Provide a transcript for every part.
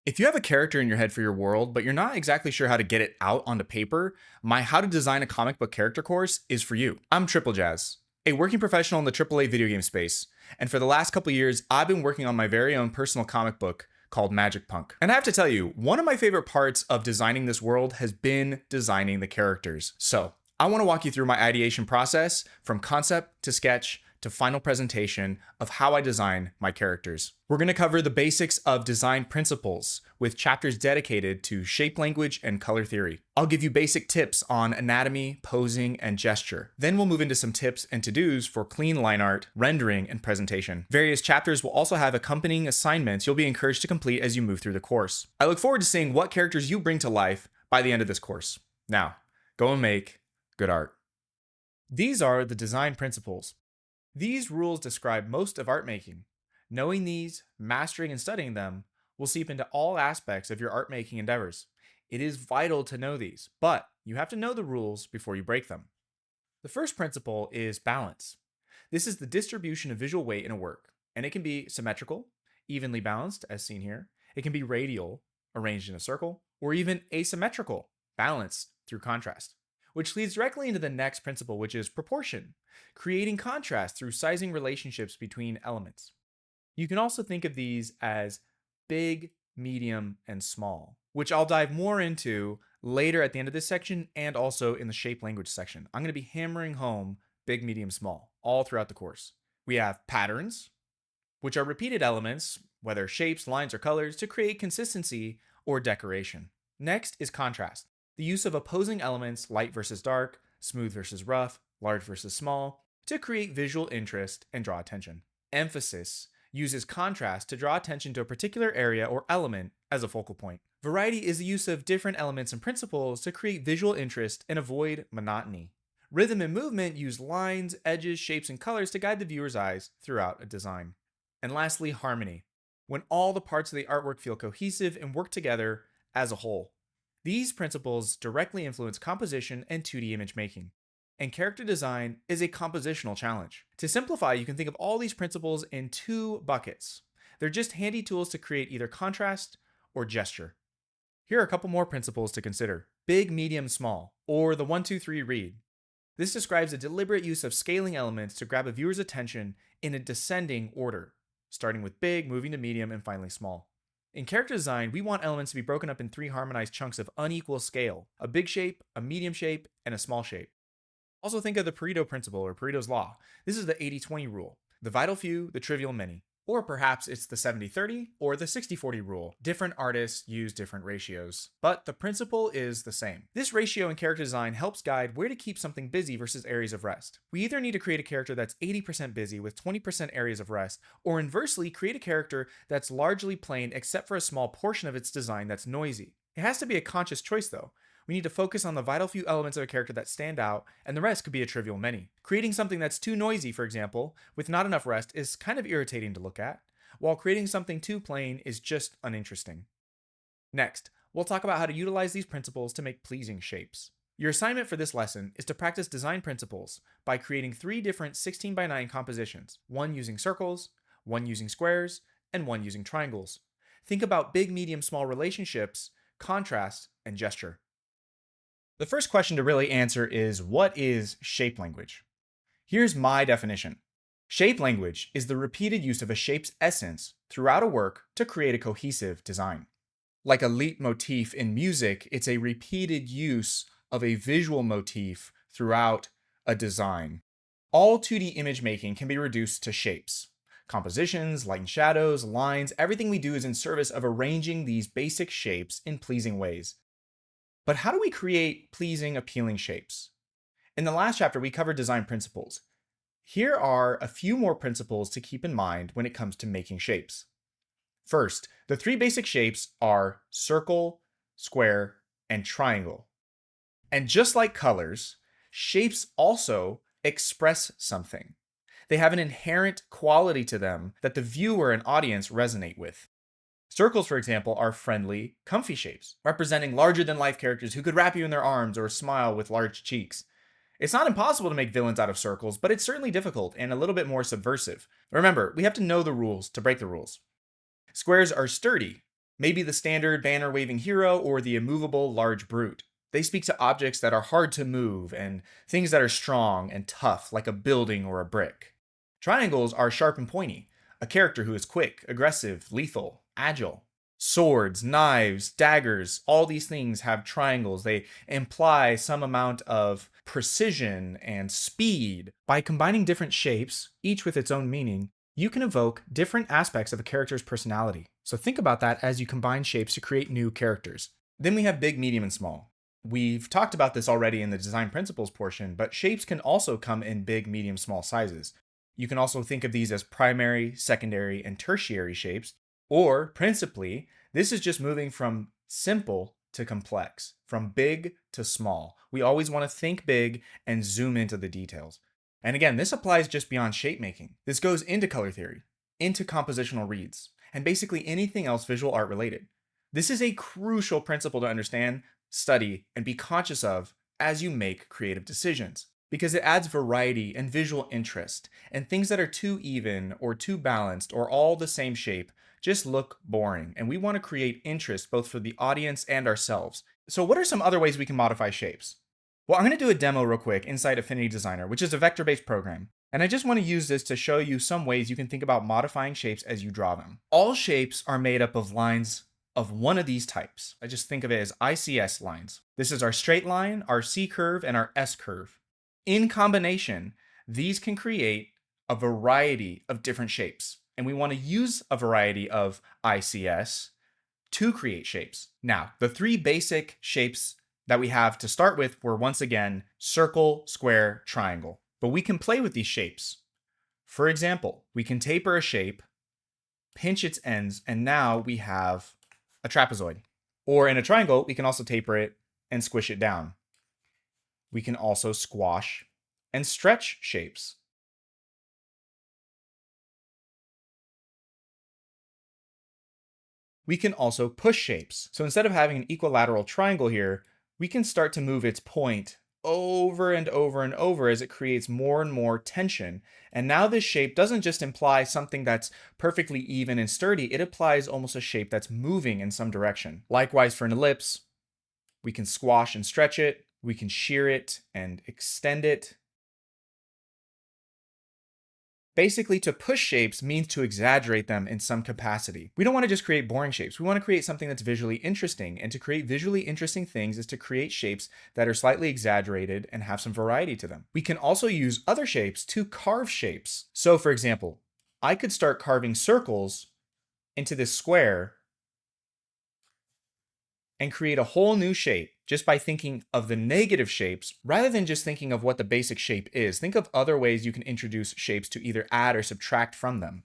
If you have a character in your head for your world, but you're not exactly sure how to get it out onto paper, my How to Design a Comic Book Character course is for you. I'm Triple Jazz, a working professional in the AAA video game space, and for the last couple years, I've been working on my very own personal comic book called Magic Punk. And I have to tell you, one of my favorite parts of designing this world has been designing the characters. So, I want to walk you through my ideation process from concept to sketch to final presentation of how I design my characters. We're going to cover the basics of design principles with chapters dedicated to shape language and color theory. I'll give you basic tips on anatomy, posing, and gesture. Then we'll move into some tips and to-dos for clean line art, rendering, and presentation. Various chapters will also have accompanying assignments you'll be encouraged to complete as you move through the course. I look forward to seeing what characters you bring to life by the end of this course. Now, go and make good art. These are the design principles. These rules describe most of art making. Knowing these, mastering and studying them, will seep into all aspects of your art making endeavors. It is vital to know these, but you have to know the rules before you break them. The first principle is balance. This is the distribution of visual weight in a work, and it can be symmetrical, evenly balanced, as seen here. It can be radial, arranged in a circle, or even asymmetrical, balanced through contrast. Which leads directly into the next principle, which is proportion, creating contrast through sizing relationships between elements. You can also think of these as big, medium, and small, which I'll dive more into later at the end of this section and also in the shape language section. I'm going to be hammering home big, medium, small all throughout the course. We have patterns, which are repeated elements, whether shapes, lines, or colors, to create consistency or decoration. Next is contrast. The use of opposing elements, light versus dark, smooth versus rough, large versus small, to create visual interest and draw attention. Emphasis uses contrast to draw attention to a particular area or element as a focal point. Variety is the use of different elements and principles to create visual interest and avoid monotony. Rhythm and movement use lines, edges, shapes, and colors to guide the viewer's eyes throughout a design. And lastly, harmony. When all the parts of the artwork feel cohesive and work together as a whole. These principles directly influence composition and 2D image making, and character design is a compositional challenge. To simplify, you can think of all these principles in two buckets. They're just handy tools to create either contrast or gesture. Here are a couple more principles to consider. Big, medium, small, or the 1, 2, 3 read. This describes a deliberate use of scaling elements to grab a viewer's attention in a descending order, starting with big, moving to medium, and finally small. In character design, we want elements to be broken up in 3 harmonized chunks of unequal scale, a big shape, a medium shape, and a small shape. Also think of the Pareto principle or Pareto's law. This is the 80-20 rule, the vital few, the trivial many. Or perhaps it's the 70-30 or the 60-40 rule. Different artists use different ratios, but the principle is the same. This ratio in character design helps guide where to keep something busy versus areas of rest. We either need to create a character that's 80% busy with 20% areas of rest, or inversely create a character that's largely plain except for a small portion of its design that's noisy. It has to be a conscious choice though. We need to focus on the vital few elements of a character that stand out, and the rest could be a trivial many. Creating something that's too noisy, for example, with not enough rest is kind of irritating to look at, while creating something too plain is just uninteresting. Next, we'll talk about how to utilize these principles to make pleasing shapes. Your assignment for this lesson is to practice design principles by creating 3 different 16:9 compositions, one using circles, one using squares, and one using triangles. Think about big, medium, small relationships, contrast, and gesture. The first question to really answer is, what is shape language? Here's my definition. Shape language is the repeated use of a shape's essence throughout a work to create a cohesive design. Like a leitmotif in music, it's a repeated use of a visual motif throughout a design. All 2D image making can be reduced to shapes. Compositions, light and shadows, lines, everything we do is in service of arranging these basic shapes in pleasing ways. But how do we create pleasing, appealing shapes? In the last chapter, we covered design principles. Here are a few more principles to keep in mind when it comes to making shapes. First, the 3 basic shapes are circle, square, and triangle. And just like colors, shapes also express something. They have an inherent quality to them that the viewer and audience resonate with. Circles, for example, are friendly, comfy shapes, representing larger-than-life characters who could wrap you in their arms or smile with large cheeks. It's not impossible to make villains out of circles, but it's certainly difficult and a little bit more subversive. Remember, we have to know the rules to break the rules. Squares are sturdy, Maybe the standard banner waving hero or the immovable large brute. They speak to objects that are hard to move and things that are strong and tough, like a building or a brick. Triangles are sharp and pointy, a character who is quick, aggressive, lethal, agile. Swords, knives, daggers, all these things have triangles. They imply some amount of precision and speed. By combining different shapes, each with its own meaning, you can evoke different aspects of a character's personality. So think about that as you combine shapes to create new characters. Then we have big, medium, and small. We've talked about this already in the design principles portion, but shapes can also come in big, medium, small sizes. You can also think of these as primary, secondary, and tertiary shapes, or principally, this is just moving from simple to complex, from big to small. We always want to think big and zoom into the details. And again, this applies just beyond shape making. This goes into color theory, into compositional reads, and basically anything else visual art related. This is a crucial principle to understand, study, and be conscious of as you make creative decisions, because it adds variety and visual interest, and things that are too even or too balanced or all the same shape just look boring, and we want to create interest both for the audience and ourselves. So what are some other ways we can modify shapes? Well, I'm going to do a demo real quick inside Affinity Designer, which is a vector-based program. And I just want to use this to show you some ways you can think about modifying shapes as you draw them. All shapes are made up of lines of one of these types. I just think of it as ICS lines. This is our straight line, our C curve, and our S curve. In combination, these can create a variety of different shapes. And we want to use a variety of ICS to create shapes. Now, the three basic shapes that we have to start with were once again circle, square, triangle. But we can play with these shapes. For example, we can taper a shape, pinch its ends, and now we have a trapezoid. Or in a triangle, we can also taper it and squish it down. We can also squash and stretch shapes. We can also push shapes. So instead of having an equilateral triangle here, we can start to move its point over and over and over as it creates more and more tension. And now this shape doesn't just imply something that's perfectly even and sturdy, it applies almost a shape that's moving in some direction. Likewise for an ellipse, we can squash and stretch it, we can shear it and extend it. Basically, to push shapes means to exaggerate them in some capacity. We don't want to just create boring shapes. We want to create something that's visually interesting. And to create visually interesting things is to create shapes that are slightly exaggerated and have some variety to them. We can also use other shapes to carve shapes. So for example, I could start carving circles into this square and create a whole new shape just by thinking of the negative shapes rather than just thinking of what the basic shape is. Think of other ways you can introduce shapes to either add or subtract from them.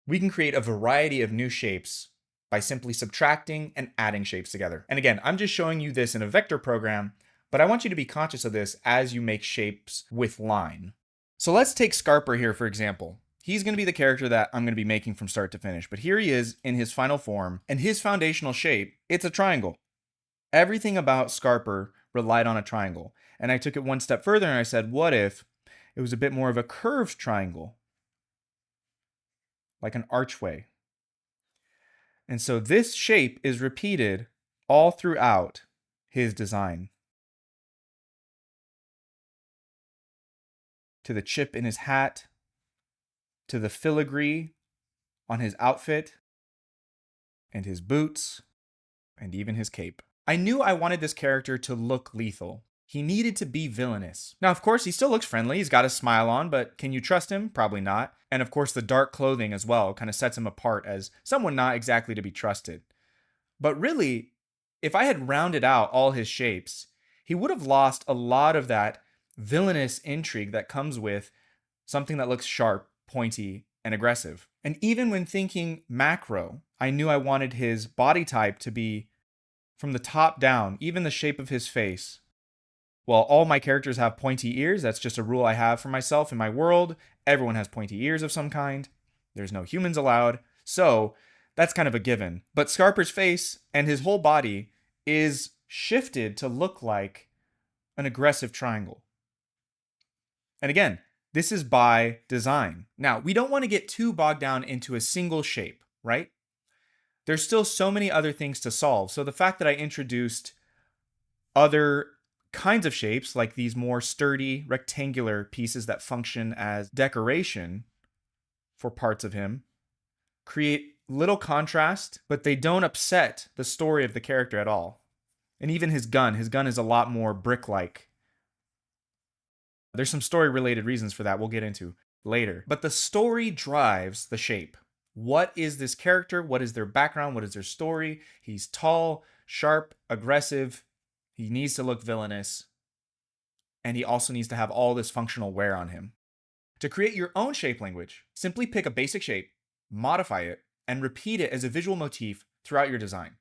We can create a variety of new shapes by simply subtracting and adding shapes together. And again, I'm just showing you this in a vector program, but I want you to be conscious of this as you make shapes with line. So let's take Scarper here, for example. He's going to be the character that I'm going to be making from start to finish, but here he is in his final form, and his foundational shape, it's a triangle. Everything about Scarper relied on a triangle, and I took it one step further and I said, what if it was a bit more of a curved triangle, like an archway? And so this shape is repeated all throughout his design. To the chip in his hat, to the filigree on his outfit, and his boots, and even his cape. I knew I wanted this character to look lethal. He needed to be villainous. Now, of course, he still looks friendly. He's got a smile on, but can you trust him? Probably not. And of course, the dark clothing as well kind of sets him apart as someone not exactly to be trusted. But really, if I had rounded out all his shapes, he would have lost a lot of that villainous intrigue that comes with something that looks sharp, pointy, and aggressive. And even when thinking macro, I knew I wanted his body type to be from the top down, even the shape of his face. Well, all my characters have pointy ears. That's just a rule I have for myself in my world. Everyone has pointy ears of some kind. There's no humans allowed. So that's kind of a given. But Scarper's face and his whole body is shifted to look like an aggressive triangle. And again, this is by design. Now, we don't want to get too bogged down into a single shape, right? There's still so many other things to solve. So the fact that I introduced other kinds of shapes, like these more sturdy rectangular pieces that function as decoration for parts of him, create little contrast, but they don't upset the story of the character at all. And even his gun is a lot more brick-like. There's some story-related reasons for that we'll get into later. But the story drives the shape. What is this character? What is their background? What is their story? He's tall, sharp, aggressive. He needs to look villainous. And he also needs to have all this functional wear on him. To create your own shape language, simply pick a basic shape, modify it, and repeat it as a visual motif throughout your design.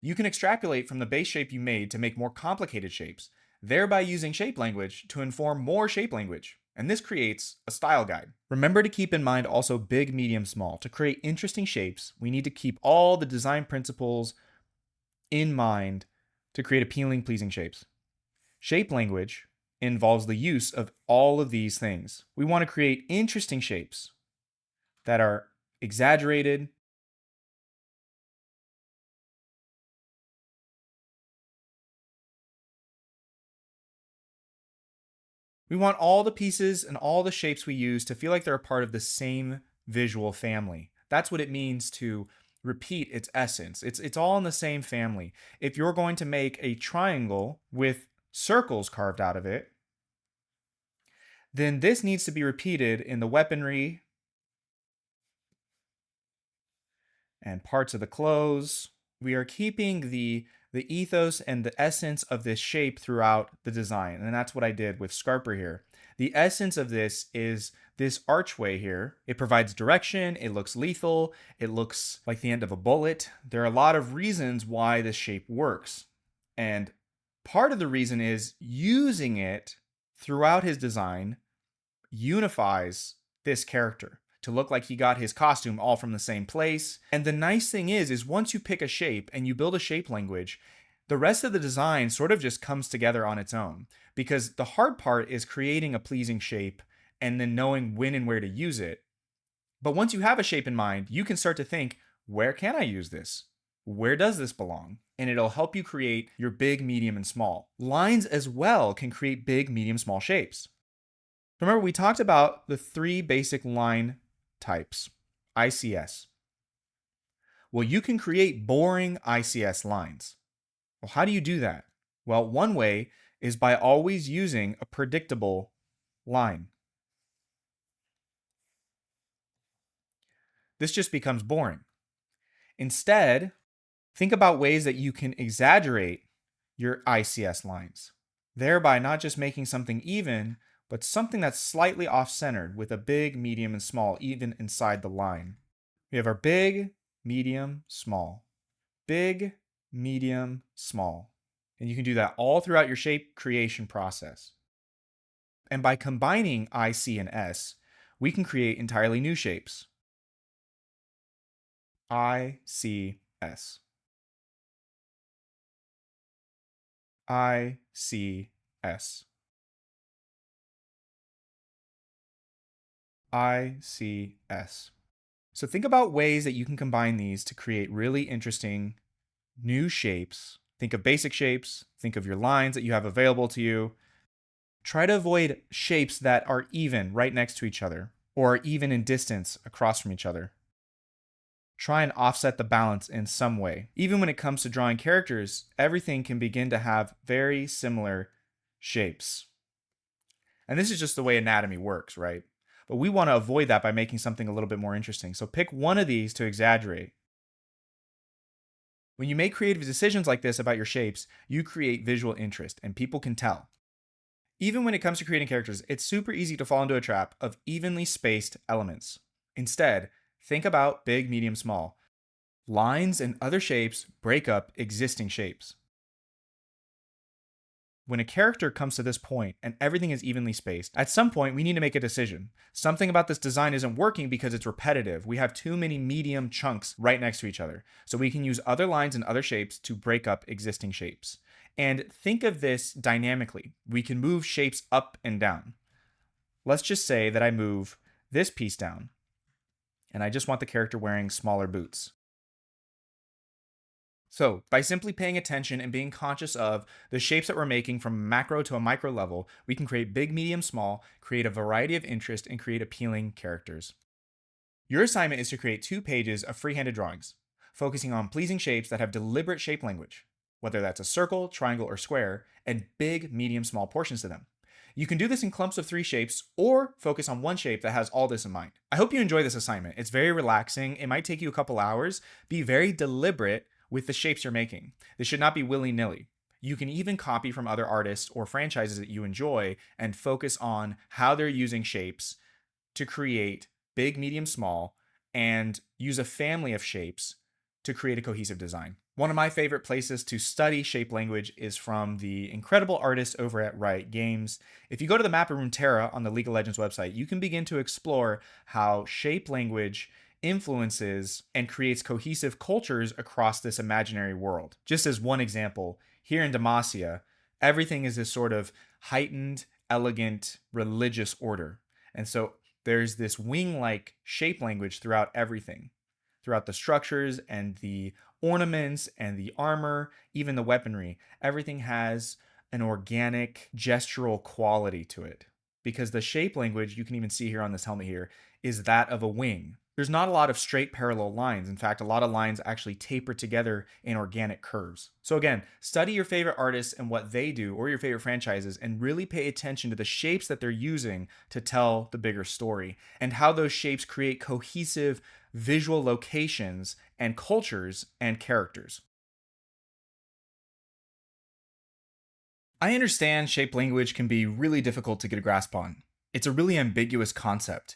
You can extrapolate from the base shape you made to make more complicated shapes, thereby using shape language to inform more shape language. And this creates a style guide. Remember to keep in mind also big, medium, small. To create interesting shapes, we need to keep all the design principles in mind to create appealing, pleasing shapes. Shape language involves the use of all of these things. We want to create interesting shapes that are exaggerated, we want all the pieces and all the shapes we use to feel like they're a part of the same visual family. That's what it means to repeat its essence. It's all in the same family. If you're going to make a triangle with circles carved out of it, then this needs to be repeated in the weaponry and parts of the clothes. We are keeping the ethos and the essence of this shape throughout the design. And that's what I did with Scarper here. The essence of this is this archway here. It provides direction, it looks lethal, it looks like the end of a bullet. There are a lot of reasons why this shape works. And part of the reason is using it throughout his design unifies this character to look like he got his costume all from the same place. And the nice thing is once you pick a shape and you build a shape language, the rest of the design sort of just comes together on its own, because the hard part is creating a pleasing shape and then knowing when and where to use it. But once you have a shape in mind, you can start to think, where can I use this? Where does this belong? And it'll help you create your big, medium, and small. Lines as well can create big, medium, small shapes. Remember, we talked about the 3 basic line types, ICS. Well, you can create boring ICS lines. Well, how do you do that? Well, one way is by always using a predictable line. This just becomes boring. Instead, think about ways that you can exaggerate your ICS lines, thereby not just making something even, but something that's slightly off-centered with a big, medium, and small even inside the line. We have our big, medium, small. Big, medium, small. And you can do that all throughout your shape creation process. And by combining I, C, and S, we can create entirely new shapes. I, C, S. I, C, S. ICS. So think about ways that you can combine these to create really interesting new shapes. Think of basic shapes, think of your lines that you have available to you. Try to avoid shapes that are even right next to each other or even in distance across from each other. Try and offset the balance in some way. Even when it comes to drawing characters, everything can begin to have very similar shapes. And this is just the way anatomy works, right? But we want to avoid that by making something a little bit more interesting. So pick one of these to exaggerate. When you make creative decisions like this about your shapes, you create visual interest and people can tell. Even when it comes to creating characters, it's super easy to fall into a trap of evenly spaced elements. Instead, think about big, medium, small. Lines and other shapes break up existing shapes. When a character comes to this point and everything is evenly spaced, at some point we need to make a decision. Something about this design isn't working because it's repetitive. We have too many medium chunks right next to each other. So we can use other lines and other shapes to break up existing shapes. And think of this dynamically. We can move shapes up and down. Let's just say that I move this piece down. and I just want the character wearing smaller boots. So, by simply paying attention and being conscious of the shapes that we're making from a macro to a micro level, we can create big, medium, small, create a variety of interest, and create appealing characters. Your assignment is to create 2 pages of free-handed drawings, focusing on pleasing shapes that have deliberate shape language, whether that's a circle, triangle, or square, and big, medium, small portions to them. You can do this in clumps of 3 shapes or focus on one shape that has all this in mind. I hope you enjoy this assignment. It's very relaxing. It might take you a couple hours. Be very deliberate with the shapes you're making. This should not be willy-nilly. You can even copy from other artists or franchises that you enjoy and focus on how they're using shapes to create big, medium, small, and use a family of shapes to create a cohesive design. One of my favorite places to study shape language is from the incredible artists over at Riot Games. If you go to the map of Runeterra on the League of Legends website, you can begin to explore how shape language influences and creates cohesive cultures across this imaginary world. Just as one example, here in Demacia, everything is this sort of heightened, elegant, religious order. And so there's this wing-like shape language throughout everything, throughout the structures and the ornaments and the armor, even the weaponry. Everything has an organic, gestural quality to it because the shape language, you can even see here on this helmet here, is that of a wing. There's not a lot of straight parallel lines. In fact, a lot of lines actually taper together in organic curves. So again, study your favorite artists and what they do, or your favorite franchises, and really pay attention to the shapes that they're using to tell the bigger story, and how those shapes create cohesive visual locations and cultures and characters. I understand shape language can be really difficult to get a grasp on. It's a really ambiguous concept.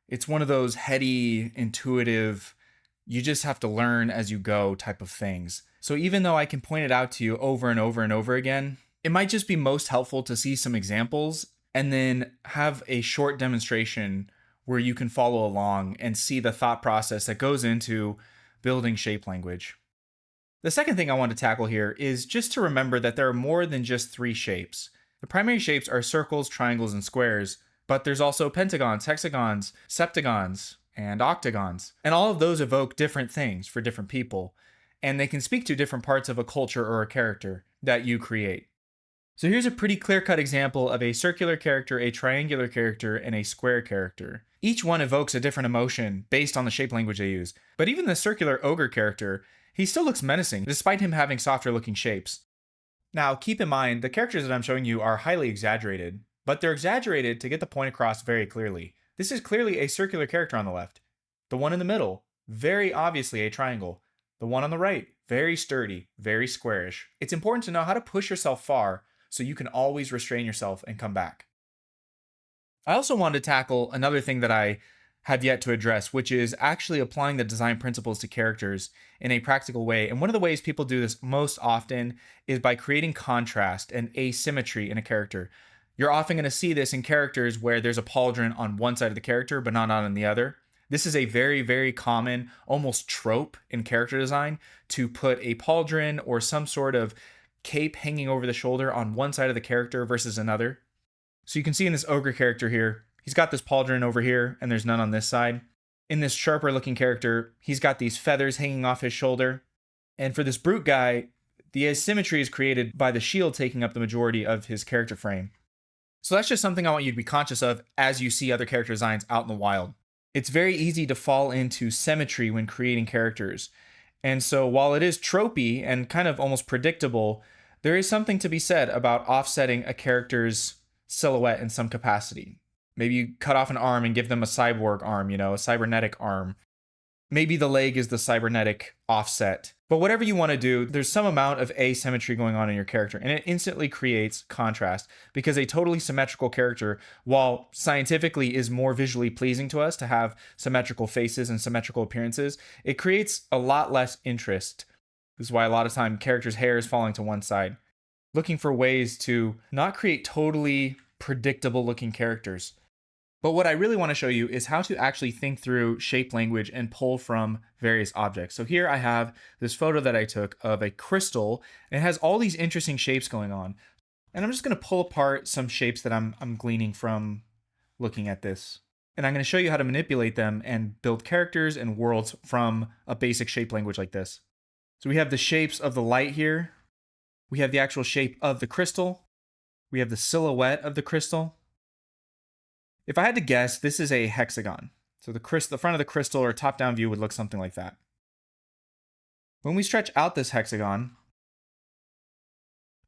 It's one of those heady, intuitive, you just have to learn as you go type of things. So even though I can point it out to you over and over and over again, it might just be most helpful to see some examples and then have a short demonstration where you can follow along and see the thought process that goes into building shape language. The second thing I want to tackle here is just to remember that there are more than just 3 shapes. The primary shapes are circles, triangles, and squares, but there's also pentagons, hexagons, septagons, and octagons. And all of those evoke different things for different people, and they can speak to different parts of a culture or a character that you create. So here's a pretty clear-cut example of a circular character, a triangular character, and a square character. Each one evokes a different emotion based on the shape language they use. But even the circular ogre character, he still looks menacing, despite him having softer-looking shapes. Now, keep in mind, the characters that I'm showing you are highly exaggerated, but they're exaggerated to get the point across very clearly. This is clearly a circular character on the left. The one in the middle, very obviously a triangle. The one on the right, very sturdy, very squarish. It's important to know how to push yourself far so you can always restrain yourself and come back. I also wanted to tackle another thing that I have yet to address, which is actually applying the design principles to characters in a practical way. And one of the ways people do this most often is by creating contrast and asymmetry in a character. You're often going to see this in characters where there's a pauldron on one side of the character, but not on the other. This is a very, very common, almost trope in character design, to put a pauldron or some sort of cape hanging over the shoulder on one side of the character versus another. So you can see in this ogre character here, he's got this pauldron over here and there's none on this side. In this sharper looking character, he's got these feathers hanging off his shoulder. And for this brute guy, the asymmetry is created by the shield taking up the majority of his character frame. So that's just something I want you to be conscious of as you see other character designs out in the wild. It's very easy to fall into symmetry when creating characters. And so while it is tropey and kind of almost predictable, there is something to be said about offsetting a character's silhouette in some capacity. Maybe you cut off an arm and give them a cyborg arm, a cybernetic arm. Maybe the leg is the cybernetic offset. But whatever you want to do, there's some amount of asymmetry going on in your character, and it instantly creates contrast, because a totally symmetrical character, while scientifically is more visually pleasing to us to have symmetrical faces and symmetrical appearances, it creates a lot less interest. This is why a lot of time characters' hair is falling to one side. Looking for ways to not create totally predictable looking characters. But what I really want to show you is how to actually think through shape language and pull from various objects. So here I have this photo that I took of a crystal, and it has all these interesting shapes going on. And I'm just going to pull apart some shapes that I'm gleaning from looking at this. And I'm going to show you how to manipulate them and build characters and worlds from a basic shape language like this. So we have the shapes of the light here. We have the actual shape of the crystal. We have the silhouette of the crystal. If I had to guess, this is a hexagon. So the front of the crystal or top-down view would look something like that. When we stretch out this hexagon,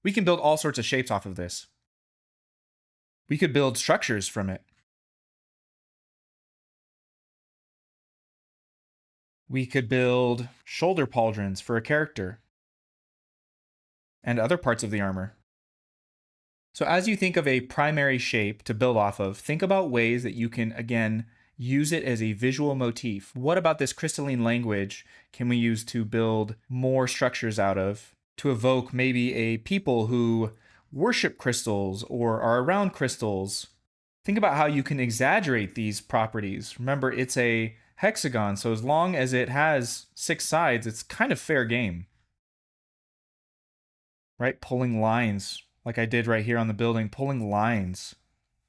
we can build all sorts of shapes off of this. We could build structures from it. We could build shoulder pauldrons for a character and other parts of the armor. So as you think of a primary shape to build off of, think about ways that you can, again, use it as a visual motif. What about this crystalline language can we use to build more structures out of, to evoke maybe a people who worship crystals or are around crystals? Think about how you can exaggerate these properties. Remember, it's a hexagon, so as long as it has 6 sides, it's kind of fair game. Right? Pulling lines, like I did right here on the building, pulling lines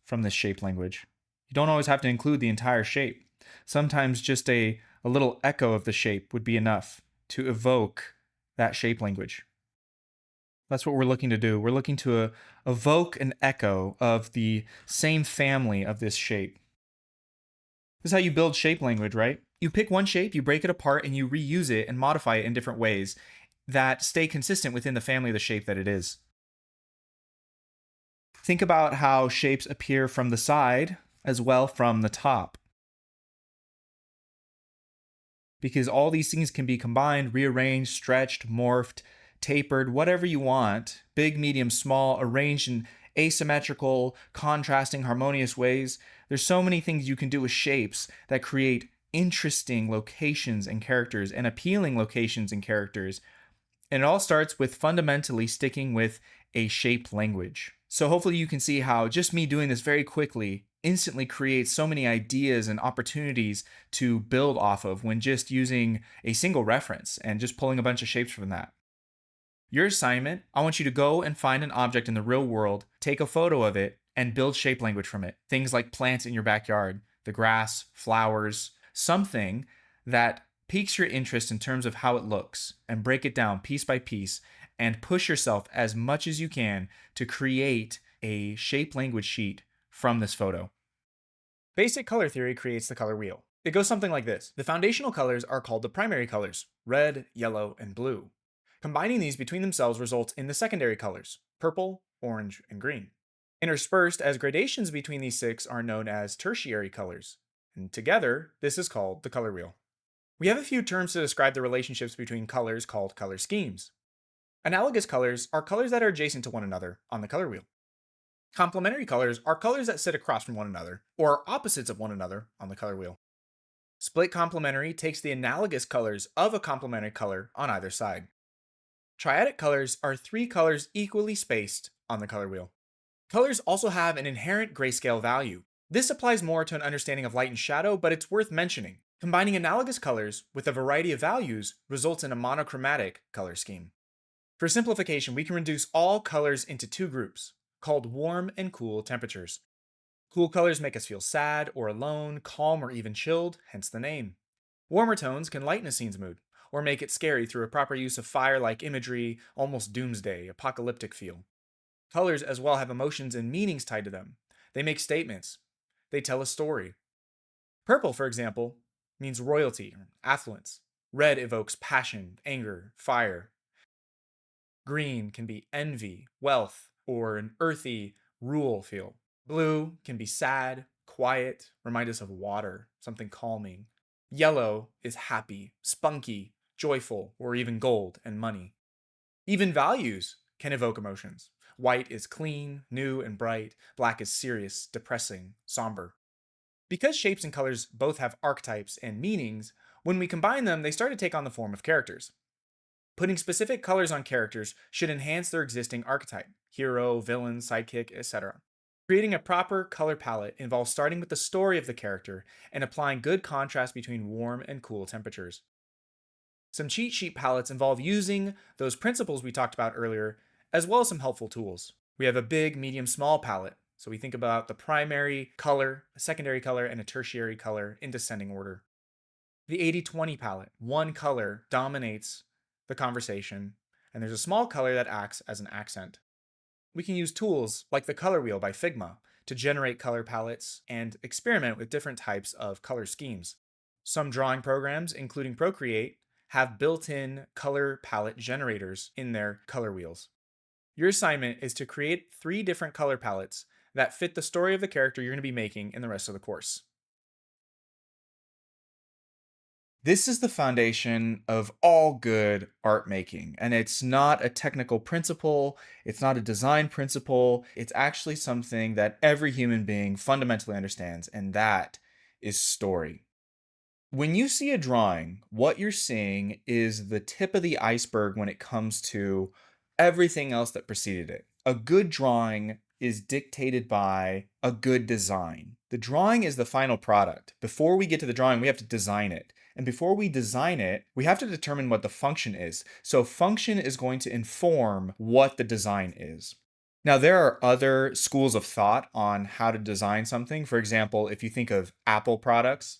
from this shape language. You don't always have to include the entire shape. Sometimes just a little echo of the shape would be enough to evoke that shape language. That's what we're looking to do. We're looking to evoke an echo of the same family of this shape. This is how you build shape language, right? You pick one shape, you break it apart, and you reuse it and modify it in different ways that stay consistent within the family of the shape that it is. Think about how shapes appear from the side as well from the top. Because all these things can be combined, rearranged, stretched, morphed, tapered, whatever you want, big, medium, small, arranged in asymmetrical, contrasting, harmonious ways. There's so many things you can do with shapes that create interesting locations and characters and appealing locations and characters. And it all starts with fundamentally sticking with a shape language. So hopefully you can see how just me doing this very quickly instantly creates so many ideas and opportunities to build off of when just using a single reference and just pulling a bunch of shapes from that. Your assignment, I want you to go and find an object in the real world, take a photo of it, and build shape language from it. Things like plants in your backyard, the grass, flowers, something that piques your interest in terms of how it looks, and break it down piece by piece and push yourself as much as you can to create a shape language sheet from this photo. Basic color theory creates the color wheel. It goes something like this. The foundational colors are called the primary colors, red, yellow, and blue. Combining these between themselves results in the secondary colors, purple, orange, and green. Interspersed as gradations between these 6 are known as tertiary colors. And together, this is called the color wheel. We have a few terms to describe the relationships between colors called color schemes. Analogous colors are colors that are adjacent to one another on the color wheel. Complementary colors are colors that sit across from one another, or opposites of one another on the color wheel. Split complementary takes the analogous colors of a complementary color on either side. Triadic colors are 3 colors equally spaced on the color wheel. Colors also have an inherent grayscale value. This applies more to an understanding of light and shadow, but it's worth mentioning. Combining analogous colors with a variety of values results in a monochromatic color scheme. For simplification, we can reduce all colors into 2 groups, called warm and cool temperatures. Cool colors make us feel sad or alone, calm or even chilled, hence the name. Warmer tones can lighten a scene's mood, or make it scary through a proper use of fire-like imagery, almost doomsday, apocalyptic feel. Colors as well have emotions and meanings tied to them. They make statements. They tell a story. Purple, for example, means royalty or affluence. Red evokes passion, anger, fire. Green can be envy, wealth, or an earthy, rule feel. Blue can be sad, quiet, remind us of water, something calming. Yellow is happy, spunky, joyful, or even gold and money. Even values can evoke emotions. White is clean, new, and bright. Black is serious, depressing, somber. Because shapes and colors both have archetypes and meanings, when we combine them, they start to take on the form of characters. Putting specific colors on characters should enhance their existing archetype, hero, villain, sidekick, etc. Creating a proper color palette involves starting with the story of the character and applying good contrast between warm and cool temperatures. Some cheat sheet palettes involve using those principles we talked about earlier, as well as some helpful tools. We have a big, medium, small palette. So we think about the primary color, a secondary color, and a tertiary color in descending order. The 80-20 palette, one color dominates the conversation, and there's a small color that acts as an accent. We can use tools like the color wheel by Figma to generate color palettes and experiment with different types of color schemes. Some drawing programs, including Procreate, have built-in color palette generators in their color wheels. Your assignment is to create 3 different color palettes that fit the story of the character you're going to be making in the rest of the course. This is the foundation of all good art making, and it's not a technical principle, it's not a design principle, it's actually something that every human being fundamentally understands, and that is story. When you see a drawing, what you're seeing is the tip of the iceberg when it comes to everything else that preceded it. A good drawing is dictated by a good design. The drawing is the final product. Before we get to the drawing, we have to design it. And before we design it, we have to determine what the function is. So function is going to inform what the design is. Now, there are other schools of thought on how to design something. For example, if you think of Apple products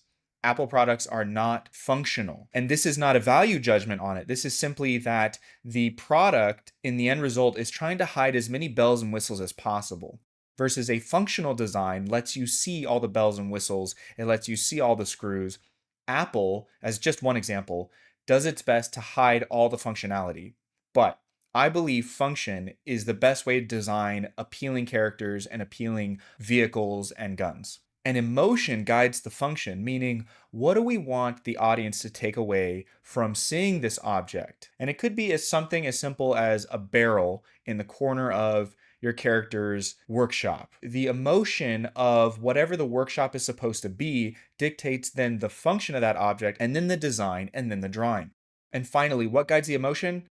are not functional. And this is not a value judgment on it. This is simply that the product in the end result is trying to hide as many bells and whistles as possible. Versus a functional design lets you see all the bells and whistles, it lets you see all the screws. Apple, as just one example, does its best to hide all the functionality. But I believe function is the best way to design appealing characters and appealing vehicles and guns. And emotion guides the function, meaning what do we want the audience to take away from seeing this object? And it could be as something as simple as a barrel in the corner of your character's workshop. The emotion of whatever the workshop is supposed to be dictates then the function of that object, and then the design, and then the drawing. And finally, what guides the emotion?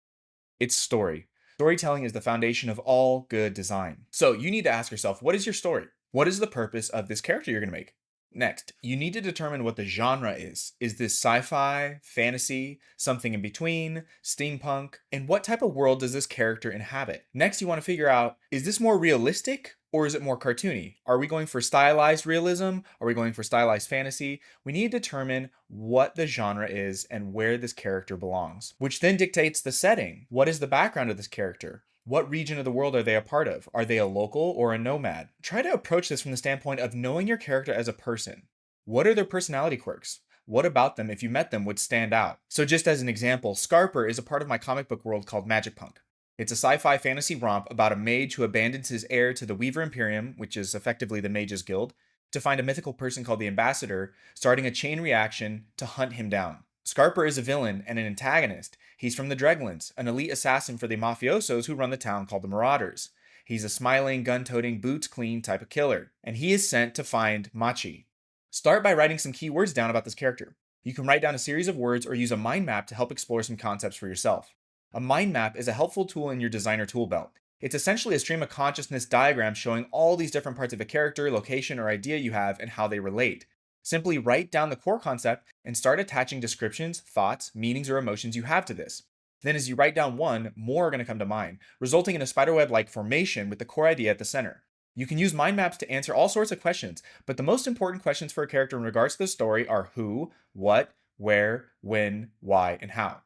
It's story. Storytelling is the foundation of all good design. So you need to ask yourself, what is your story? What is the purpose of this character you're going to make? Next, you need to determine what the genre is. Is this sci-fi, fantasy, something in between, steampunk? And what type of world does this character inhabit? Next, you want to figure out, is this more realistic or is it more cartoony? Are we going for stylized realism? Are we going for stylized fantasy? We need to determine what the genre is and where this character belongs, which then dictates the setting. What is the background of this character? What region of the world are they a part of? Are they a local or a nomad? Try to approach this from the standpoint of knowing your character as a person. What are their personality quirks? What about them, if you met them, would stand out? So just as an example, Scarper is a part of my comic book world called Magic Punk. It's a sci-fi fantasy romp about a mage who abandons his heir to the Weaver Imperium, which is effectively the Mages Guild, to find a mythical person called the Ambassador, starting a chain reaction to hunt him down. Scarper is a villain and an antagonist. He's from the Dreglins, an elite assassin for the mafiosos who run the town called the Marauders. He's a smiling, gun-toting, boots-clean type of killer, and he is sent to find Machi. Start by writing some key words down about this character. You can write down a series of words or use a mind map to help explore some concepts for yourself. A mind map is a helpful tool in your designer tool belt. It's essentially a stream of consciousness diagram showing all these different parts of a character, location, or idea you have and how they relate. Simply write down the core concept and start attaching descriptions, thoughts, meanings, or emotions you have to this. Then as you write down one, more are going to come to mind, resulting in a spiderweb-like formation with the core idea at the center. You can use mind maps to answer all sorts of questions, but the most important questions for a character in regards to the story are who, what, where, when, why, and how.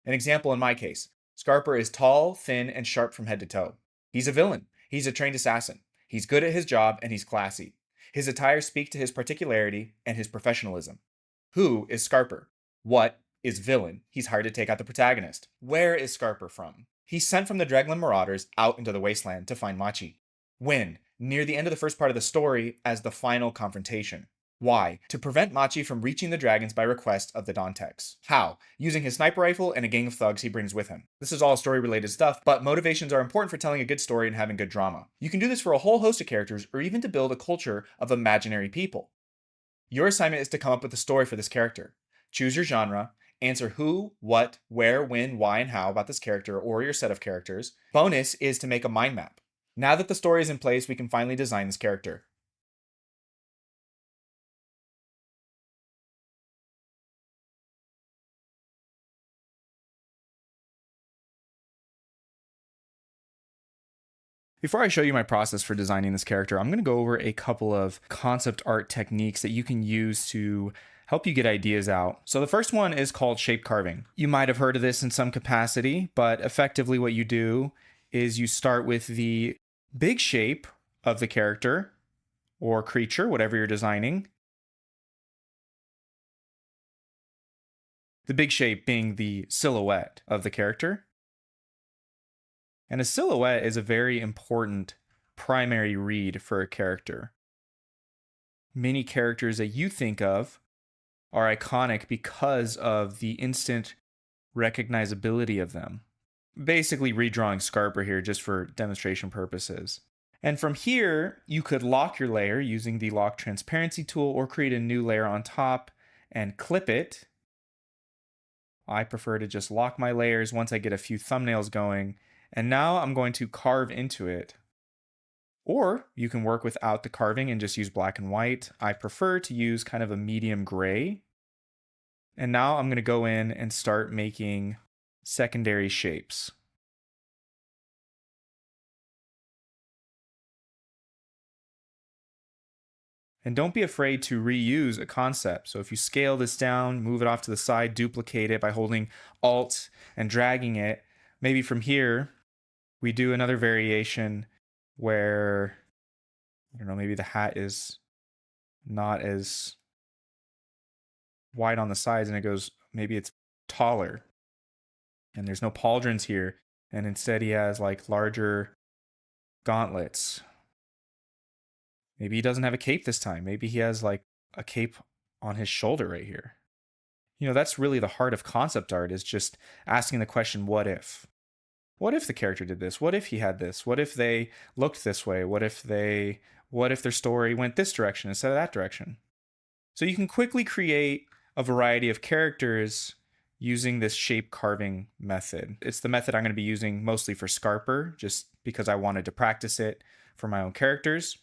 An example in my case, Scarper is tall, thin, and sharp from head to toe. He's a villain. He's a trained assassin. He's good at his job, and he's classy. His attire speaks to his particularity and his professionalism. Who is Scarper? What is villain? He's hired to take out the protagonist. Where is Scarper from? He's sent from the Dreglin Marauders out into the wasteland to find Machi. When? Near the end of the first part of the story as the final confrontation. Why? To prevent Machi from reaching the dragons by request of the Dantex. How? Using his sniper rifle and a gang of thugs he brings with him. This is all story-related stuff, but motivations are important for telling a good story and having good drama. You can do this for a whole host of characters, or even to build a culture of imaginary people. Your assignment is to come up with a story for this character. Choose your genre, answer who, what, where, when, why, and how about this character or your set of characters. Bonus is to make a mind map. Now that the story is in place, we can finally design this character. Before I show you my process for designing this character, I'm going to go over a couple of concept art techniques that you can use to help you get ideas out. So the first one is called shape carving. You might have heard of this in some capacity, but effectively what you do is you start with the big shape of the character or creature, whatever you're designing. The big shape being the silhouette of the character. And a silhouette is a very important primary read for a character. Many characters that you think of are iconic because of the instant recognizability of them. Basically redrawing Scarper here just for demonstration purposes. And from here, you could lock your layer using the lock transparency tool or create a new layer on top and clip it. I prefer to just lock my layers once I get a few thumbnails going. And now I'm going to carve into it. Or you can work without the carving and just use black and white. I prefer to use kind of a medium gray. And now I'm going to go in and start making secondary shapes. And don't be afraid to reuse a concept. So if you scale this down, move it off to the side, duplicate it by holding Alt and dragging it, maybe from here, we do another variation where, I don't know, maybe the hat is not as wide on the sides and it goes, maybe it's taller. And there's no pauldrons here. And instead he has like larger gauntlets. Maybe he doesn't have a cape this time. Maybe he has like a cape on his shoulder right here. You know, that's really the heart of concept art, is just asking the question, what if? What if the character did this? What if he had this? What if they looked this way? What if their story went this direction instead of that direction? So you can quickly create a variety of characters using this shape carving method. It's the method I'm going to be using mostly for Scarper, just because I wanted to practice it for my own characters.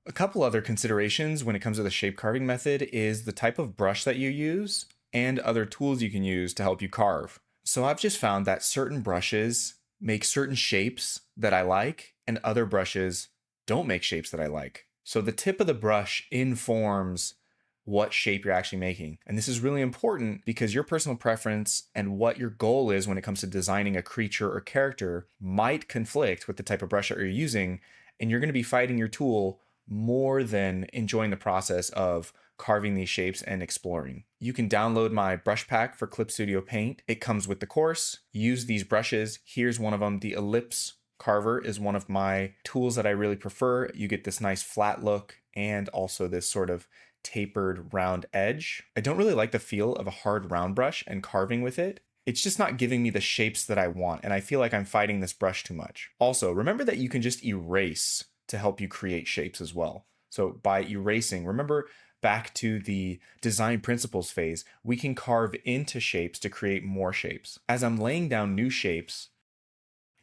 A couple other considerations when it comes to the shape carving method is the type of brush that you use and other tools you can use to help you carve. So I've just found that certain brushes make certain shapes that I like, and other brushes don't make shapes that I like. So the tip of the brush informs what shape you're actually making. And this is really important because your personal preference and what your goal is when it comes to designing a creature or character might conflict with the type of brush that you're using, and you're going to be fighting your tool more than enjoying the process of carving these shapes and exploring. You can download my brush pack for Clip Studio Paint. It comes with the course. Use these brushes. Here's one of them. The ellipse carver is one of my tools that I really prefer. You get this nice flat look and also this sort of tapered round edge. I don't really like the feel of a hard round brush and carving with it. It's just not giving me the shapes that I want, and I feel like I'm fighting this brush too much. Also, remember that you can just erase to help you create shapes as well. So by erasing, remember back to the design principles phase, we can carve into shapes to create more shapes. As I'm laying down new shapes,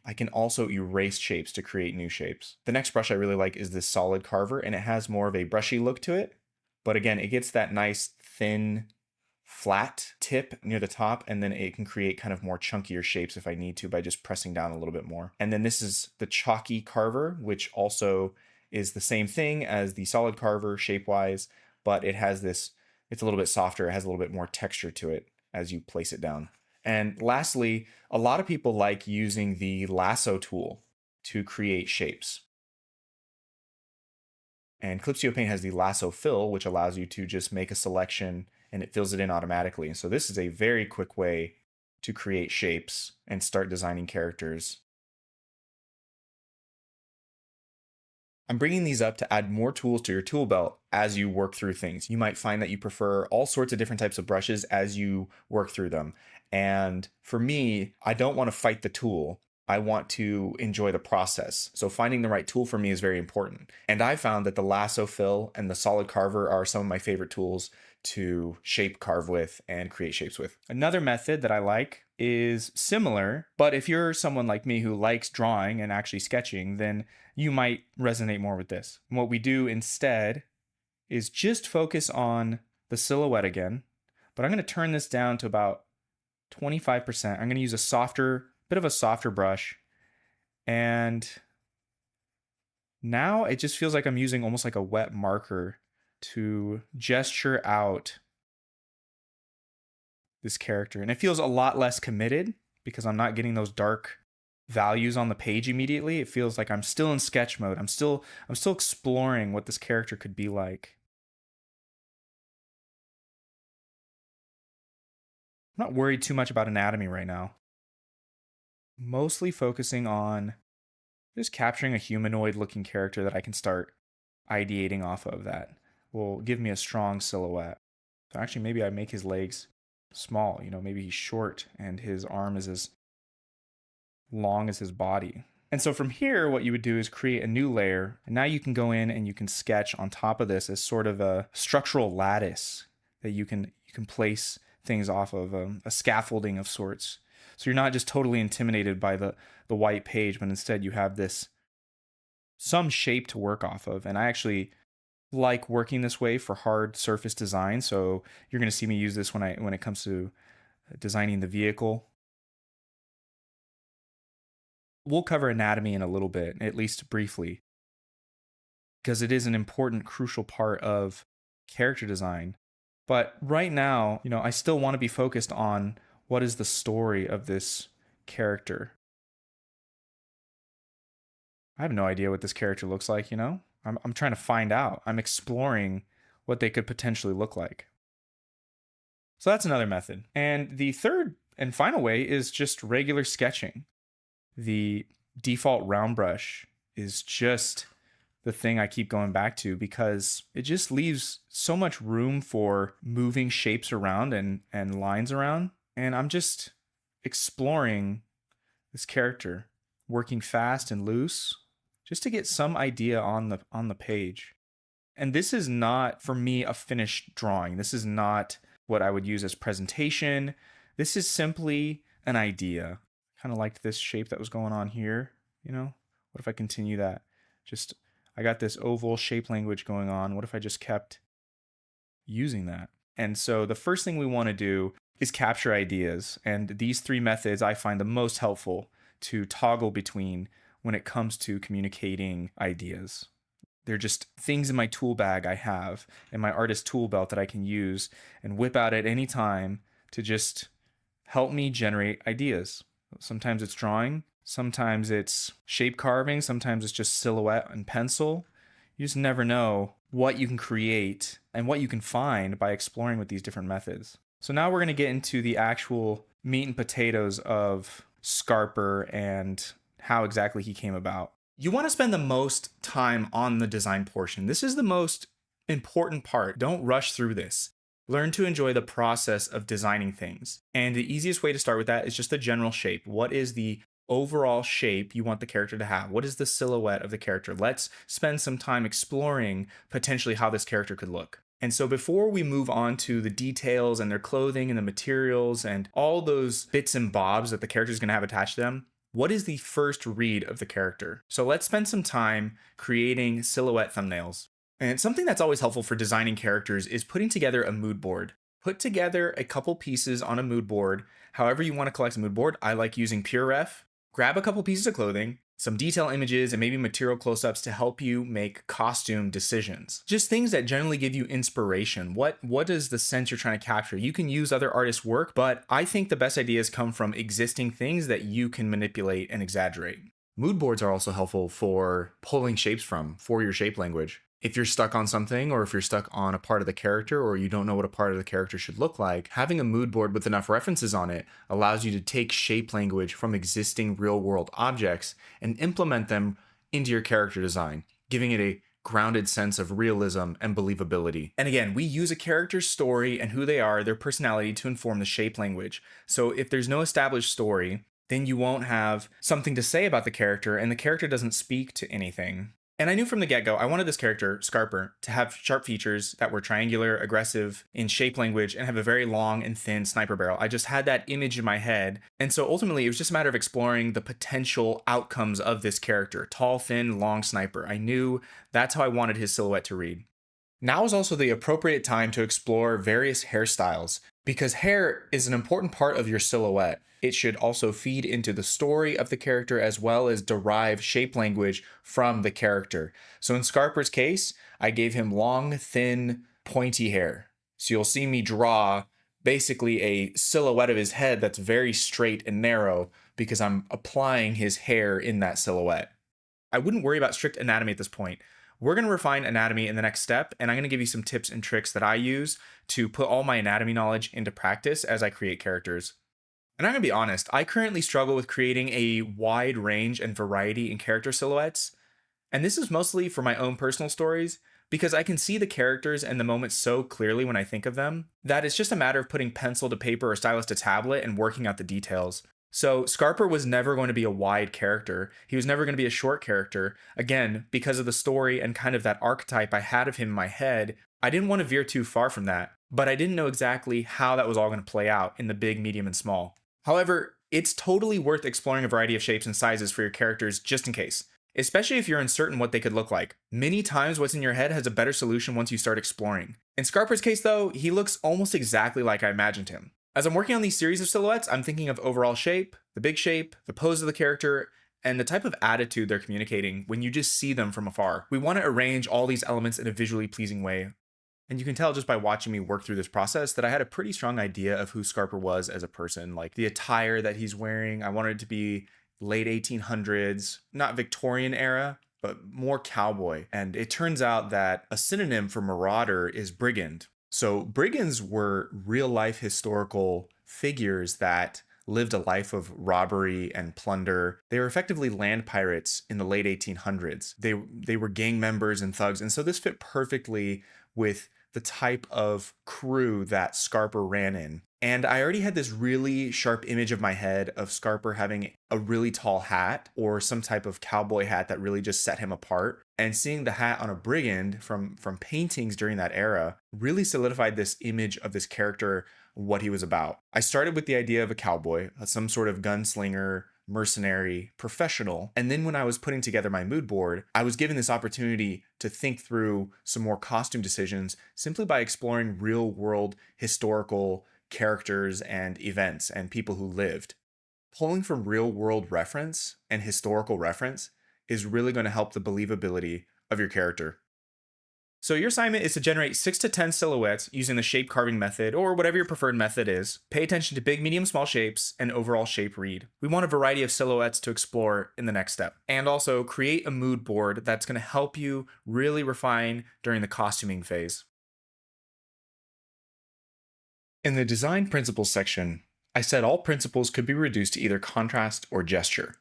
I can also erase shapes to create new shapes. The next brush I really like is this solid carver, and it has more of a brushy look to it. But again, it gets that nice thin, flat tip near the top, and then it can create kind of more chunkier shapes if I need to by just pressing down a little bit more. And then this is the chalky carver, which also is the same thing as the solid carver shape-wise, but it has this, it's a little bit softer, it has a little bit more texture to it as you place it down. And lastly, a lot of people like using the lasso tool to create shapes. And Clip Studio Paint has the lasso fill, which allows you to just make a selection and it fills it in automatically. So this is a very quick way to create shapes and start designing characters. I'm bringing these up to add more tools to your tool belt as you work through things. You might find that you prefer all sorts of different types of brushes as you work through them. And for me, I don't want to fight the tool. I want to enjoy the process. So finding the right tool for me is very important. And I found that the lasso fill and the solid carver are some of my favorite tools to shape carve with and create shapes with. Another method that I like is similar, but if you're someone like me who likes drawing and actually sketching, then you might resonate more with this. And what we do instead is just focus on the silhouette again, but I'm going to turn this down to about 25%. I'm going to use a bit of a softer brush, and Now it just feels like I'm using almost like a wet marker to gesture out this character. And it feels a lot less committed because I'm not getting those dark values on the page immediately. It feels like I'm still in sketch mode. I'm still exploring what this character could be like. I'm not worried too much about anatomy right now. Mostly focusing on just capturing a humanoid looking character that I can start ideating off of that will give me a strong silhouette. So actually, maybe I make his legs small. Maybe he's short and his arm is as long as his body. And so from here, what you would do is create a new layer. And now you can go in and you can sketch on top of this as sort of a structural lattice that you can place things off of, a scaffolding of sorts. So you're not just totally intimidated by the white page, but instead you have some shape to work off of. And I actually like working this way for hard surface design. So you're going to see me use this when it comes to designing the vehicle. We'll cover anatomy in a little bit, at least briefly, because it is an important, crucial part of character design. But right now, I still want to be focused on what is the story of this character. I have no idea what this character looks like, I'm trying to find out. I'm exploring what they could potentially look like. So that's another method. And the third and final way is just regular sketching. The default round brush is just the thing I keep going back to because it just leaves so much room for moving shapes around and lines around. And I'm just exploring this character, working fast and loose, just to get some idea on the page. And this is not, for me, a finished drawing. This is not what I would use as presentation. This is simply an idea. Kind of liked this shape that was going on here, What if I continue that? I got this oval shape language going on. What if I just kept using that? And so the first thing we want to do is capture ideas. And these three methods I find the most helpful to toggle between when it comes to communicating ideas. They're just things in my tool bag I have in my artist tool belt that I can use and whip out at any time to just help me generate ideas. Sometimes it's drawing, sometimes it's shape carving, sometimes it's just silhouette and pencil. You just never know what you can create and what you can find by exploring with these different methods. So now we're going to get into the actual meat and potatoes of Scarper and how exactly he came about. You want to spend the most time on the design portion. This is the most important part. Don't rush through this. Learn to enjoy the process of designing things. And the easiest way to start with that is just the general shape. What is the overall shape you want the character to have? What is the silhouette of the character? Let's spend some time exploring potentially how this character could look. And so before we move on to the details and their clothing and the materials and all those bits and bobs that the character is going to have attached to them, what is the first read of the character? So let's spend some time creating silhouette thumbnails. And something that's always helpful for designing characters is putting together a mood board. Put together a couple pieces on a mood board. However you want to collect a mood board, I like using PureRef. Grab a couple pieces of clothing, some detail images, and maybe material close-ups to help you make costume decisions. Just things that generally give you inspiration. What is the sense you're trying to capture? You can use other artists' work, but I think the best ideas come from existing things that you can manipulate and exaggerate. Mood boards are also helpful for pulling shapes from for your shape language. If you're stuck on something, or if you're stuck on a part of the character, or you don't know what a part of the character should look like, having a mood board with enough references on it allows you to take shape language from existing real-world objects and implement them into your character design, giving it a grounded sense of realism and believability. And again, we use a character's story and who they are, their personality, to inform the shape language. So if there's no established story, then you won't have something to say about the character, and the character doesn't speak to anything. And I knew from the get-go, I wanted this character, Scarper, to have sharp features that were triangular, aggressive in shape language, and have a very long and thin sniper barrel. I just had that image in my head. And so ultimately, it was just a matter of exploring the potential outcomes of this character. Tall, thin, long sniper. I knew that's how I wanted his silhouette to read. Now is also the appropriate time to explore various hairstyles, because hair is an important part of your silhouette. It should also feed into the story of the character as well as derive shape language from the character. So in Scarper's case, I gave him long, thin, pointy hair. So you'll see me draw basically a silhouette of his head that's very straight and narrow because I'm applying his hair in that silhouette. I wouldn't worry about strict anatomy at this point. We're going to refine anatomy in the next step, and I'm going to give you some tips and tricks that I use to put all my anatomy knowledge into practice as I create characters. And I'm going to be honest, I currently struggle with creating a wide range and variety in character silhouettes. And this is mostly for my own personal stories, because I can see the characters and the moments so clearly when I think of them, that it's just a matter of putting pencil to paper or stylus to tablet and working out the details. So Scarper was never going to be a wide character. He was never going to be a short character. Again, because of the story and kind of that archetype I had of him in my head, I didn't want to veer too far from that, but I didn't know exactly how that was all going to play out in the big, medium, and small. However, it's totally worth exploring a variety of shapes and sizes for your characters just in case, especially if you're uncertain what they could look like. Many times what's in your head has a better solution once you start exploring. In Scarper's case though, he looks almost exactly like I imagined him. As I'm working on these series of silhouettes, I'm thinking of overall shape, the big shape, the pose of the character, and the type of attitude they're communicating when you just see them from afar. We want to arrange all these elements in a visually pleasing way. And you can tell just by watching me work through this process that I had a pretty strong idea of who Scarper was as a person. Like the attire that he's wearing, I wanted it to be late 1800s, not Victorian era, but more cowboy. And it turns out that a synonym for marauder is brigand. So brigands were real life historical figures that lived a life of robbery and plunder. They were effectively land pirates in the late 1800s. They were gang members and thugs. And so this fit perfectly with the type of crew that Scarper ran in. And I already had this really sharp image of my head of Scarper having a really tall hat or some type of cowboy hat that really just set him apart. And seeing the hat on a brigand from paintings during that era really solidified this image of this character, what he was about. I started with the idea of a cowboy, some sort of gunslinger, mercenary, professional. And then when I was putting together my mood board, I was given this opportunity to think through some more costume decisions simply by exploring real world historical characters and events and people who lived. Pulling from real world reference and historical reference is really going to help the believability of your character. So your assignment is to generate 6 to 10 silhouettes using the shape carving method or whatever your preferred method is. Pay attention to big, medium, small shapes and overall shape read. We want a variety of silhouettes to explore in the next step. And also create a mood board that's going to help you really refine during the costuming phase. In the design principles section, I said all principles could be reduced to either contrast or gesture.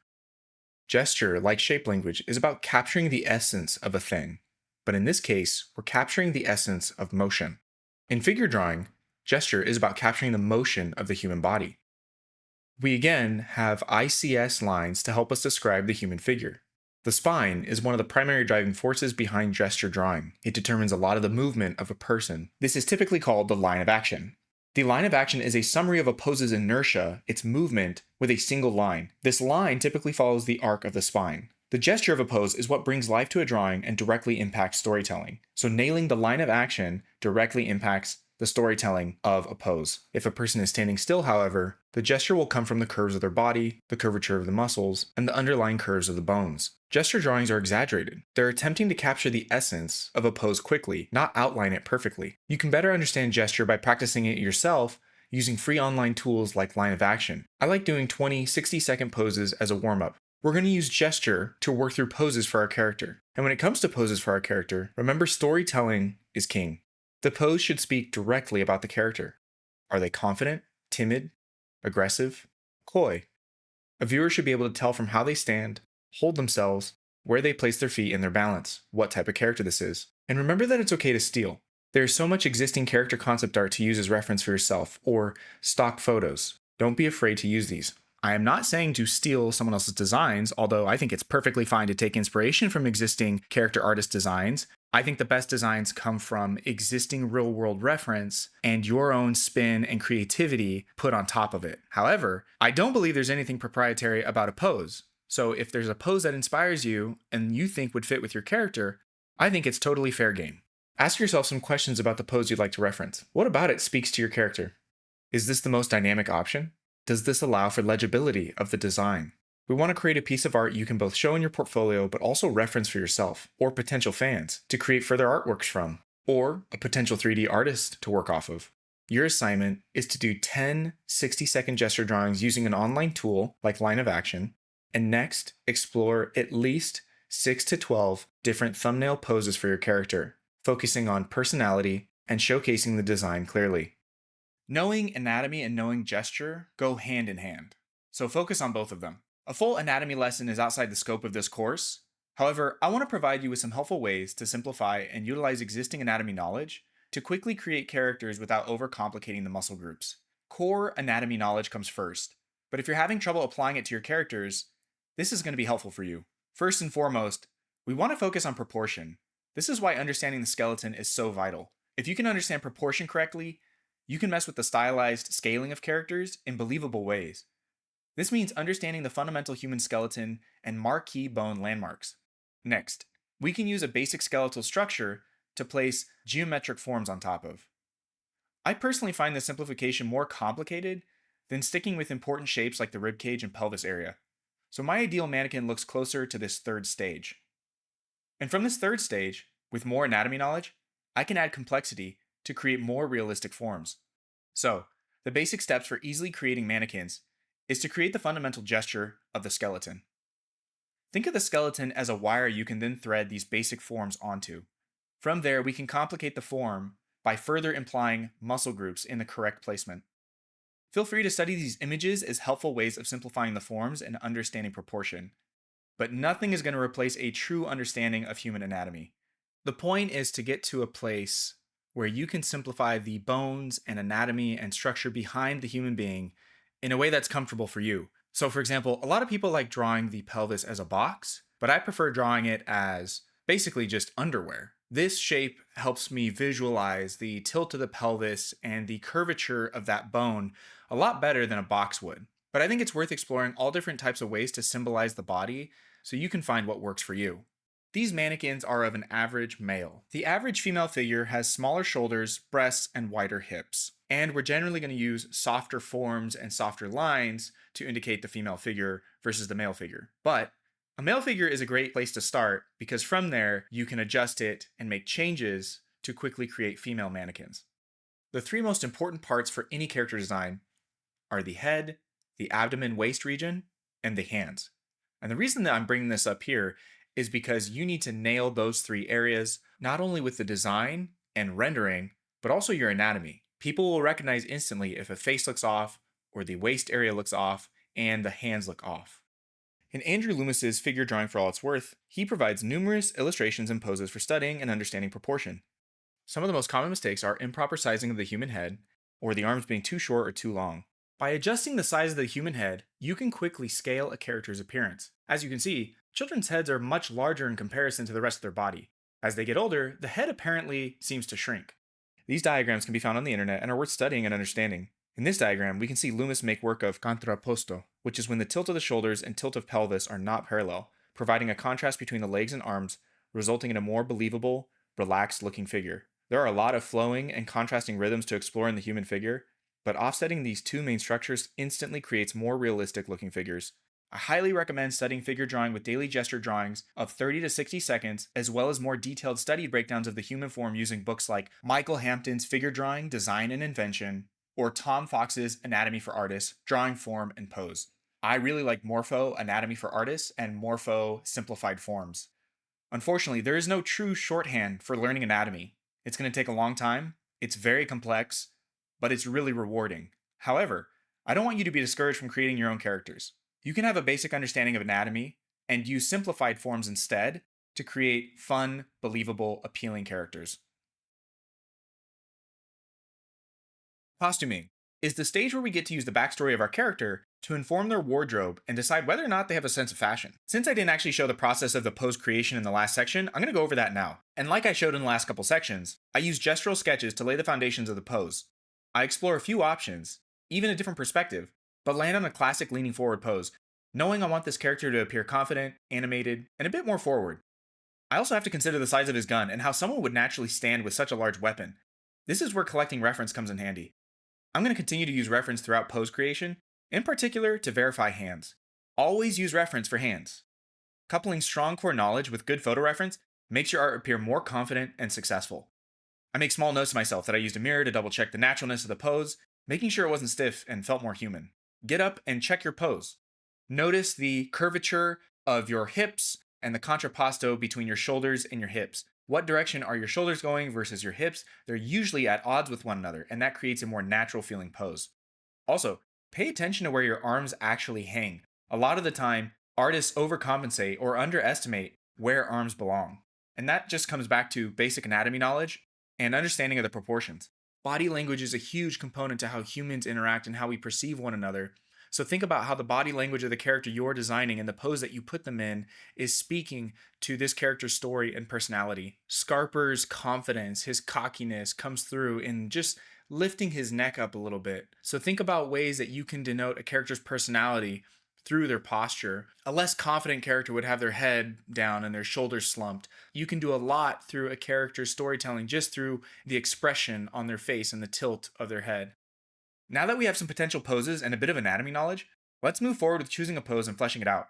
Gesture, like shape language, is about capturing the essence of a thing. But in this case, we're capturing the essence of motion. In figure drawing, gesture is about capturing the motion of the human body. We again have ICS lines to help us describe the human figure. The spine is one of the primary driving forces behind gesture drawing. It determines a lot of the movement of a person. This is typically called the line of action. The line of action is a summary of a pose's inertia, its movement, with a single line. This line typically follows the arc of the spine. The gesture of a pose is what brings life to a drawing and directly impacts storytelling. So nailing the line of action directly impacts the storytelling of a pose. If a person is standing still, however, the gesture will come from the curves of their body, the curvature of the muscles, and the underlying curves of the bones. Gesture drawings are exaggerated. They're attempting to capture the essence of a pose quickly, not outline it perfectly. You can better understand gesture by practicing it yourself using free online tools like Line of Action. I like doing 20, 60-second poses as a warm-up. We're going to use gesture to work through poses for our character. And when it comes to poses for our character, remember storytelling is king. The pose should speak directly about the character. Are they confident, timid, aggressive, coy? A viewer should be able to tell from how they stand, hold themselves, where they place their feet in their balance, what type of character this is. And remember that it's okay to steal. There's so much existing character concept art to use as reference for yourself, or stock photos. Don't be afraid to use these. I am not saying to steal someone else's designs, although I think it's perfectly fine to take inspiration from existing character artist designs. I think the best designs come from existing real-world reference and your own spin and creativity put on top of it. However, I don't believe there's anything proprietary about a pose. So if there's a pose that inspires you and you think would fit with your character, I think it's totally fair game. Ask yourself some questions about the pose you'd like to reference. What about it speaks to your character? Is this the most dynamic option? Does this allow for legibility of the design? We want to create a piece of art you can both show in your portfolio but also reference for yourself or potential fans to create further artworks from, or a potential 3D artist to work off of. Your assignment is to do 10 60-second gesture drawings using an online tool like Line of Action, and next, explore at least 6 to 12 different thumbnail poses for your character, focusing on personality and showcasing the design clearly. Knowing anatomy and knowing gesture go hand in hand, so focus on both of them. A full anatomy lesson is outside the scope of this course. However, I want to provide you with some helpful ways to simplify and utilize existing anatomy knowledge to quickly create characters without overcomplicating the muscle groups. Core anatomy knowledge comes first, but if you're having trouble applying it to your characters, this is going to be helpful for you. First and foremost, we want to focus on proportion. This is why understanding the skeleton is so vital. If you can understand proportion correctly, you can mess with the stylized scaling of characters in believable ways. This means understanding the fundamental human skeleton and marquee bone landmarks. Next, we can use a basic skeletal structure to place geometric forms on top of. I personally find this simplification more complicated than sticking with important shapes like the ribcage and pelvis area. So my ideal mannequin looks closer to this third stage. And from this third stage, with more anatomy knowledge, I can add complexity to create more realistic forms. So, the basic steps for easily creating mannequins is to create the fundamental gesture of the skeleton. Think of the skeleton as a wire you can then thread these basic forms onto. From there, we can complicate the form by further implying muscle groups in the correct placement. Feel free to study these images as helpful ways of simplifying the forms and understanding proportion. But nothing is going to replace a true understanding of human anatomy. The point is to get to a place where you can simplify the bones and anatomy and structure behind the human being in a way that's comfortable for you. So for example, a lot of people like drawing the pelvis as a box, but I prefer drawing it as basically just underwear. This shape helps me visualize the tilt of the pelvis and the curvature of that bone a lot better than a box would. But I think it's worth exploring all different types of ways to symbolize the body so you can find what works for you. These mannequins are of an average male. The average female figure has smaller shoulders, breasts, and wider hips. And we're generally going to use softer forms and softer lines to indicate the female figure versus the male figure. But a male figure is a great place to start because from there you can adjust it and make changes to quickly create female mannequins. The three most important parts for any character design are the head, the abdomen waist region, and the hands. And the reason that I'm bringing this up here is because you need to nail those three areas, not only with the design and rendering, but also your anatomy. People will recognize instantly if a face looks off, or the waist area looks off, and the hands look off. In Andrew Loomis's Figure Drawing for All It's Worth, he provides numerous illustrations and poses for studying and understanding proportion. Some of the most common mistakes are improper sizing of the human head, or the arms being too short or too long. By adjusting the size of the human head, you can quickly scale a character's appearance. As you can see, children's heads are much larger in comparison to the rest of their body. As they get older, the head apparently seems to shrink. These diagrams can be found on the internet and are worth studying and understanding. In this diagram, we can see Loomis make work of contrapposto, which is when the tilt of the shoulders and tilt of pelvis are not parallel, providing a contrast between the legs and arms, resulting in a more believable, relaxed-looking figure. There are a lot of flowing and contrasting rhythms to explore in the human figure, but offsetting these two main structures instantly creates more realistic-looking figures. I highly recommend studying figure drawing with daily gesture drawings of 30 to 60 seconds, as well as more detailed studied breakdowns of the human form using books like Michael Hampton's Figure Drawing, Design and Invention, or Tom Fox's Anatomy for Artists, Drawing Form and Pose. I really like Morpho, Anatomy for Artists, and Morpho, Simplified Forms. Unfortunately, there is no true shorthand for learning anatomy. It's going to take a long time, it's very complex, but it's really rewarding. However, I don't want you to be discouraged from creating your own characters. You can have a basic understanding of anatomy and use simplified forms instead to create fun, believable, appealing characters. Costuming is the stage where we get to use the backstory of our character to inform their wardrobe and decide whether or not they have a sense of fashion. Since I didn't actually show the process of the pose creation in the last section, I'm going to go over that now. And like I showed in the last couple sections, I use gestural sketches to lay the foundations of the pose. I explore a few options, even a different perspective, but land on a classic leaning forward pose, knowing I want this character to appear confident, animated, and a bit more forward. I also have to consider the size of his gun and how someone would naturally stand with such a large weapon. This is where collecting reference comes in handy. I'm going to continue to use reference throughout pose creation, in particular to verify hands. Always use reference for hands. Coupling strong core knowledge with good photo reference makes your art appear more confident and successful. I make small notes to myself that I used a mirror to double check the naturalness of the pose, making sure it wasn't stiff and felt more human. Get up and check your pose. Notice the curvature of your hips and the contrapposto between your shoulders and your hips. What direction are your shoulders going versus your hips? They're usually at odds with one another, and that creates a more natural feeling pose. Also, pay attention to where your arms actually hang. A lot of the time, artists overcompensate or underestimate where arms belong. And that just comes back to basic anatomy knowledge and understanding of the proportions. Body language is a huge component to how humans interact and how we perceive one another. So think about how the body language of the character you're designing and the pose that you put them in is speaking to this character's story and personality. Scarper's confidence, his cockiness comes through in just lifting his neck up a little bit. So think about ways that you can denote a character's personality through their posture. A less confident character would have their head down and their shoulders slumped. You can do a lot through a character's storytelling just through the expression on their face and the tilt of their head. Now that we have some potential poses and a bit of anatomy knowledge, let's move forward with choosing a pose and fleshing it out.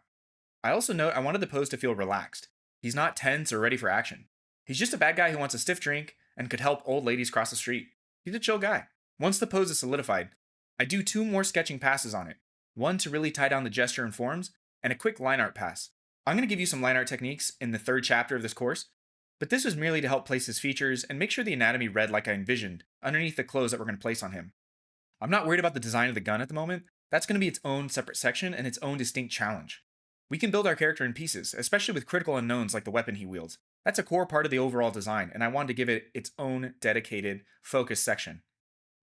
I also note I wanted the pose to feel relaxed. He's not tense or ready for action. He's just a bad guy who wants a stiff drink and could help old ladies cross the street. He's a chill guy. Once the pose is solidified, I do 2 more sketching passes on it. One to really tie down the gesture and forms, and a quick line art pass. I'm going to give you some line art techniques in the 3rd chapter of this course, but this was merely to help place his features and make sure the anatomy read like I envisioned underneath the clothes that we're going to place on him. I'm not worried about the design of the gun at the moment. That's going to be its own separate section and its own distinct challenge. We can build our character in pieces, especially with critical unknowns like the weapon he wields. That's a core part of the overall design, and I wanted to give it its own dedicated, focused section.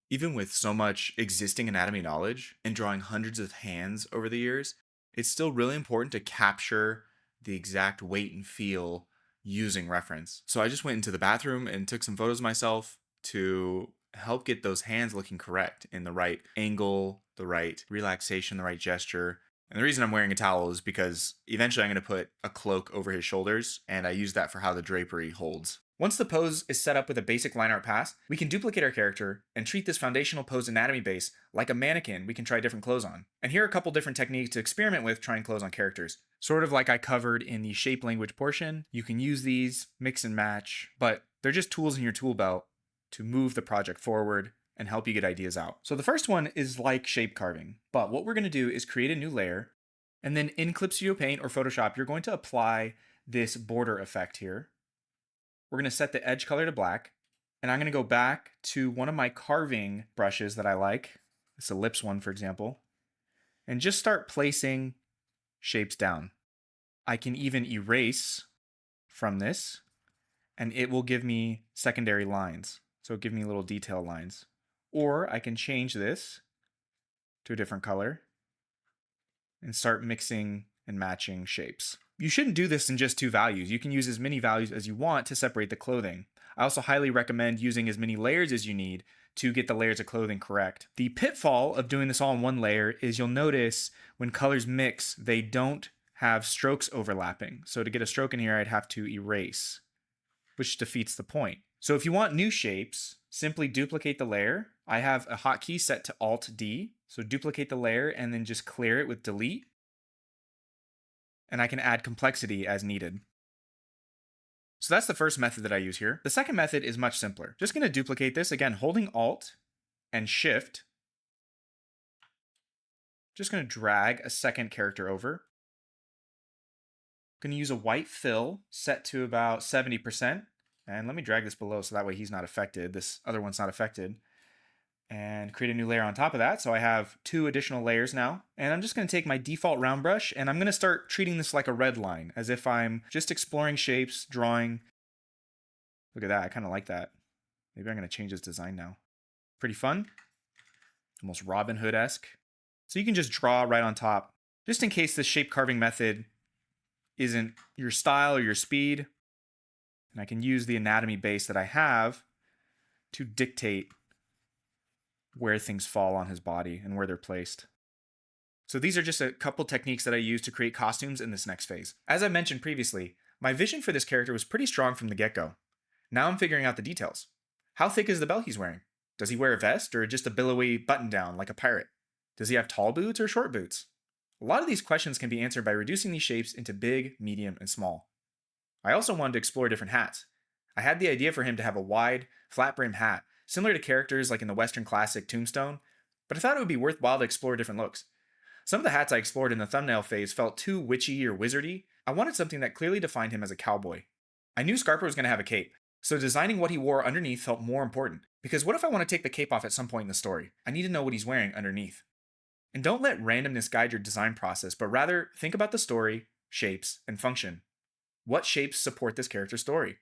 Even with so much existing anatomy knowledge and drawing hundreds of hands over the years, it's still really important to capture the exact weight and feel using reference. So I just went into the bathroom and took some photos of myself to help get those hands looking correct in the right angle, the right relaxation, the right gesture. And the reason I'm wearing a towel is because eventually I'm going to put a cloak over his shoulders, and I use that for how the drapery holds. Once the pose is set up with a basic line art pass, we can duplicate our character and treat this foundational pose anatomy base like a mannequin we can try different clothes on. And here are a couple different techniques to experiment with trying clothes on characters. Sort of like I covered in the shape language portion, you can use these, mix and match, but they're just tools in your tool belt to move the project forward and help you get ideas out. So the first one is like shape carving, but what we're going to do is create a new layer, and then in Clip Studio Paint or Photoshop, you're going to apply this border effect here. We're going to set the edge color to black, and I'm going to go back to one of my carving brushes that I like, this ellipse one, for example, and just start placing shapes down. I can even erase from this, and it will give me secondary lines. So give me little detail lines. Or I can change this to a different color and start mixing and matching shapes. You shouldn't do this in just 2 values. You can use as many values as you want to separate the clothing. I also highly recommend using as many layers as you need to get the layers of clothing correct. The pitfall of doing this all in one layer is you'll notice when colors mix, they don't have strokes overlapping. So to get a stroke in here, I'd have to erase, which defeats the point. So if you want new shapes, simply duplicate the layer. I have a hotkey set to Alt-D. So duplicate the layer and then just clear it with Delete. And I can add complexity as needed. So that's the first method that I use here. The second method is much simpler. Just going to duplicate this, again, holding Alt and Shift. Just going to drag a second character over. I'm going to use a white fill set to about 70%. And let me drag this below so that way he's not affected. This other one's not affected. And create a new layer on top of that. So I have 2 additional layers now. And I'm just going to take my default round brush and I'm going to start treating this like a red line, as if I'm just exploring shapes, drawing. Look at that. I kind of like that. Maybe I'm going to change this design now. Pretty fun. Almost Robin Hood-esque. So you can just draw right on top, just in case this shape carving method isn't your style or your speed. And I can use the anatomy base that I have to dictate where things fall on his body and where they're placed. So these are just a couple techniques that I use to create costumes in this next phase. As I mentioned previously, My vision for this character was pretty strong from the get-go. Now I'm figuring out the details. How thick is the belt he's wearing? Does he wear a vest or just a billowy button down like a pirate? Does he have tall boots or short boots? A lot of these questions can be answered by reducing these shapes into big, medium, and small. I also wanted to explore different hats. I had the idea for him to have a wide, flat brim hat, similar to characters like in the Western classic Tombstone, but I thought it would be worthwhile to explore different looks. Some of the hats I explored in the thumbnail phase felt too witchy or wizardy. I wanted something that clearly defined him as a cowboy. I knew Scarper was going to have a cape, so designing what he wore underneath felt more important, because what if I want to take the cape off at some point in the story? I need to know what he's wearing underneath. And don't let randomness guide your design process, but rather think about the story, shapes, and function. What shapes support this character's story?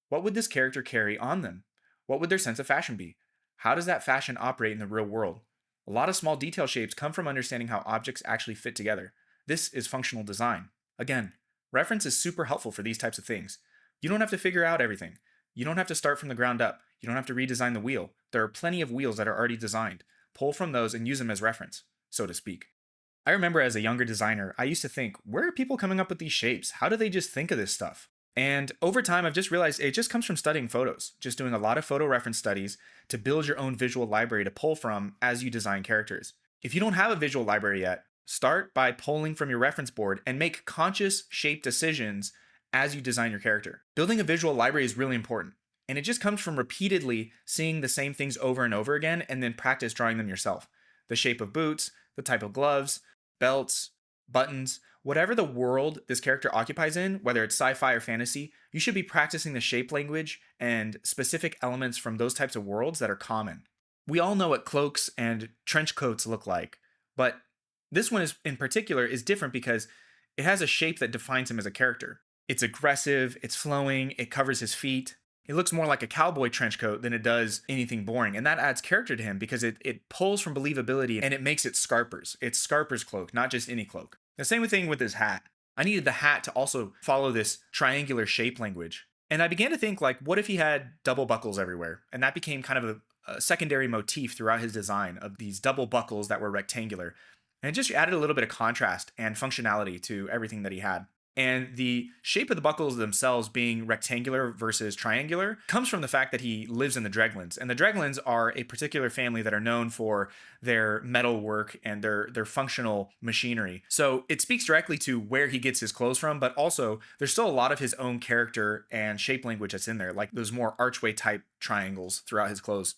What would this character carry on them? What would their sense of fashion be? How does that fashion operate in the real world? A lot of small detail shapes come from understanding how objects actually fit together. This is functional design. Again, reference is super helpful for these types of things. You don't have to figure out everything. You don't have to start from the ground up. You don't have to redesign the wheel. There are plenty of wheels that are already designed. Pull from those and use them as reference, so to speak. I remember as a younger designer, I used to think, where are people coming up with these shapes? How do they just think of this stuff? And over time, I've just realized it just comes from studying photos, just doing a lot of photo reference studies to build your own visual library to pull from as you design characters. If you don't have a visual library yet, start by pulling from your reference board and make conscious shape decisions as you design your character. Building a visual library is really important, and it just comes from repeatedly seeing the same things over and over again and then practice drawing them yourself. The shape of boots, the type of gloves, belts, buttons, whatever the world this character occupies in, whether it's sci-fi or fantasy, you should be practicing the shape language and specific elements from those types of worlds that are common. We all know what cloaks and trench coats look like, but this one in particular is different because it has a shape that defines him as a character. It's aggressive, it's flowing, it covers his feet. It looks more like a cowboy trench coat than it does anything boring. And that adds character to him because it pulls from believability and it makes it Scarper's. It's Scarper's cloak, not just any cloak. The same thing with his hat. I needed the hat to also follow this triangular shape language. And I began to think, like, what if he had double buckles everywhere? And that became kind of a secondary motif throughout his design of these double buckles that were rectangular. And it just added a little bit of contrast and functionality to everything that he had. And the shape of the buckles themselves being rectangular versus triangular comes from the fact that he lives in the Dreglins. And the Dreglins are a particular family that are known for their metal work and their functional machinery. So it speaks directly to where he gets his clothes from, but also there's still a lot of his own character and shape language that's in there, like those more archway type triangles throughout his clothes.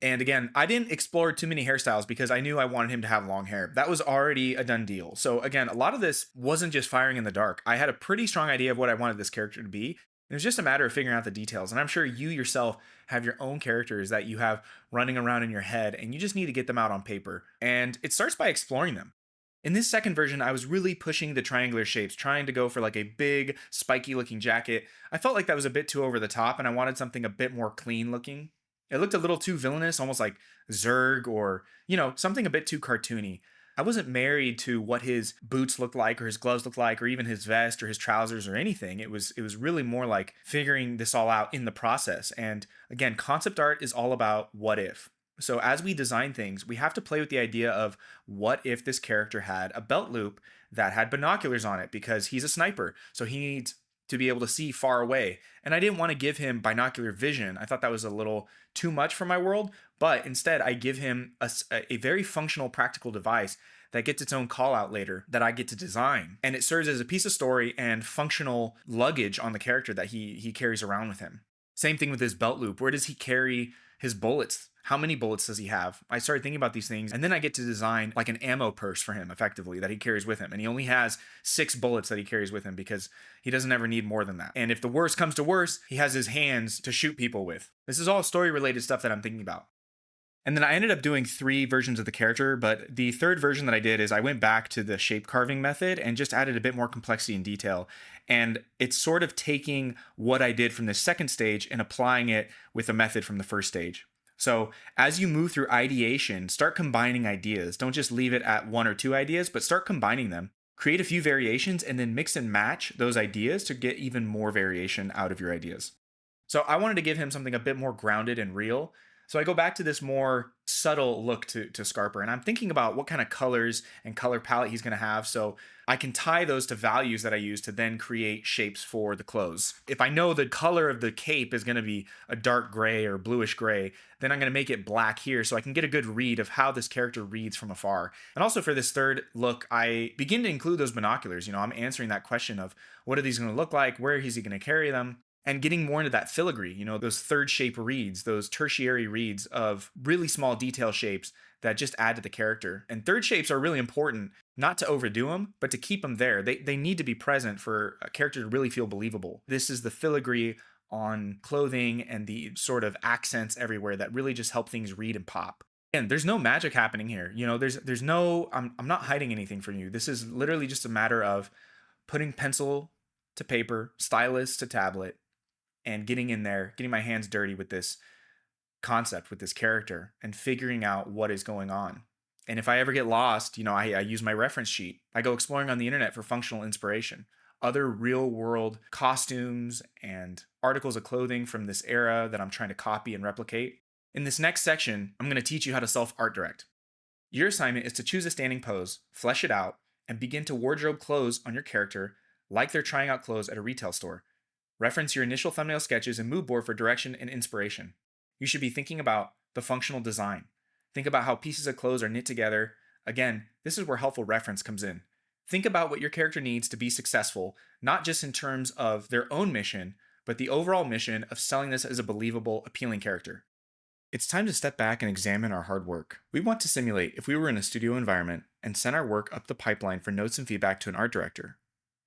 And again, I didn't explore too many hairstyles because I knew I wanted him to have long hair. That was already a done deal. So again, a lot of this wasn't just firing in the dark. I had a pretty strong idea of what I wanted this character to be. It was just a matter of figuring out the details. And I'm sure you yourself have your own characters that you have running around in your head, and you just need to get them out on paper. And it starts by exploring them. In this second version, I was really pushing the triangular shapes, trying to go for like a big, spiky looking jacket. I felt like that was a bit too over the top, and I wanted something a bit more clean looking. It looked a little too villainous, almost like Zurg or, something a bit too cartoony. I wasn't married to what his boots looked like or his gloves looked like or even his vest or his trousers or anything. It was really more like figuring this all out in the process. And again, concept art is all about what if. So as we design things, we have to play with the idea of what if this character had a belt loop that had binoculars on it because he's a sniper. So he needs to be able to see far away. And I didn't want to give him binocular vision. I thought that was a little too much for my world, but instead I give him a very functional practical device that gets its own call out later that I get to design. And it serves as a piece of story and functional luggage on the character that he carries around with him. Same thing with his belt loop. Where does he carry his bullets? How many bullets does he have? I started thinking about these things, and then I get to design like an ammo purse for him effectively that he carries with him. And he only has 6 bullets that he carries with him because he doesn't ever need more than that. And if the worst comes to worst, he has his hands to shoot people with. This is all story related stuff that I'm thinking about. And then I ended up doing 3 versions of the character, but the third version that I did is I went back to the shape carving method and just added a bit more complexity and detail. And it's sort of taking what I did from the second stage and applying it with a method from the first stage. So as you move through ideation, start combining ideas. Don't just leave it at 1 or 2 ideas, but start combining them. Create a few variations and then mix and match those ideas to get even more variation out of your ideas. So I wanted to give him something a bit more grounded and real. So I go back to this more subtle look to Scarper, and I'm thinking about what kind of colors and color palette he's going to have. So I can tie those to values that I use to then create shapes for the clothes. If I know the color of the cape is going to be a dark gray or bluish gray, then I'm going to make it black here so I can get a good read of how this character reads from afar. And also for this third look, I begin to include those binoculars. I'm answering that question of what are these going to look like? Where is he going to carry them? And getting more into that filigree, those third shape reads, those tertiary reads of really small detail shapes that just add to the character. And third shapes are really important, not to overdo them, but to keep them there. They need to be present for a character to really feel believable. This is the filigree on clothing and the sort of accents everywhere that really just help things read and pop. And there's no magic happening here. There's no, I'm not hiding anything from you. This is literally just a matter of putting pencil to paper, stylus to tablet, and getting in there, getting my hands dirty with this concept, with this character, and figuring out what is going on. And if I ever get lost, I use my reference sheet. I go exploring on the internet for functional inspiration, other real world costumes and articles of clothing from this era that I'm trying to copy and replicate. In this next section, I'm going to teach you how to self art direct. Your assignment is to choose a standing pose, flesh it out, and begin to wardrobe clothes on your character like they're trying out clothes at a retail store. Reference your initial thumbnail sketches and mood board for direction and inspiration. You should be thinking about the functional design. Think about how pieces of clothes are knit together. Again, this is where helpful reference comes in. Think about what your character needs to be successful, not just in terms of their own mission, but the overall mission of selling this as a believable, appealing character. It's time to step back and examine our hard work. We want to simulate if we were in a studio environment and send our work up the pipeline for notes and feedback to an art director.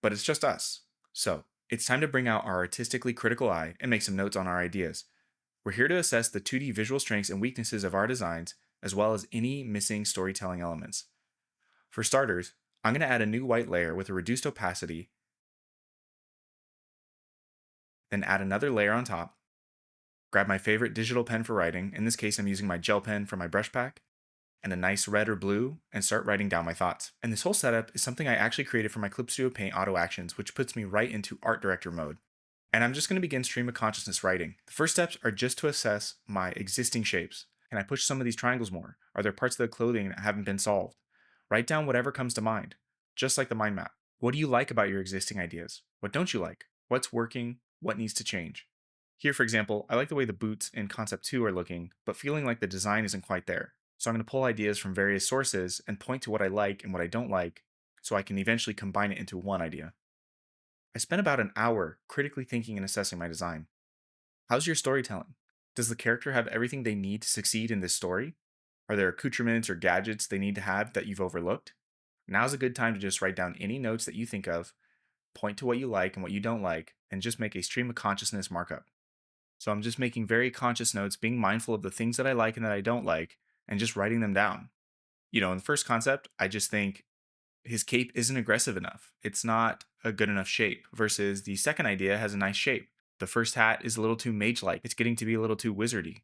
But it's just us. So, it's time to bring out our artistically critical eye and make some notes on our ideas. We're here to assess the 2D visual strengths and weaknesses of our designs, as well as any missing storytelling elements. For starters, I'm going to add a new white layer with a reduced opacity, then add another layer on top. Grab my favorite digital pen for writing, in this case I'm using my gel pen from my brush pack, and a nice red or blue, and start writing down my thoughts. And this whole setup is something I actually created for my Clip Studio Paint auto actions, which puts me right into art director mode. And I'm just going to begin stream of consciousness writing. The first steps are just to assess my existing shapes. Can I push some of these triangles more? Are there parts of the clothing that haven't been solved? Write down whatever comes to mind, just like the mind map. What do you like about your existing ideas? What don't you like? What's working? What needs to change? Here, for example, I like the way the boots in Concept 2 are looking, but feeling like the design isn't quite there. So I'm going to pull ideas from various sources and point to what I like and what I don't like so I can eventually combine it into one idea. I spent about an hour critically thinking and assessing my design. How's your storytelling? Does the character have everything they need to succeed in this story? Are there accoutrements or gadgets they need to have that you've overlooked? Now's a good time to just write down any notes that you think of, point to what you like and what you don't like, and just make a stream of consciousness markup. So I'm just making very conscious notes, being mindful of the things that I like and that I don't like, and just writing them down. In the first concept, I just think his cape isn't aggressive enough. It's not a good enough shape, versus the second idea has a nice shape. The first hat is a little too mage-like. It's getting to be a little too wizardy.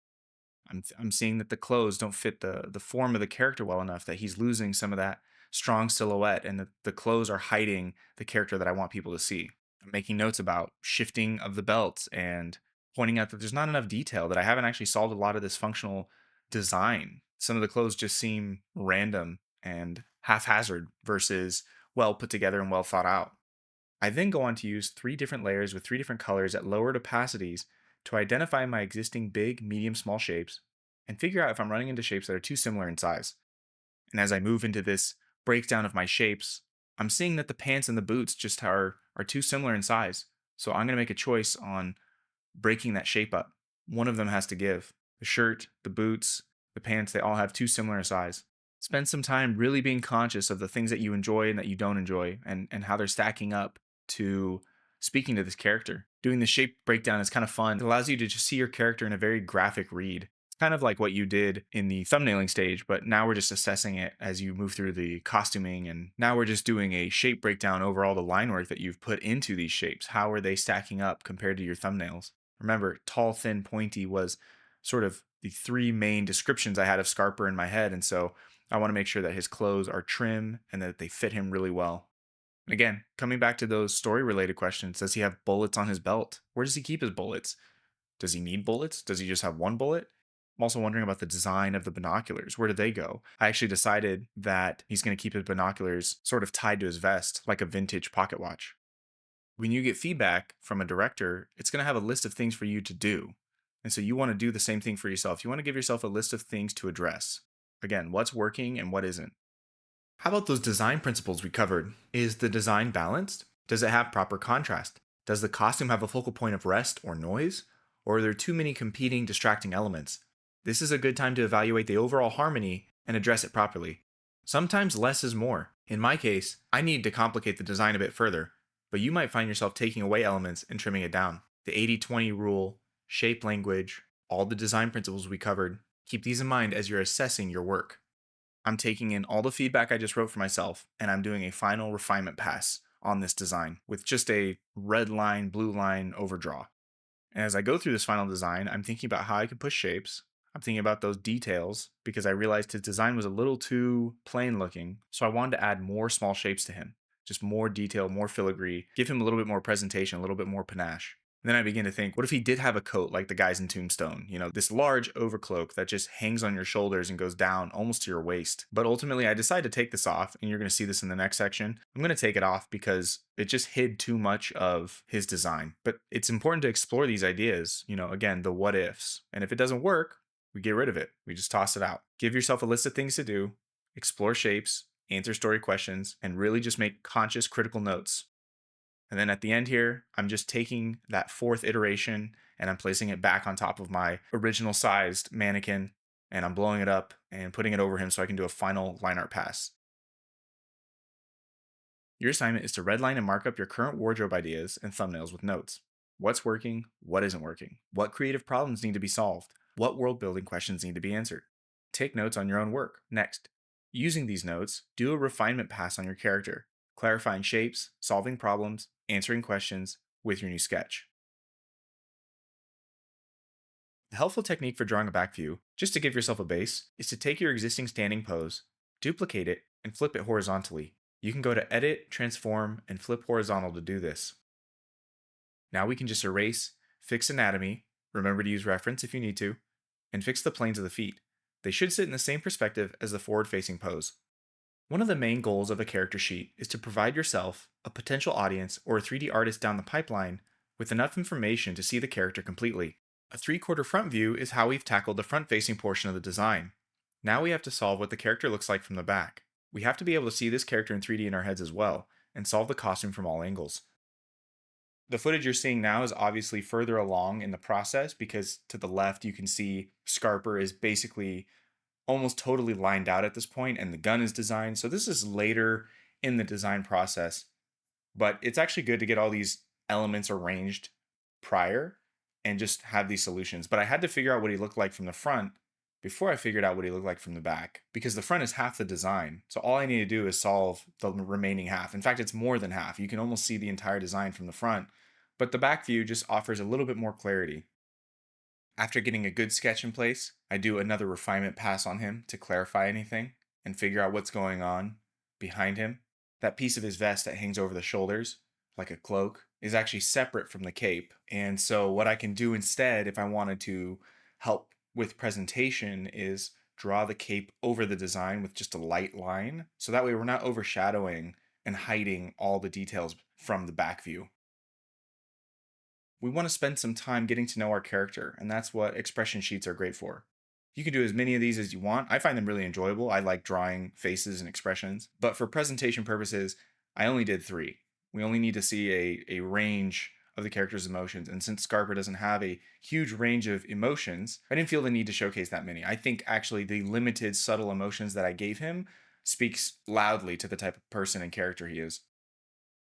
I'm seeing that the clothes don't fit the form of the character well enough, that he's losing some of that strong silhouette, and the clothes are hiding the character that I want people to see. I'm making notes about shifting of the belts and pointing out that there's not enough detail, that I haven't actually solved a lot of this functional design. Some of the clothes just seem random and haphazard versus well put together and well thought out. I then go on to use 3 different layers with 3 different colors at lowered opacities to identify my existing big, medium, small shapes and figure out if I'm running into shapes that are too similar in size. And as I move into this breakdown of my shapes, I'm seeing that the pants and the boots just are too similar in size. So I'm going to make a choice on breaking that shape up. One of them has to give. The shirt, the boots, the pants, they all have too similar a size. Spend some time really being conscious of the things that you enjoy and that you don't enjoy, and how they're stacking up to speaking to this character. Doing the shape breakdown is kind of fun. It allows you to just see your character in a very graphic read. It's kind of like what you did in the thumbnailing stage, but now we're just assessing it as you move through the costuming, and now we're just doing a shape breakdown over all the line work that you've put into these shapes. How are they stacking up compared to your thumbnails? Remember, tall, thin, pointy was sort of the 3 main descriptions I had of Scarper in my head, and so I want to make sure that his clothes are trim and that they fit him really well. And again, coming back to those story-related questions, does he have bullets on his belt? Where does he keep his bullets? Does he need bullets? Does he just have 1 bullet? I'm also wondering about the design of the binoculars. Where did they go? I actually decided that he's going to keep his binoculars sort of tied to his vest, like a vintage pocket watch. When you get feedback from a director, it's going to have a list of things for you to do. And so you want to do the same thing for yourself. You want to give yourself a list of things to address. Again, what's working and what isn't. How about those design principles we covered? Is the design balanced? Does it have proper contrast? Does the costume have a focal point of rest or noise? Or are there too many competing, distracting elements? This is a good time to evaluate the overall harmony and address it properly. Sometimes less is more. In my case, I need to complicate the design a bit further, but you might find yourself taking away elements and trimming it down. The 80-20 rule, shape language, all the design principles we covered, keep these in mind as you're assessing your work. I'm taking in all the feedback I just wrote for myself, and I'm doing a final refinement pass on this design with just a red line, blue line overdraw. And as I go through this final design, I'm thinking about how I could push shapes. I'm thinking about those details because I realized his design was a little too plain looking. So I wanted to add more small shapes to him, just more detail, more filigree, give him a little bit more presentation, a little bit more panache. And then I begin to think, what if he did have a coat like the guys in Tombstone? You know, this large overcloak that just hangs on your shoulders and goes down almost to your waist. But ultimately, I decided to take this off, and you're going to see this in the next section. I'm going to take it off because it just hid too much of his design. But it's important to explore these ideas, you know, again, the what ifs. And if it doesn't work, we get rid of it. We just toss it out. Give yourself a list of things to do, explore shapes, answer story questions, and really just make conscious critical notes. And then at the end here, I'm just taking that fourth iteration and I'm placing it back on top of my original sized mannequin, and I'm blowing it up and putting it over him so I can do a final line art pass. Your assignment is to redline and mark up your current wardrobe ideas and thumbnails with notes. What's working? What isn't working? What creative problems need to be solved? What world building questions need to be answered? Take notes on your own work. Next, using these notes, do a refinement pass on your character, clarifying shapes, solving problems, answering questions with your new sketch. The helpful technique for drawing a back view, just to give yourself a base, is to take your existing standing pose, duplicate it, and flip it horizontally. You can go to Edit, Transform, and Flip Horizontal to do this. Now we can just erase, fix anatomy, remember to use reference if you need to, and fix the planes of the feet. They should sit in the same perspective as the forward-facing pose. One of the main goals of a character sheet is to provide yourself, a potential audience, or a 3D artist down the pipeline with enough information to see the character completely. A 3/4 front view is how we've tackled the front-facing portion of the design. Now we have to solve what the character looks like from the back. We have to be able to see this character in 3D in our heads as well, and solve the costume from all angles. The footage you're seeing now is obviously further along in the process because to the left you can see Scarper is basically almost totally lined out at this point and the gun is designed. So this is later in the design process, but it's actually good to get all these elements arranged prior and just have these solutions. But I had to figure out what he looked like from the front before I figured out what he looked like from the back, because the front is half the design. So all I need to do is solve the remaining half. In fact, it's more than half. You can almost see the entire design from the front, but the back view just offers a little bit more clarity. After getting a good sketch in place, I do another refinement pass on him to clarify anything and figure out what's going on behind him. That piece of his vest that hangs over the shoulders, like a cloak, is actually separate from the cape. And so what I can do instead, if I wanted to help with presentation, is draw the cape over the design with just a light line. So that way we're not overshadowing and hiding all the details from the back view. We want to spend some time getting to know our character, and that's what expression sheets are great for. You can do as many of these as you want. I find them really enjoyable. I like drawing faces and expressions, but for presentation purposes, I only did 3. We only need to see a range of the character's emotions, and since Scarper doesn't have a huge range of emotions, I didn't feel the need to showcase that many. I think actually the limited subtle emotions that I gave him speaks loudly to the type of person and character he is.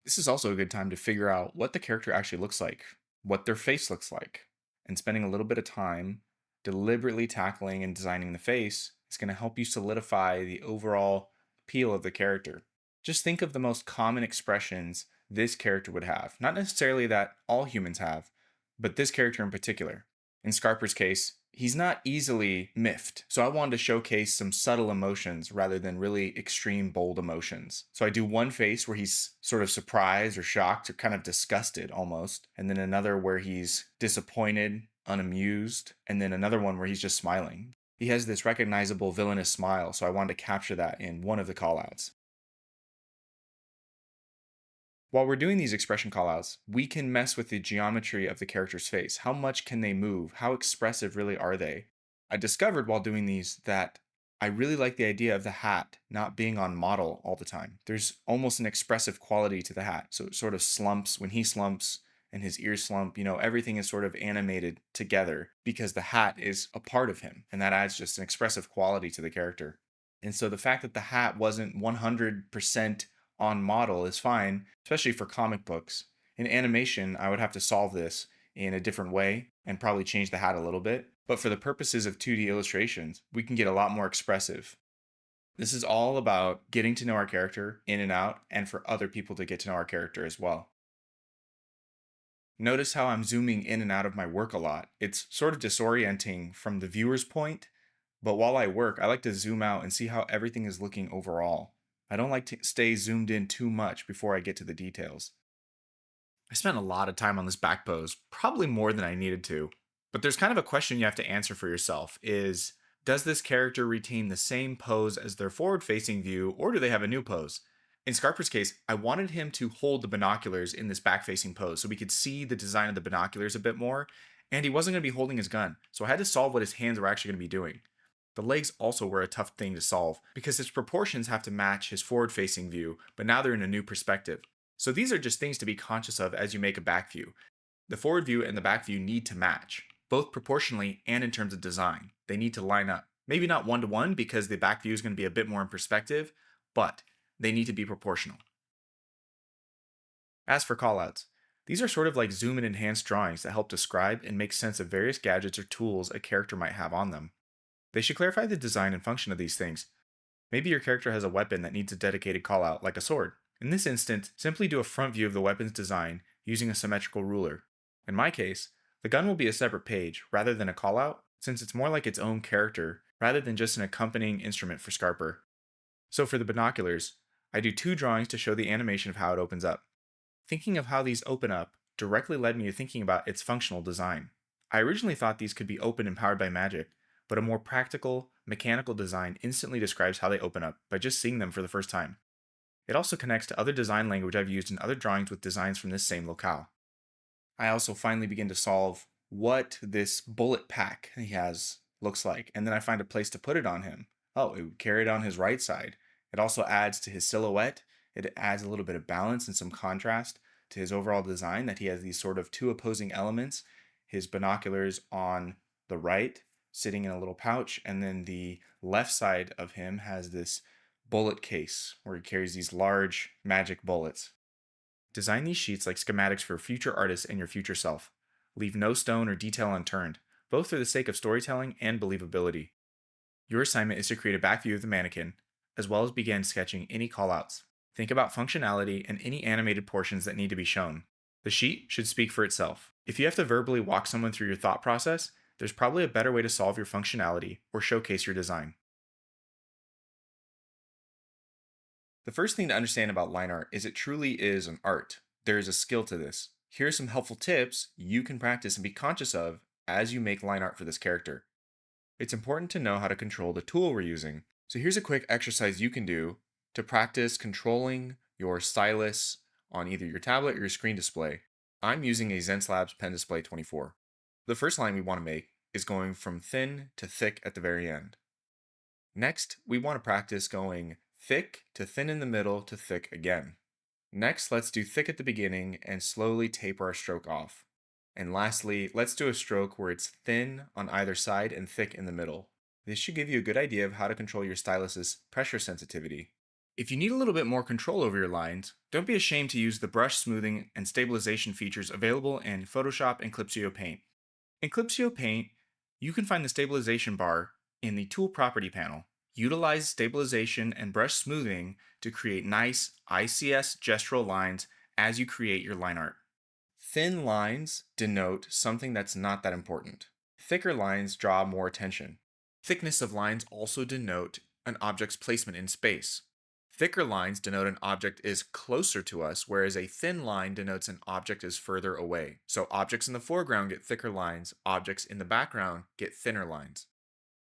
This is also a good time to figure out what the character actually looks like, what their face looks like, and spending a little bit of time deliberately tackling and designing the face is going to help you solidify the overall appeal of the character. Just think of the most common expressions this character would have. Not necessarily that all humans have, but this character in particular. In Scarper's case, he's not easily miffed. So I wanted to showcase some subtle emotions rather than really extreme, bold emotions. So I do one face where he's sort of surprised or shocked or kind of disgusted almost, and then another where he's disappointed unamused, and then another one where he's just smiling. He has this recognizable villainous smile, so I wanted to capture that in one of the callouts. While we're doing these expression callouts, we can mess with the geometry of the character's face. How much can they move? How expressive really are they? I discovered while doing these that I really like the idea of the hat not being on model all the time. There's almost an expressive quality to the hat. So it sort of slumps when he slumps and his ears slump. Everything is sort of animated together because the hat is a part of him. And that adds just an expressive quality to the character. And so the fact that the hat wasn't 100% on model is fine, especially for comic books. In animation, I would have to solve this in a different way and probably change the hat a little bit. But for the purposes of 2D illustrations, we can get a lot more expressive. This is all about getting to know our character in and out, and for other people to get to know our character as well. Notice how I'm zooming in and out of my work a lot. It's sort of disorienting from the viewer's point, but while I work, I like to zoom out and see how everything is looking overall. I don't like to stay zoomed in too much before I get to the details. I spent a lot of time on this back pose, probably more than I needed to. But there's kind of a question you have to answer for yourself is, does this character retain the same pose as their forward-facing view, or do they have a new pose? In Scarper's case, I wanted him to hold the binoculars in this back-facing pose so we could see the design of the binoculars a bit more, and he wasn't going to be holding his gun, so I had to solve what his hands were actually going to be doing. The legs also were a tough thing to solve because his proportions have to match his forward-facing view, but now they're in a new perspective. So these are just things to be conscious of as you make a back view. The forward view and the back view need to match, both proportionally and in terms of design. They need to line up. Maybe not one-to-one because the back view is going to be a bit more in perspective, but they need to be proportional. As for callouts, these are sort of like zoom and enhance drawings that help describe and make sense of various gadgets or tools a character might have on them. They should clarify the design and function of these things. Maybe your character has a weapon that needs a dedicated callout, like a sword. In this instance, simply do a front view of the weapon's design using a symmetrical ruler. In my case, the gun will be a separate page rather than a callout, since it's more like its own character rather than just an accompanying instrument for Scarper. So for the binoculars, I do 2 drawings to show the animation of how it opens up. Thinking of how these open up directly led me to thinking about its functional design. I originally thought these could be open and powered by magic, but a more practical, mechanical design instantly describes how they open up by just seeing them for the first time. It also connects to other design language I've used in other drawings with designs from this same locale. I also finally begin to solve what this bullet pack he has looks like, and then I find a place to put it on him. Oh, it would carry it on his right side. It also adds to his silhouette. It adds a little bit of balance and some contrast to his overall design, that he has these sort of 2 opposing elements. His binoculars on the right, sitting in a little pouch, and then the left side of him has this bullet case where he carries these large magic bullets. Design these sheets like schematics for future artists and your future self. Leave no stone or detail unturned, both for the sake of storytelling and believability. Your assignment is to create a back view of the mannequin, as well as begin sketching any callouts. Think about functionality and any animated portions that need to be shown. The sheet should speak for itself. If you have to verbally walk someone through your thought process, there's probably a better way to solve your functionality or showcase your design. The first thing to understand about line art is it truly is an art. There is a skill to this. Here are some helpful tips you can practice and be conscious of as you make line art for this character. It's important to know how to control the tool we're using. So here's a quick exercise you can do to practice controlling your stylus on either your tablet or your screen display. I'm using a ZenSlabs Pen Display 24. The first line we want to make is going from thin to thick at the very end. Next, we want to practice going thick to thin in the middle to thick again. Next, let's do thick at the beginning and slowly taper our stroke off. And lastly, let's do a stroke where it's thin on either side and thick in the middle. This should give you a good idea of how to control your stylus's pressure sensitivity. If you need a little bit more control over your lines, don't be ashamed to use the brush smoothing and stabilization features available in Photoshop and Clipsio Paint. In Clipsio Paint, you can find the stabilization bar in the Tool Property panel. Utilize stabilization and brush smoothing to create nice ICS gestural lines as you create your line art. Thin lines denote something that's not that important. Thicker lines draw more attention. Thickness of lines also denote an object's placement in space. Thicker lines denote an object is closer to us, whereas a thin line denotes an object is further away. So objects in the foreground get thicker lines, objects in the background get thinner lines.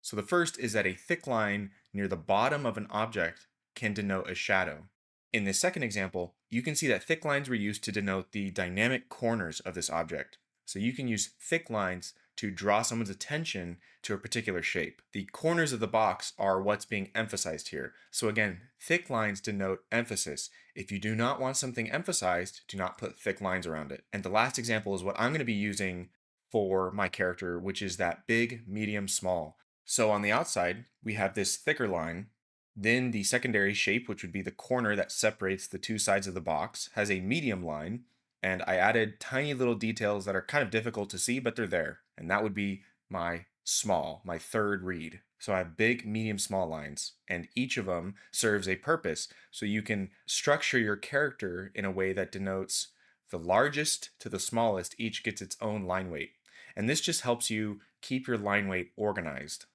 So the first is that a thick line near the bottom of an object can denote a shadow. In this second example, you can see that thick lines were used to denote the dynamic corners of this object. So you can use thick lines to draw someone's attention to a particular shape. The corners of the box are what's being emphasized here. So again, thick lines denote emphasis. If you do not want something emphasized, do not put thick lines around it. And the last example is what I'm going to be using for my character, which is that big, medium, small. So on the outside, we have this thicker line. Then the secondary shape, which would be the corner that separates the two sides of the box, has a medium line. And I added tiny little details that are kind of difficult to see, but they're there. And that would be my small, my third read. So I have big, medium, small lines, and each of them serves a purpose. So you can structure your character in a way that denotes the largest to the smallest, each gets its own line weight. And this just helps you keep your line weight organized.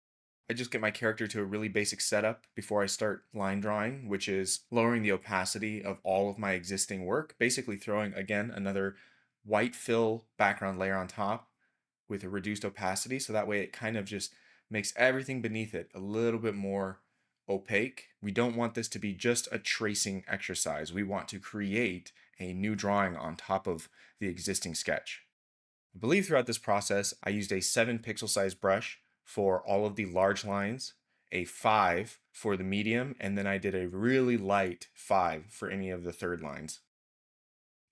I just get my character to a really basic setup before I start line drawing, which is lowering the opacity of all of my existing work, basically throwing, again, another white fill background layer on top with a reduced opacity. So that way it kind of just makes everything beneath it a little bit more opaque. We don't want this to be just a tracing exercise. We want to create a new drawing on top of the existing sketch. I believe throughout this process, I used a 7 pixel size brush for all of the large lines, a 5 for the medium, and then I did a really light 5 for any of the third lines.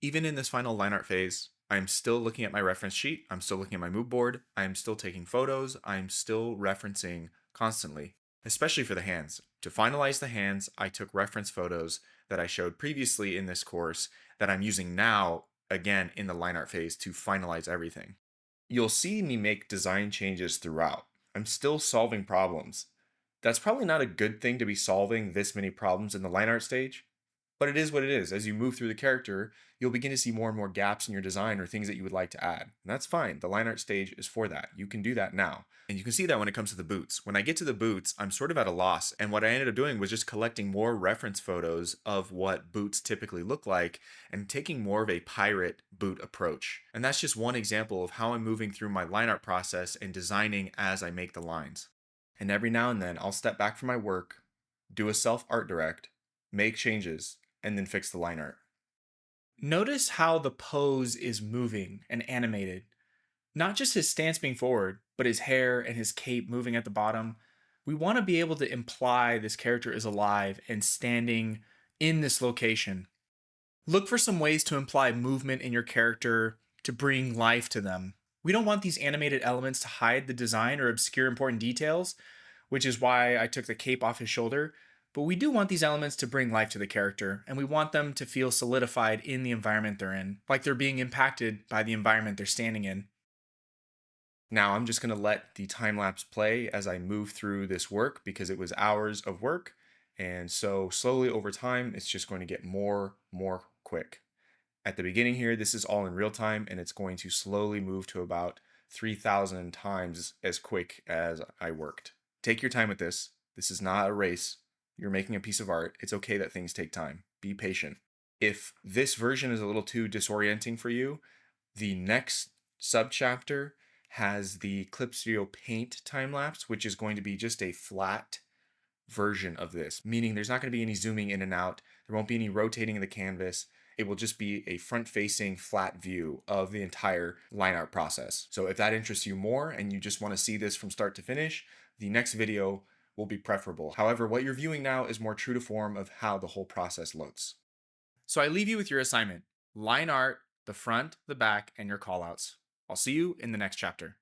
Even in this final line art phase, I'm still looking at my reference sheet, I'm still looking at my mood board, I'm still taking photos, I'm still referencing constantly, especially for the hands. To finalize the hands, I took reference photos that I showed previously in this course that I'm using now, again, in the line art phase to finalize everything. You'll see me make design changes throughout. I'm still solving problems. That's probably not a good thing to be solving this many problems in the line art stage, but it is what it is. As you move through the character, you'll begin to see more and more gaps in your design or things that you would like to add. And that's fine. The line art stage is for that. You can do that now. And you can see that when it comes to the boots. When I get to the boots, I'm sort of at a loss. And what I ended up doing was just collecting more reference photos of what boots typically look like and taking more of a pirate boot approach. And that's just one example of how I'm moving through my line art process and designing as I make the lines. And every now and then, I'll step back from my work, do a self art direct, make changes, and then fix the line art. Notice how the pose is moving and animated. Not just his stance being forward, but his hair and his cape moving at the bottom. We want to be able to imply this character is alive and standing in this location. Look for some ways to imply movement in your character to bring life to them. We don't want these animated elements to hide the design or obscure important details, which is why I took the cape off his shoulder. But we do want these elements to bring life to the character, and we want them to feel solidified in the environment they're in, like they're being impacted by the environment they're standing in. Now I'm just going to let the time lapse play as I move through this work because it was hours of work. And so slowly over time, it's just going to get more quick. At the beginning here, this is all in real time, and it's going to slowly move to about 3,000 times as quick as I worked. Take your time with this. This is not a race. You're making a piece of art. It's okay that things take time. Be patient. If this version is a little too disorienting for you, the next subchapter has the Clip Studio Paint time lapse, which is going to be just a flat version of this, meaning there's not going to be any zooming in and out. There won't be any rotating of the canvas. It will just be a front-facing flat view of the entire line art process. So if that interests you more and you just want to see this from start to finish, the next video will be preferable. However, what you're viewing now is more true to form of how the whole process looks. So I leave you with your assignment. Line art, the front, the back, and your callouts. I'll see you in the next chapter.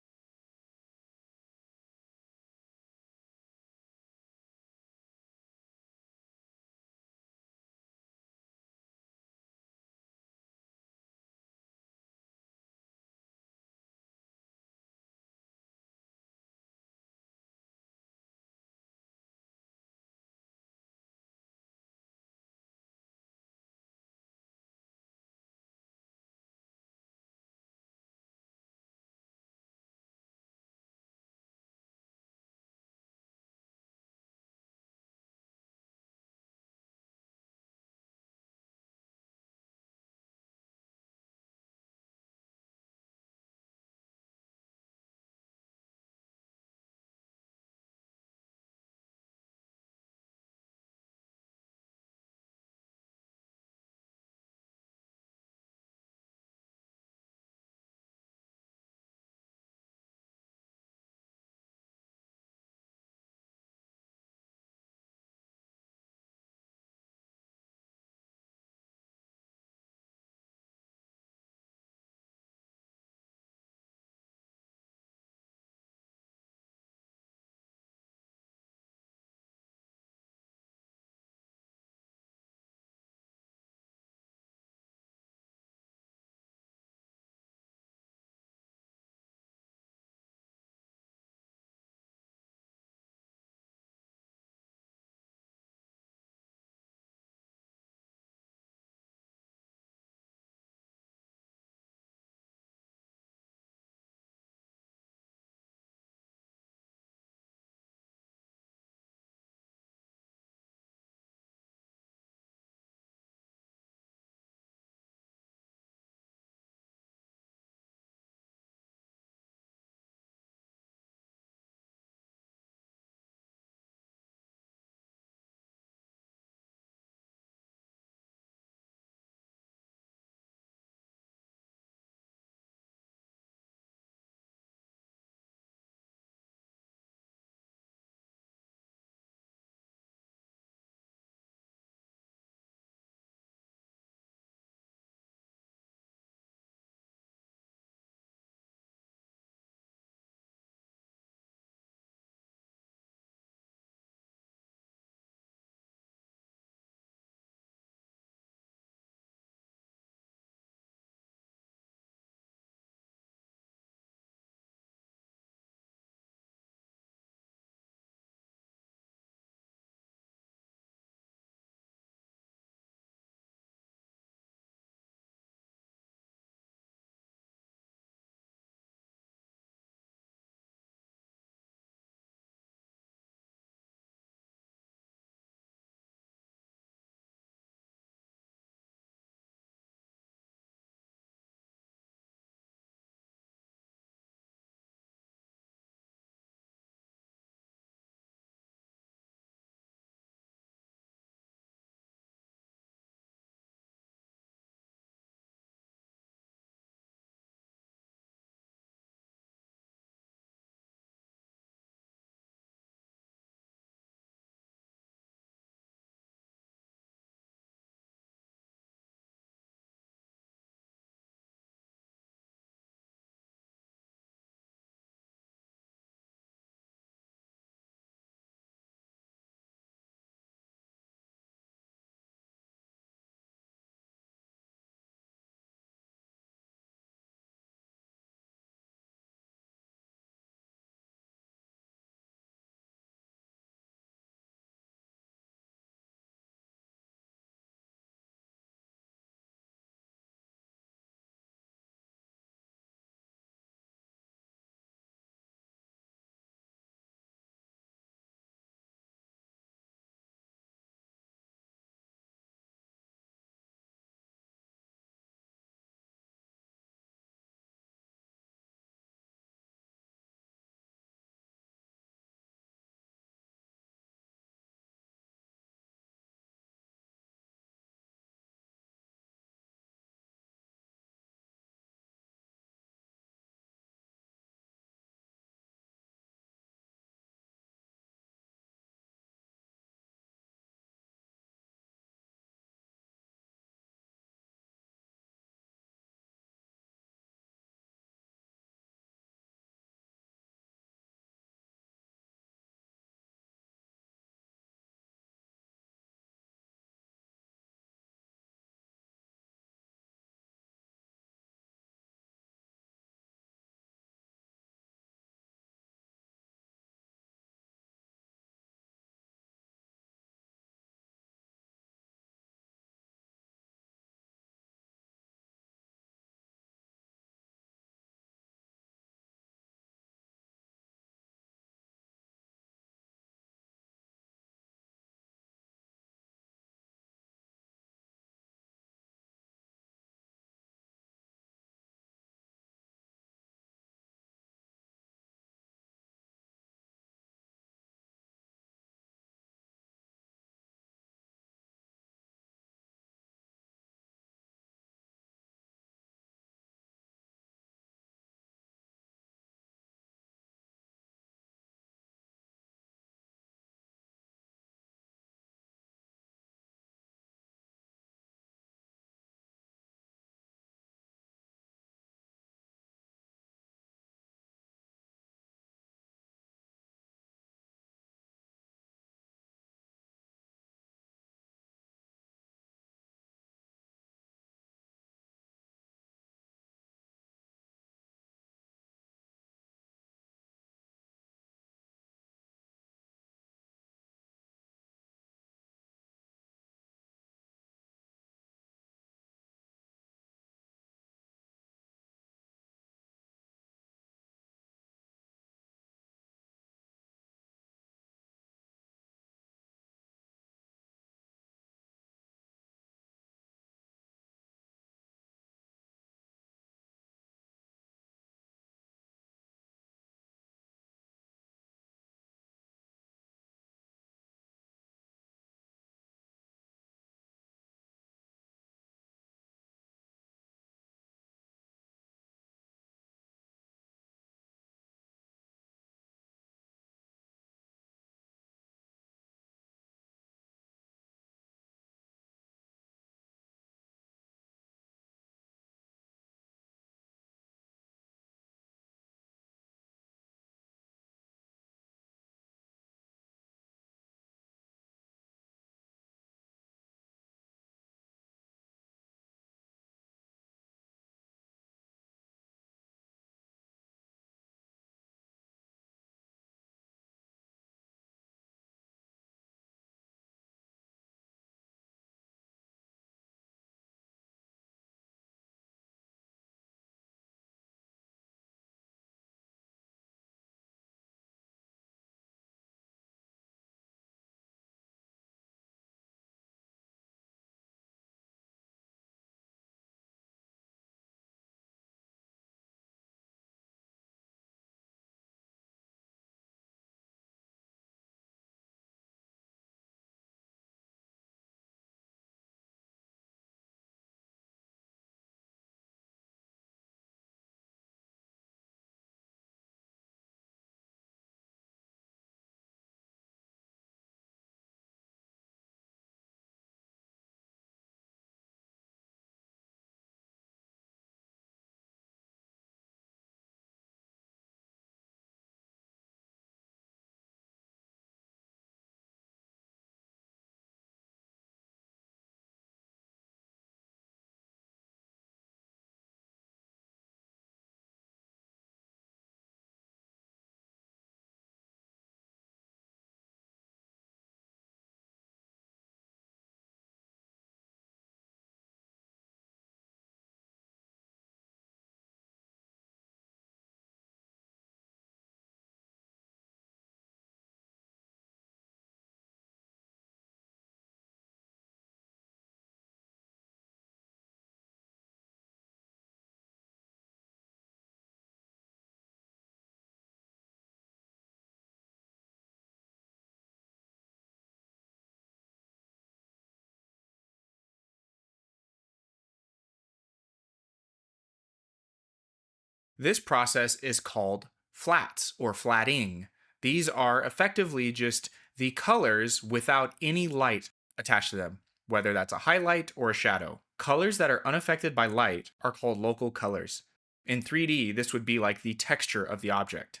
This process is called flats or flatting. These are effectively just the colors without any light attached to them, whether that's a highlight or a shadow. Colors that are unaffected by light are called local colors. In 3D, this would be like the texture of the object.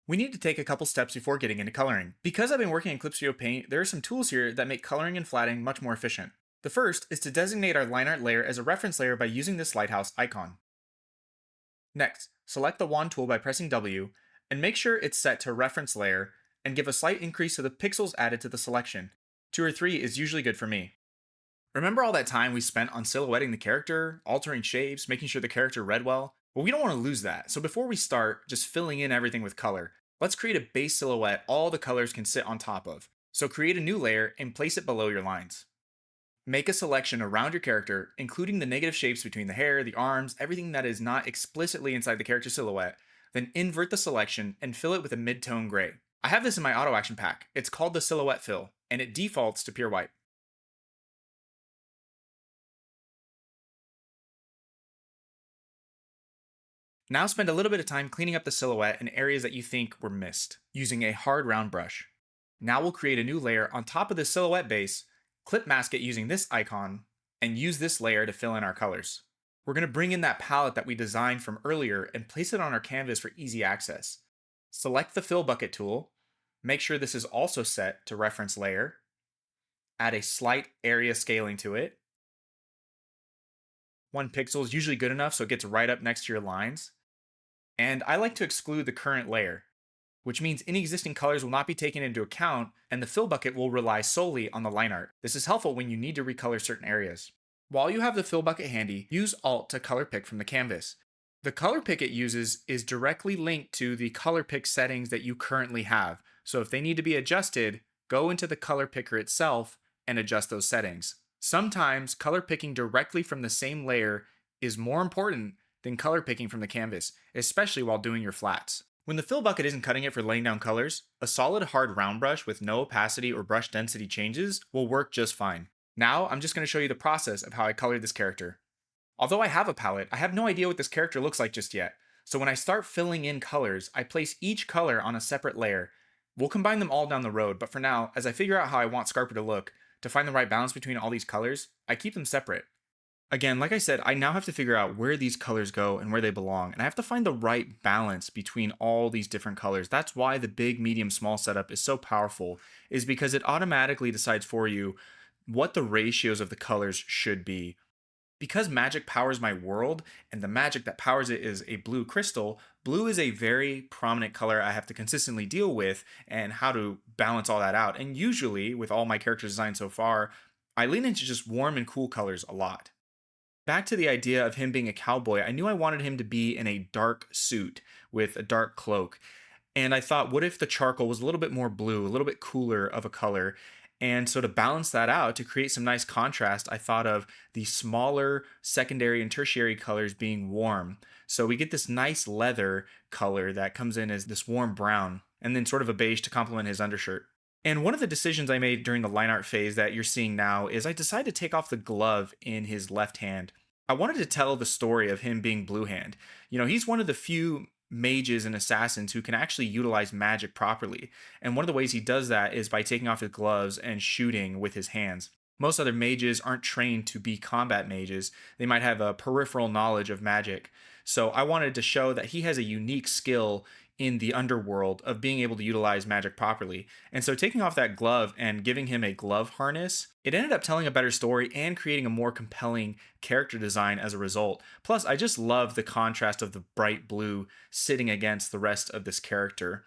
We need to take a couple steps before getting into coloring. Because I've been working in Clip Studio Paint, there are some tools here that make coloring and flatting much more efficient. The first is to designate our line art layer as a reference layer by using this lighthouse icon. Next, select the wand tool by pressing W, and make sure it's set to reference layer, and give a slight increase to the pixels added to the selection. 2 or 3 is usually good for me. Remember all that time we spent on silhouetting the character, altering shapes, making sure the character read well? Well, we don't want to lose that, so before we start just filling in everything with color, let's create a base silhouette all the colors can sit on top of. So create a new layer and place it below your lines. Make a selection around your character, including the negative shapes between the hair, the arms, everything that is not explicitly inside the character silhouette, then invert the selection and fill it with a mid-tone gray. I have this in my auto action pack. It's called the silhouette fill, and it defaults to pure white. Now spend a little bit of time cleaning up the silhouette in areas that you think were missed, using a hard round brush. Now we'll create a new layer on top of the silhouette base, clip mask it using this icon, and use this layer to fill in our colors. We're going to bring in that palette that we designed from earlier and place it on our canvas for easy access. Select the fill bucket tool, make sure this is also set to reference layer, add a slight area scaling to it. 1 pixel is usually good enough so it gets right up next to your lines. And I like to exclude the current layer, which means any existing colors will not be taken into account, and the fill bucket will rely solely on the line art. This is helpful when you need to recolor certain areas. While you have the fill bucket handy, use Alt to color pick from the canvas. The color pick it uses is directly linked to the color pick settings that you currently have, so if they need to be adjusted, go into the color picker itself and adjust those settings. Sometimes color picking directly from the same layer is more important than color picking from the canvas, especially while doing your flats. When the fill bucket isn't cutting it for laying down colors, a solid hard round brush with no opacity or brush density changes will work just fine. Now I'm just going to show you the process of how I colored this character. Although I have a palette, I have no idea what this character looks like just yet. So when I start filling in colors, I place each color on a separate layer. We'll combine them all down the road, but for now, as I figure out how I want Scarper to look, to find the right balance between all these colors, I keep them separate. Again, like I said, I now have to figure out where these colors go and where they belong, and I have to find the right balance between all these different colors. That's why the big, medium, small setup is so powerful, is because it automatically decides for you what the ratios of the colors should be. Because magic powers my world, and the magic that powers it is a blue crystal, blue is a very prominent color I have to consistently deal with, and how to balance all that out. And usually, with all my character designs so far, I lean into just warm and cool colors a lot. Back to the idea of him being a cowboy, I knew I wanted him to be in a dark suit with a dark cloak. And I thought, what if the charcoal was a little bit more blue, a little bit cooler of a color? And so to balance that out, to create some nice contrast, I thought of the smaller secondary and tertiary colors being warm. So we get this nice leather color that comes in as this warm brown, and then sort of a beige to complement his undershirt. And one of the decisions I made during the line art phase that you're seeing now is I decided to take off the glove in his left hand. I wanted to tell the story of him being Blue Hand. He's one of the few mages and assassins who can actually utilize magic properly. And one of the ways he does that is by taking off his gloves and shooting with his hands. Most other mages aren't trained to be combat mages. They might have a peripheral knowledge of magic. So I wanted to show that he has a unique skill in the underworld of being able to utilize magic properly. And so taking off that glove and giving him a glove harness, it ended up telling a better story and creating a more compelling character design as a result. Plus, I just love the contrast of the bright blue sitting against the rest of this character.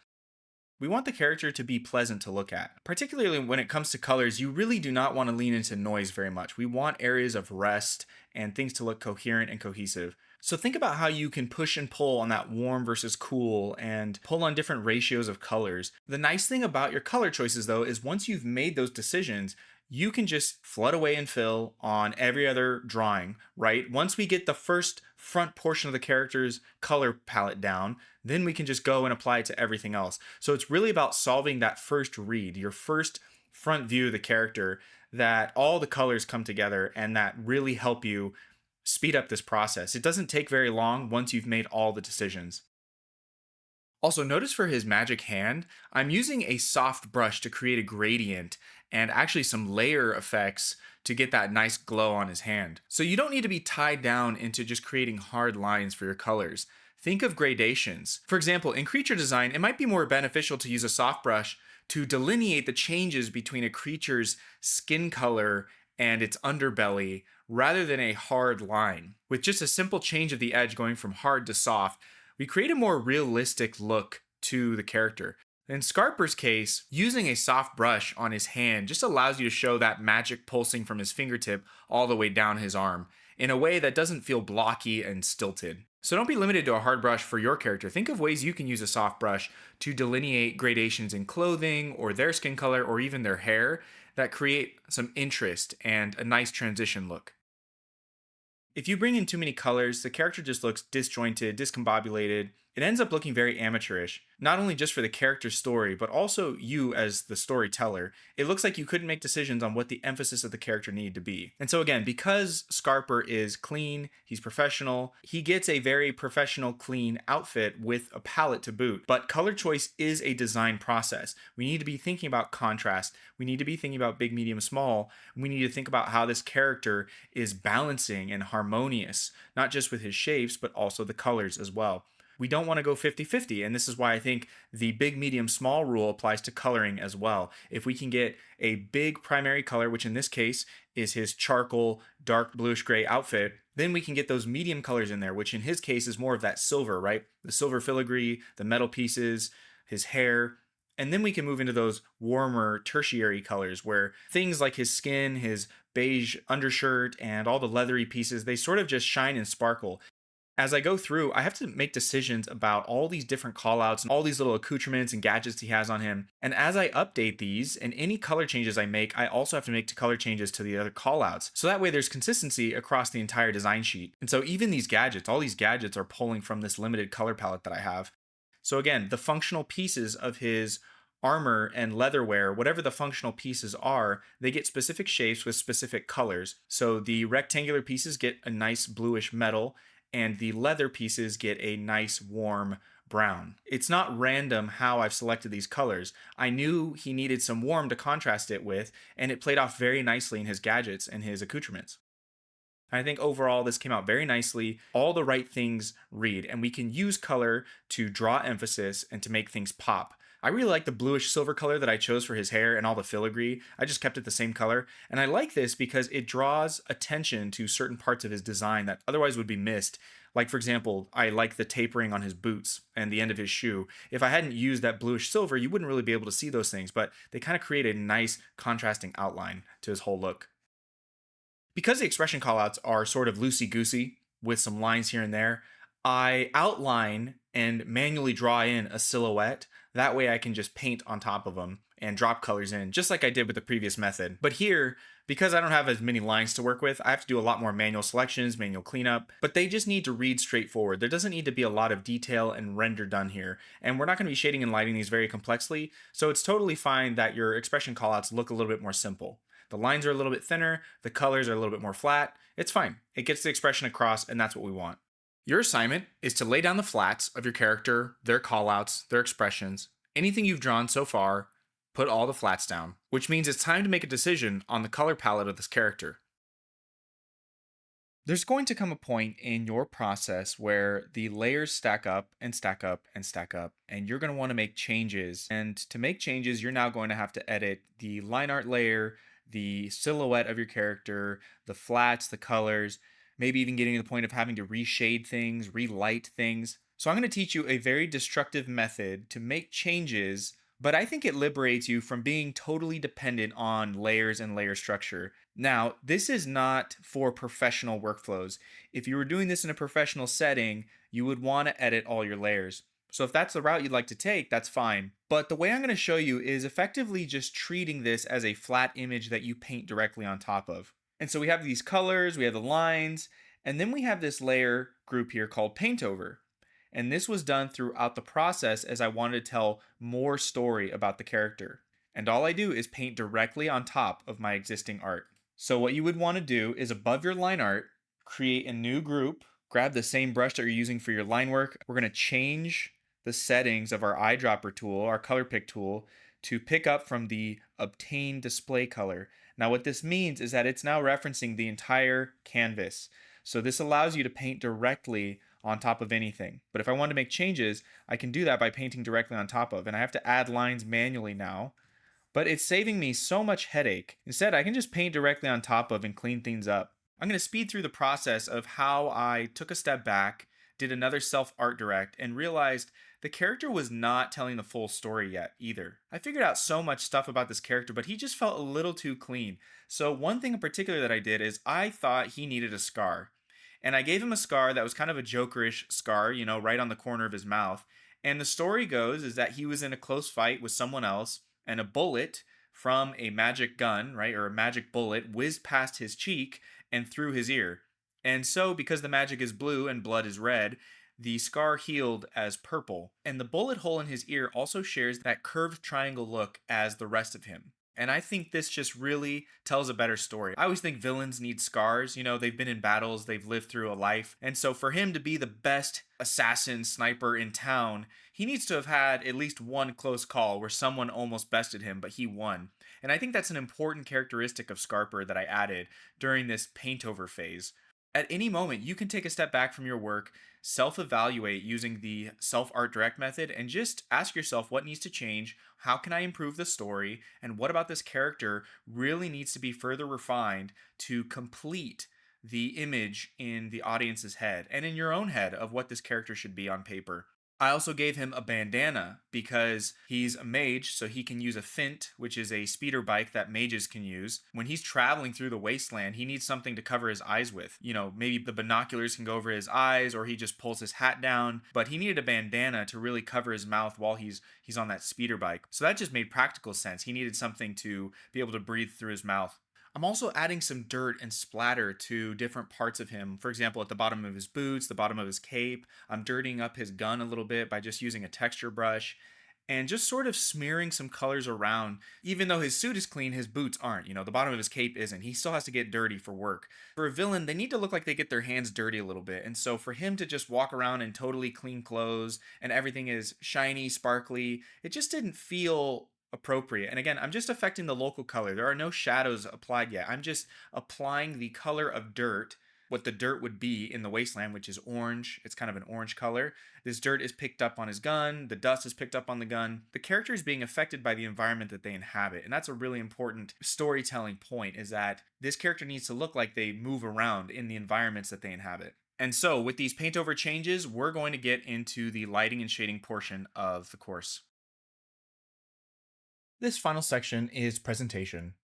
We want the character to be pleasant to look at. Particularly when it comes to colors, you really do not want to lean into noise very much. We want areas of rest and things to look coherent and cohesive. So think about how you can push and pull on that warm versus cool and pull on different ratios of colors. The nice thing about your color choices though is once you've made those decisions, you can just flood away and fill on every other drawing, right? Once we get the first front portion of the character's color palette down, then we can just go and apply it to everything else. So it's really about solving that first read, your first front view of the character, that all the colors come together and that really help you speed up this process. It doesn't take very long once you've made all the decisions. Also, notice for his magic hand, I'm using a soft brush to create a gradient and actually some layer effects to get that nice glow on his hand. So you don't need to be tied down into just creating hard lines for your colors. Think of gradations. For example, in creature design, it might be more beneficial to use a soft brush to delineate the changes between a creature's skin color and its underbelly rather than a hard line. With just a simple change of the edge going from hard to soft, we create a more realistic look to the character. In Scarper's case, using a soft brush on his hand just allows you to show that magic pulsing from his fingertip all the way down his arm in a way that doesn't feel blocky and stilted. So don't be limited to a hard brush for your character. Think of ways you can use a soft brush to delineate gradations in clothing or their skin color or even their hair that create some interest and a nice transition look. If you bring in too many colors, the character just looks disjointed, discombobulated. It ends up looking very amateurish, not only just for the character's story, but also you as the storyteller. It looks like you couldn't make decisions on what the emphasis of the character needed to be. And so again, because Scarper is clean, he's professional, he gets a very professional, clean outfit with a palette to boot. But color choice is a design process. We need to be thinking about contrast. We need to be thinking about big, medium, small. We need to think about how this character is balancing and harmonious, not just with his shapes, but also the colors as well. We don't want to go 50-50, and this is why I think the big, medium, small rule applies to coloring as well. If we can get a big primary color, which in this case is his charcoal, dark bluish gray outfit, then we can get those medium colors in there, which in his case is more of that silver, right? The silver filigree, the metal pieces, his hair. And then we can move into those warmer tertiary colors where things like his skin, his beige undershirt, and all the leathery pieces, they sort of just shine and sparkle. As I go through, I have to make decisions about all these different callouts and all these little accoutrements and gadgets he has on him. And as I update these and any color changes I make, I also have to make color changes to the other callouts. So that way there's consistency across the entire design sheet. And so even these gadgets, all these gadgets are pulling from this limited color palette that I have. So again, the functional pieces of his armor and leatherware, whatever the functional pieces are, they get specific shapes with specific colors. So the rectangular pieces get a nice bluish metal, and the leather pieces get a nice warm brown. It's not random how I've selected these colors. I knew he needed some warm to contrast it with, and it played off very nicely in his gadgets and his accoutrements. I think overall this came out very nicely. All the right things read, and we can use color to draw emphasis and to make things pop. I really like the bluish silver color that I chose for his hair and all the filigree. I just kept it the same color. And I like this because it draws attention to certain parts of his design that otherwise would be missed. Like, for example, I like the tapering on his boots and the end of his shoe. If I hadn't used that bluish silver, you wouldn't really be able to see those things, but they kind of create a nice contrasting outline to his whole look. Because the expression callouts are sort of loosey-goosey with some lines here and there, I outline and manually draw in a silhouette. That way I can just paint on top of them and drop colors in, just like I did with the previous method. But here, because I don't have as many lines to work with, I have to do a lot more manual selections, manual cleanup, but they just need to read straightforward. There doesn't need to be a lot of detail and render done here. And we're not going to be shading and lighting these very complexly, so it's totally fine that your expression callouts look a little bit more simple. The lines are a little bit thinner, the colors are a little bit more flat. It's fine. It gets the expression across, and that's what we want. Your assignment is to lay down the flats of your character, their callouts, their expressions, anything you've drawn so far, put all the flats down, which means it's time to make a decision on the color palette of this character. There's going to come a point in your process where the layers stack up and stack up and stack up, and you're going to want to make changes. And to make changes, you're now going to have to edit the line art layer, the silhouette of your character, the flats, the colors, maybe even getting to the point of having to reshade things, relight things. So I'm going to teach you a very destructive method to make changes, but I think it liberates you from being totally dependent on layers and layer structure. Now, this is not for professional workflows. If you were doing this in a professional setting, you would want to edit all your layers. So if that's the route you'd like to take, that's fine. But the way I'm going to show you is effectively just treating this as a flat image that you paint directly on top of. And so we have these colors, we have the lines, and then we have this layer group here called Paint Over. And this was done throughout the process as I wanted to tell more story about the character. And all I do is paint directly on top of my existing art. So what you would want to do is above your line art, create a new group, grab the same brush that you're using for your line work. We're going to change the settings of our eyedropper tool, our color pick tool, to pick up from the obtain display color. Now, what this means is that it's now referencing the entire canvas. So this allows you to paint directly on top of anything. But if I want to make changes, I can do that by painting directly on top of. And I have to add lines manually now. But it's saving me so much headache. Instead, I can just paint directly on top of and clean things up. I'm going to speed through the process of how I took a step back, did another self art direct, and realized the character was not telling the full story yet either. I figured out so much stuff about this character, but he just felt a little too clean. So one thing in particular that I did is I thought he needed a scar. And I gave him a scar that was kind of a jokerish scar, right on the corner of his mouth. And the story goes is that he was in a close fight with someone else, and a bullet from a magic gun, right, or a magic bullet whizzed past his cheek and through his ear. And so, because the magic is blue and blood is red, the scar healed as purple. And the bullet hole in his ear also shares that curved triangle look as the rest of him. And I think this just really tells a better story. I always think villains need scars. They've been in battles, they've lived through a life. And so for him to be the best assassin sniper in town, he needs to have had at least one close call where someone almost bested him, but he won. And I think that's an important characteristic of Scarper that I added during this paint over phase. At any moment, you can take a step back from your work, self-evaluate using the self-art direct method, and just ask yourself what needs to change, how can I improve the story, and what about this character really needs to be further refined to complete the image in the audience's head and in your own head of what this character should be on paper. I also gave him a bandana because he's a mage, so he can use a fint, which is a speeder bike that mages can use. When he's traveling through the wasteland, he needs something to cover his eyes with. Maybe the binoculars can go over his eyes, or he just pulls his hat down. But he needed a bandana to really cover his mouth while he's on that speeder bike. So that just made practical sense. He needed something to be able to breathe through his mouth. I'm also adding some dirt and splatter to different parts of him. For example, at the bottom of his boots, the bottom of his cape, I'm dirtying up his gun a little bit by just using a texture brush and just sort of smearing some colors around. Even though his suit is clean, his boots aren't. The bottom of his cape isn't. He still has to get dirty for work. For a villain, they need to look like they get their hands dirty a little bit. And so for him to just walk around in totally clean clothes and everything is shiny, sparkly, it just didn't feel appropriate. And again, I'm just affecting the local color. There are no shadows applied yet. I'm just applying the color of dirt, what the dirt would be in the wasteland, which is orange. It's kind of an orange color. This dirt is picked up on his gun. The dust is picked up on the gun. The character is being affected by the environment that they inhabit. And that's a really important storytelling point, is that this character needs to look like they move around in the environments that they inhabit. And so with these paint over changes, we're going to get into the lighting and shading portion of the course. This final section is presentation.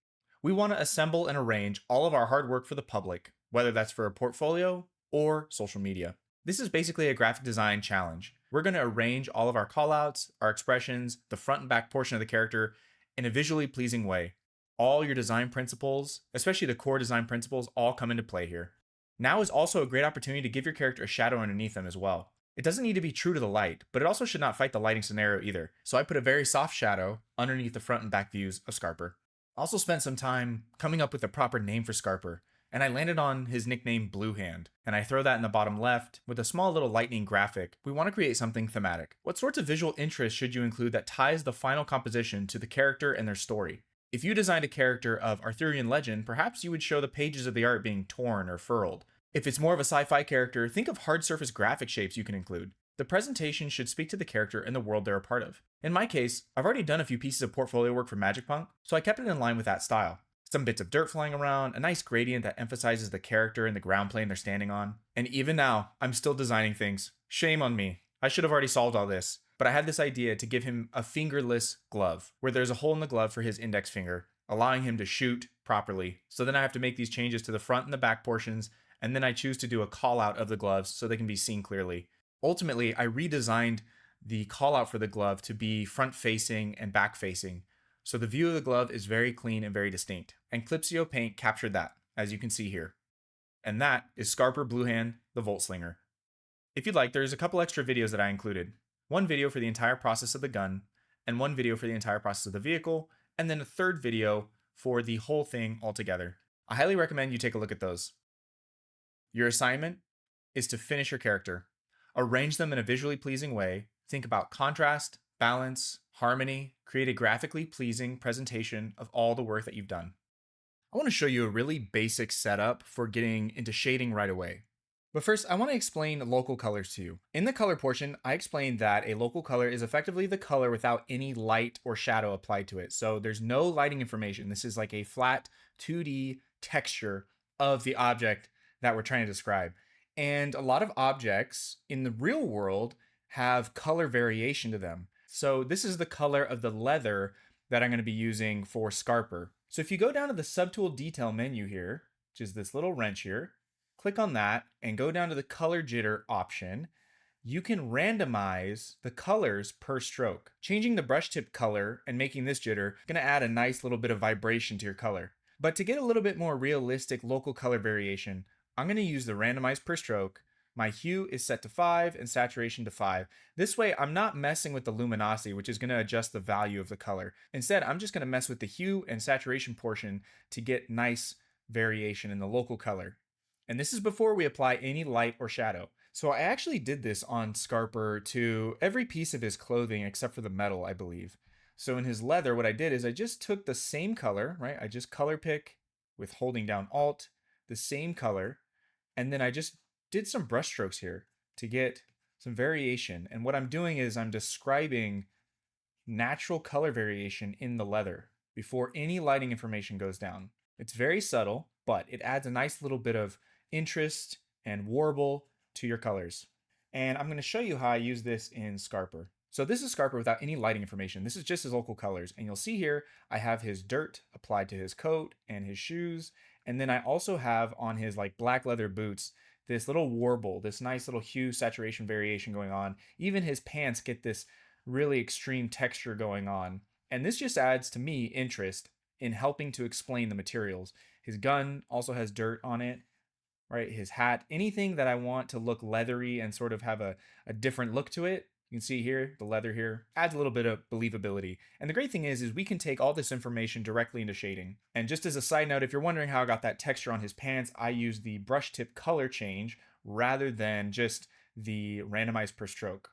We want to assemble and arrange all of our hard work for the public, whether that's for a portfolio or social media. This is basically a graphic design challenge. We're going to arrange all of our callouts, our expressions, the front and back portion of the character in a visually pleasing way. All your design principles, especially the core design principles, all come into play here. Now is also a great opportunity to give your character a shadow underneath them as well. It doesn't need to be true to the light, but it also should not fight the lighting scenario either. So I put a very soft shadow underneath the front and back views of Scarper. I also spent some time coming up with a proper name for Scarper, and I landed on his nickname Blue Hand. And I throw that in the bottom left with a small little lightning graphic. We want to create something thematic. What sorts of visual interests should you include that ties the final composition to the character and their story? If you designed a character of Arthurian legend, perhaps you would show the pages of the art being torn or furled. If it's more of a sci-fi character, think of hard surface graphic shapes you can include. The presentation should speak to the character and the world they're a part of. In my case, I've already done a few pieces of portfolio work for Magicpunk, so I kept it in line with that style. Some bits of dirt flying around, a nice gradient that emphasizes the character and the ground plane they're standing on. And even now, I'm still designing things. Shame on me. I should have already solved all this, but I had this idea to give him a fingerless glove, where there's a hole in the glove for his index finger, allowing him to shoot properly. So then I have to make these changes to the front and the back portions, and then I choose to do a call out of the gloves so they can be seen clearly. Ultimately, I redesigned the call out for the glove to be front facing and back facing. So the view of the glove is very clean and very distinct. And Clipsio Paint captured that, as you can see here. And that is Scarper Bluehand, the Volt Slinger. If you'd like, there's a couple extra videos that I included. One video for the entire process of the gun, and one video for the entire process of the vehicle, and then a third video for the whole thing altogether. I highly recommend you take a look at those. Your assignment is to finish your character. Arrange them in a visually pleasing way. Think about contrast, balance, harmony, create a graphically pleasing presentation of all the work that you've done. I want to show you a really basic setup for getting into shading right away. But first, I want to explain local colors to you. In the color portion, I explained that a local color is effectively the color without any light or shadow applied to it. So there's no lighting information. This is like a flat 2D texture of the object that we're trying to describe. And a lot of objects in the real world have color variation to them. So this is the color of the leather that I'm going to be using for Scarper. So if you go down to the subtool detail menu here, which is this little wrench here, click on that and go down to the color jitter option. You can randomize the colors per stroke. Changing the brush tip color and making this jitter is going to add a nice little bit of vibration to your color. But to get a little bit more realistic local color variation, I'm going to use the randomize per stroke. My hue is set to 5 and saturation to 5. This way, I'm not messing with the luminosity, which is going to adjust the value of the color. Instead, I'm just going to mess with the hue and saturation portion to get nice variation in the local color. And this is before we apply any light or shadow. So I actually did this on Scarper to every piece of his clothing except for the metal, I believe. So in his leather, what I did is I just took the same color, right? I just color pick with holding down Alt, the same color, and then I just did some brush strokes here to get some variation. And what I'm doing is I'm describing natural color variation in the leather before any lighting information goes down. It's very subtle, but it adds a nice little bit of interest and warble to your colors. And I'm going to show you how I use this in Scarper. So this is Scarper without any lighting information. This is just his local colors. And you'll see here, I have his dirt applied to his coat and his shoes. And then I also have on his like black leather boots, this little warble, this nice little hue saturation variation going on. Even his pants get this really extreme texture going on. And this just adds to me interest in helping to explain the materials. His gun also has dirt on it, right? His hat, anything that I want to look leathery and sort of have a different look to it. You can see here, the leather here adds a little bit of believability. And the great thing is we can take all this information directly into shading. And just as a side note, if you're wondering how I got that texture on his pants, I use the brush tip color change rather than just the randomized per stroke.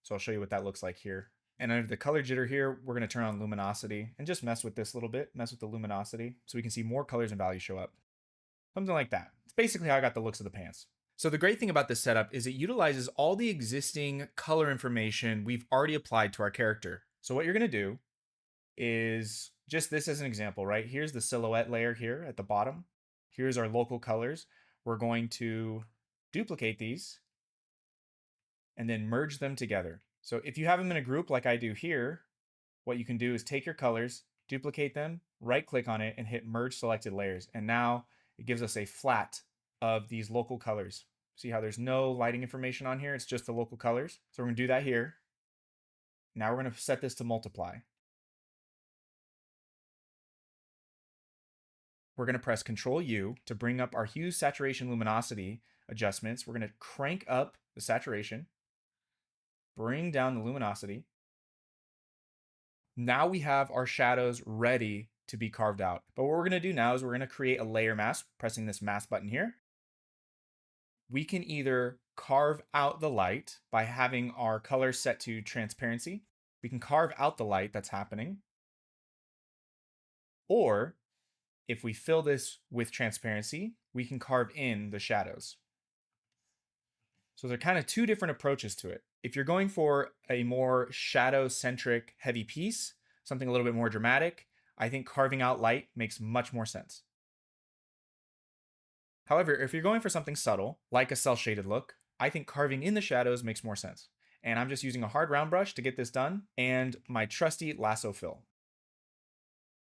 So I'll show you what that looks like here. And under the color jitter here, we're going to turn on luminosity and just mess with this a little bit, mess with the luminosity so we can see more colors and values show up. Something like that. It's basically how I got the looks of the pants. So the great thing about this setup is it utilizes all the existing color information we've already applied to our character. So what you're going to do is just this as an example, right? Here's the silhouette layer here at the bottom. Here's our local colors. We're going to duplicate these and then merge them together. So if you have them in a group like I do here, what you can do is take your colors, duplicate them, right click on it and hit merge selected layers. And now it gives us a flat of these local colors. See how there's no lighting information on here? It's just the local colors. So we're going to do that here. Now we're going to set this to multiply. We're going to press Control U to bring up our hue, saturation, luminosity adjustments. We're going to crank up the saturation, bring down the luminosity. Now we have our shadows ready to be carved out. But what we're going to do now is we're going to create a layer mask, pressing this mask button here. We can either carve out the light by having our color set to transparency. We can carve out the light that's happening. Or if we fill this with transparency, we can carve in the shadows. So there are kind of two different approaches to it. If you're going for a more shadow-centric heavy piece, something a little bit more dramatic, I think carving out light makes much more sense. However, if you're going for something subtle, like a cel-shaded look, I think carving in the shadows makes more sense. And I'm just using a hard round brush to get this done, and my trusty lasso fill.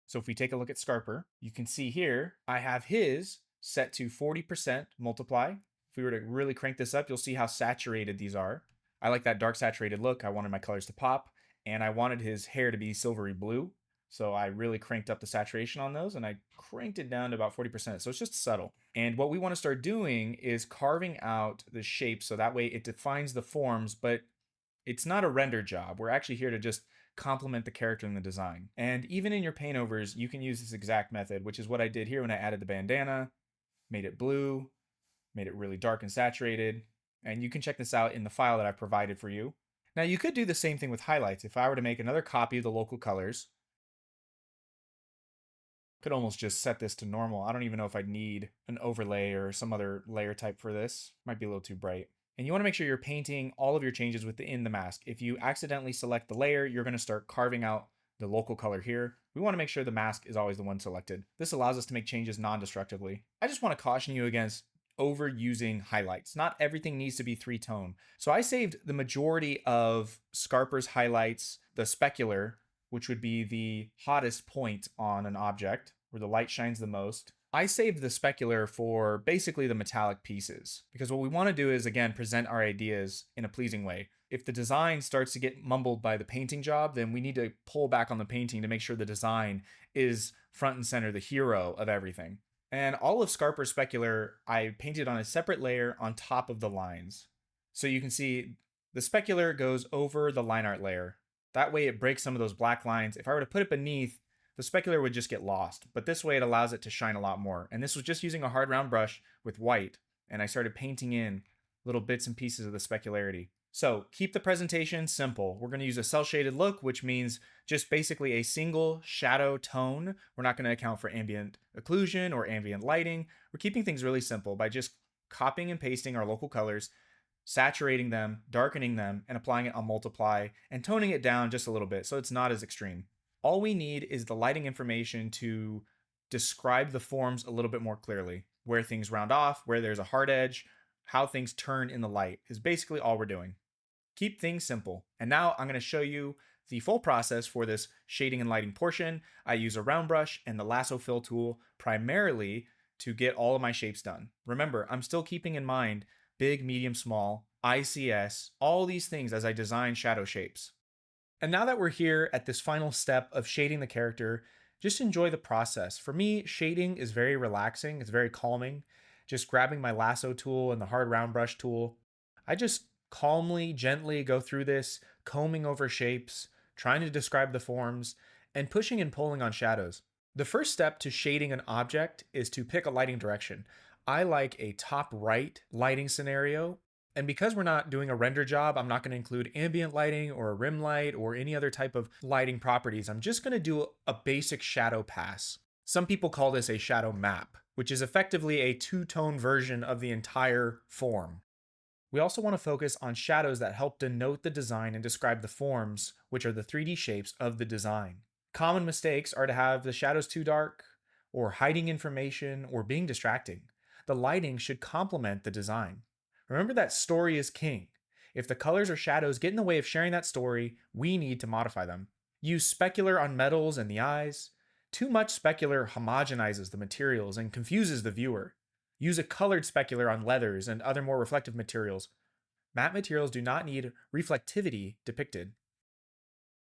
So if we take a look at Scarper, you can see here, I have his set to 40% multiply. If we were to really crank this up, you'll see how saturated these are. I like that dark saturated look. I wanted my colors to pop, and I wanted his hair to be silvery blue. So I really cranked up the saturation on those, and I cranked it down to about 40%. So it's just subtle. And what we want to start doing is carving out the shapes so that way it defines the forms, but it's not a render job. We're actually here to just complement the character in the design. And even in your paint overs, you can use this exact method, which is what I did here when I added the bandana, made it blue, made it really dark and saturated. And you can check this out in the file that I've provided for you. Now you could do the same thing with highlights. If I were to make another copy of the local colors, could almost just set this to normal. I don't even know if I'd need an overlay or some other layer type for this. Might be a little too bright. And you want to make sure you're painting all of your changes within the mask. If you accidentally select the layer, you're going to start carving out the local color here. We want to make sure the mask is always the one selected. This allows us to make changes non-destructively. I just want to caution you against overusing highlights. Not everything needs to be three-tone. So I saved the majority of Scarper's highlights, the specular, which would be the hottest point on an object, where the light shines the most. I saved the specular for basically the metallic pieces, because what we want to do is, again, present our ideas in a pleasing way. If the design starts to get mumbled by the painting job, then we need to pull back on the painting to make sure the design is front and center, the hero of everything. And all of Scarper's specular, I painted on a separate layer on top of the lines. So you can see the specular goes over the line art layer. That way it breaks some of those black lines. If I were to put it beneath, the specular would just get lost. But this way it allows it to shine a lot more. And this was just using a hard round brush with white. And I started painting in little bits and pieces of the specularity. So keep the presentation simple. We're going to use a cell shaded look, which means just basically a single shadow tone. We're not going to account for ambient occlusion or ambient lighting. We're keeping things really simple by just copying and pasting our local colors, saturating them, darkening them, and applying it on multiply and toning it down just a little bit so it's not as extreme. All we need is the lighting information to describe the forms a little bit more clearly. Where things round off, where there's a hard edge, how things turn in the light is basically all we're doing. Keep things simple. And now I'm going to show you the full process for this shading and lighting portion. I use a round brush and the lasso fill tool primarily to get all of my shapes done. Remember, I'm still keeping in mind big, medium, small, ICS, all these things as I design shadow shapes. And now that we're here at this final step of shading the character, just enjoy the process. For me, shading is very relaxing. It's very calming. Just grabbing my lasso tool and the hard round brush tool, I just calmly, gently go through this, combing over shapes, trying to describe the forms, and pushing and pulling on shadows. The first step to shading an object is to pick a lighting direction. I like a top right lighting scenario, and because we're not doing a render job, I'm not going to include ambient lighting or a rim light or any other type of lighting properties. I'm just going to do a basic shadow pass. Some people call this a shadow map, which is effectively a two-tone version of the entire form. We also want to focus on shadows that help denote the design and describe the forms, which are the 3D shapes of the design. Common mistakes are to have the shadows too dark, or hiding information, or being distracting. The lighting should complement the design. Remember that story is king. If the colors or shadows get in the way of sharing that story, we need to modify them. Use specular on metals and the eyes. Too much specular homogenizes the materials and confuses the viewer. Use a colored specular on leathers and other more reflective materials. Matte materials do not need reflectivity depicted.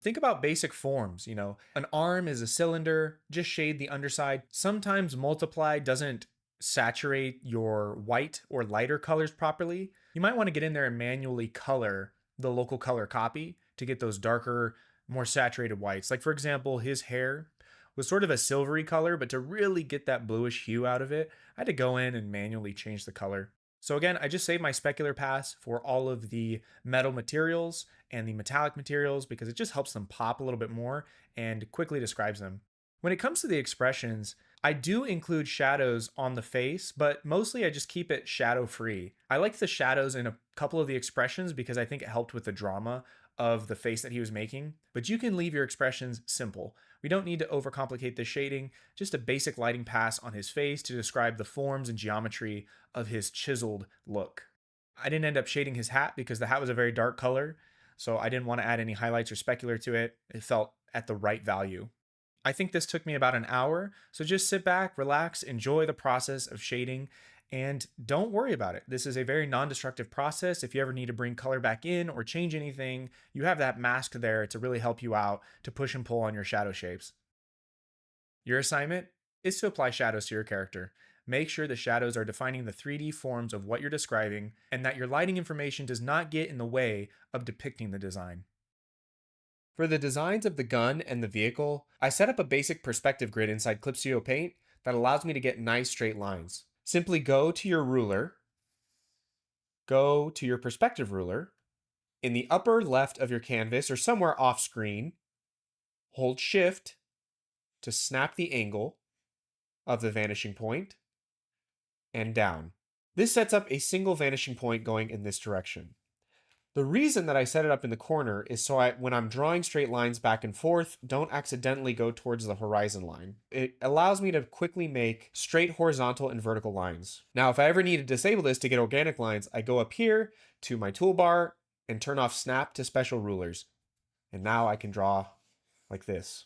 Think about basic forms, an arm is a cylinder, just shade the underside. Sometimes multiply doesn't saturate your white or lighter colors properly. You might want to get in there and manually color the local color copy to get those darker, more saturated whites. Like for example, his hair was sort of a silvery color, but to really get that bluish hue out of it, I had to go in and manually change the color. So again, I just saved my specular pass for all of the metal materials and the metallic materials because it just helps them pop a little bit more and quickly describes them. When it comes to the expressions, I do include shadows on the face, but mostly I just keep it shadow free. I like the shadows in a couple of the expressions because I think it helped with the drama of the face that he was making, but you can leave your expressions simple. We don't need to overcomplicate the shading, just a basic lighting pass on his face to describe the forms and geometry of his chiseled look. I didn't end up shading his hat because the hat was a very dark color, so I didn't want to add any highlights or specular to it. It felt at the right value. I think this took me about an hour, so just sit back, relax, enjoy the process of shading, and don't worry about it. This is a very non-destructive process. If you ever need to bring color back in or change anything, you have that mask there to really help you out to push and pull on your shadow shapes. Your assignment is to apply shadows to your character. Make sure the shadows are defining the 3D forms of what you're describing and that your lighting information does not get in the way of depicting the design. For the designs of the gun and the vehicle, I set up a basic perspective grid inside Clip Studio Paint that allows me to get nice straight lines. Simply go to your ruler go to your perspective ruler. In the upper left of your canvas or somewhere off screen, hold Shift to snap the angle of the vanishing point and down. This sets up a single vanishing point going in this direction. The reason that I set it up in the corner is so when I'm drawing straight lines back and forth, don't accidentally go towards the horizon line. It allows me to quickly make straight horizontal and vertical lines. Now, if I ever need to disable this to get organic lines, I go up here to my toolbar and turn off Snap to Special Rulers. And now I can draw like this.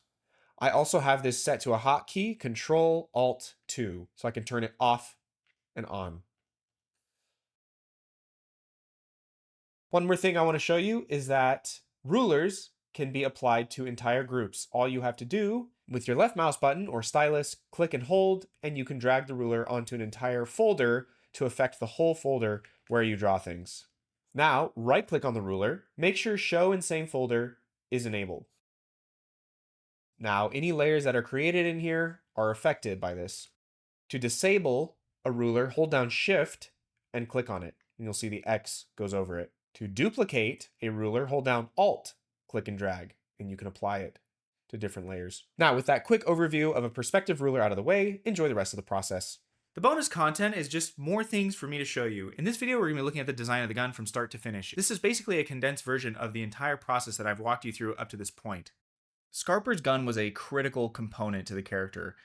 I also have this set to a hotkey, Control-Alt-2, so I can turn it off and on. One more thing I want to show you is that rulers can be applied to entire groups. All you have to do with your left mouse button or stylus, click and hold, and you can drag the ruler onto an entire folder to affect the whole folder where you draw things. Now, right-click on the ruler, make sure Show in Same Folder is enabled. Now, any layers that are created in here are affected by this. To disable a ruler, hold down Shift and click on it, and you'll see the X goes over it. To duplicate a ruler, hold down Alt, click and drag, and you can apply it to different layers. Now, with that quick overview of a perspective ruler out of the way, enjoy the rest of the process. The bonus content is just more things for me to show you. In this video, we're going to be looking at the design of the gun from start to finish. This is basically a condensed version of the entire process that I've walked you through up to this point. Scarper's gun was a critical component to the character.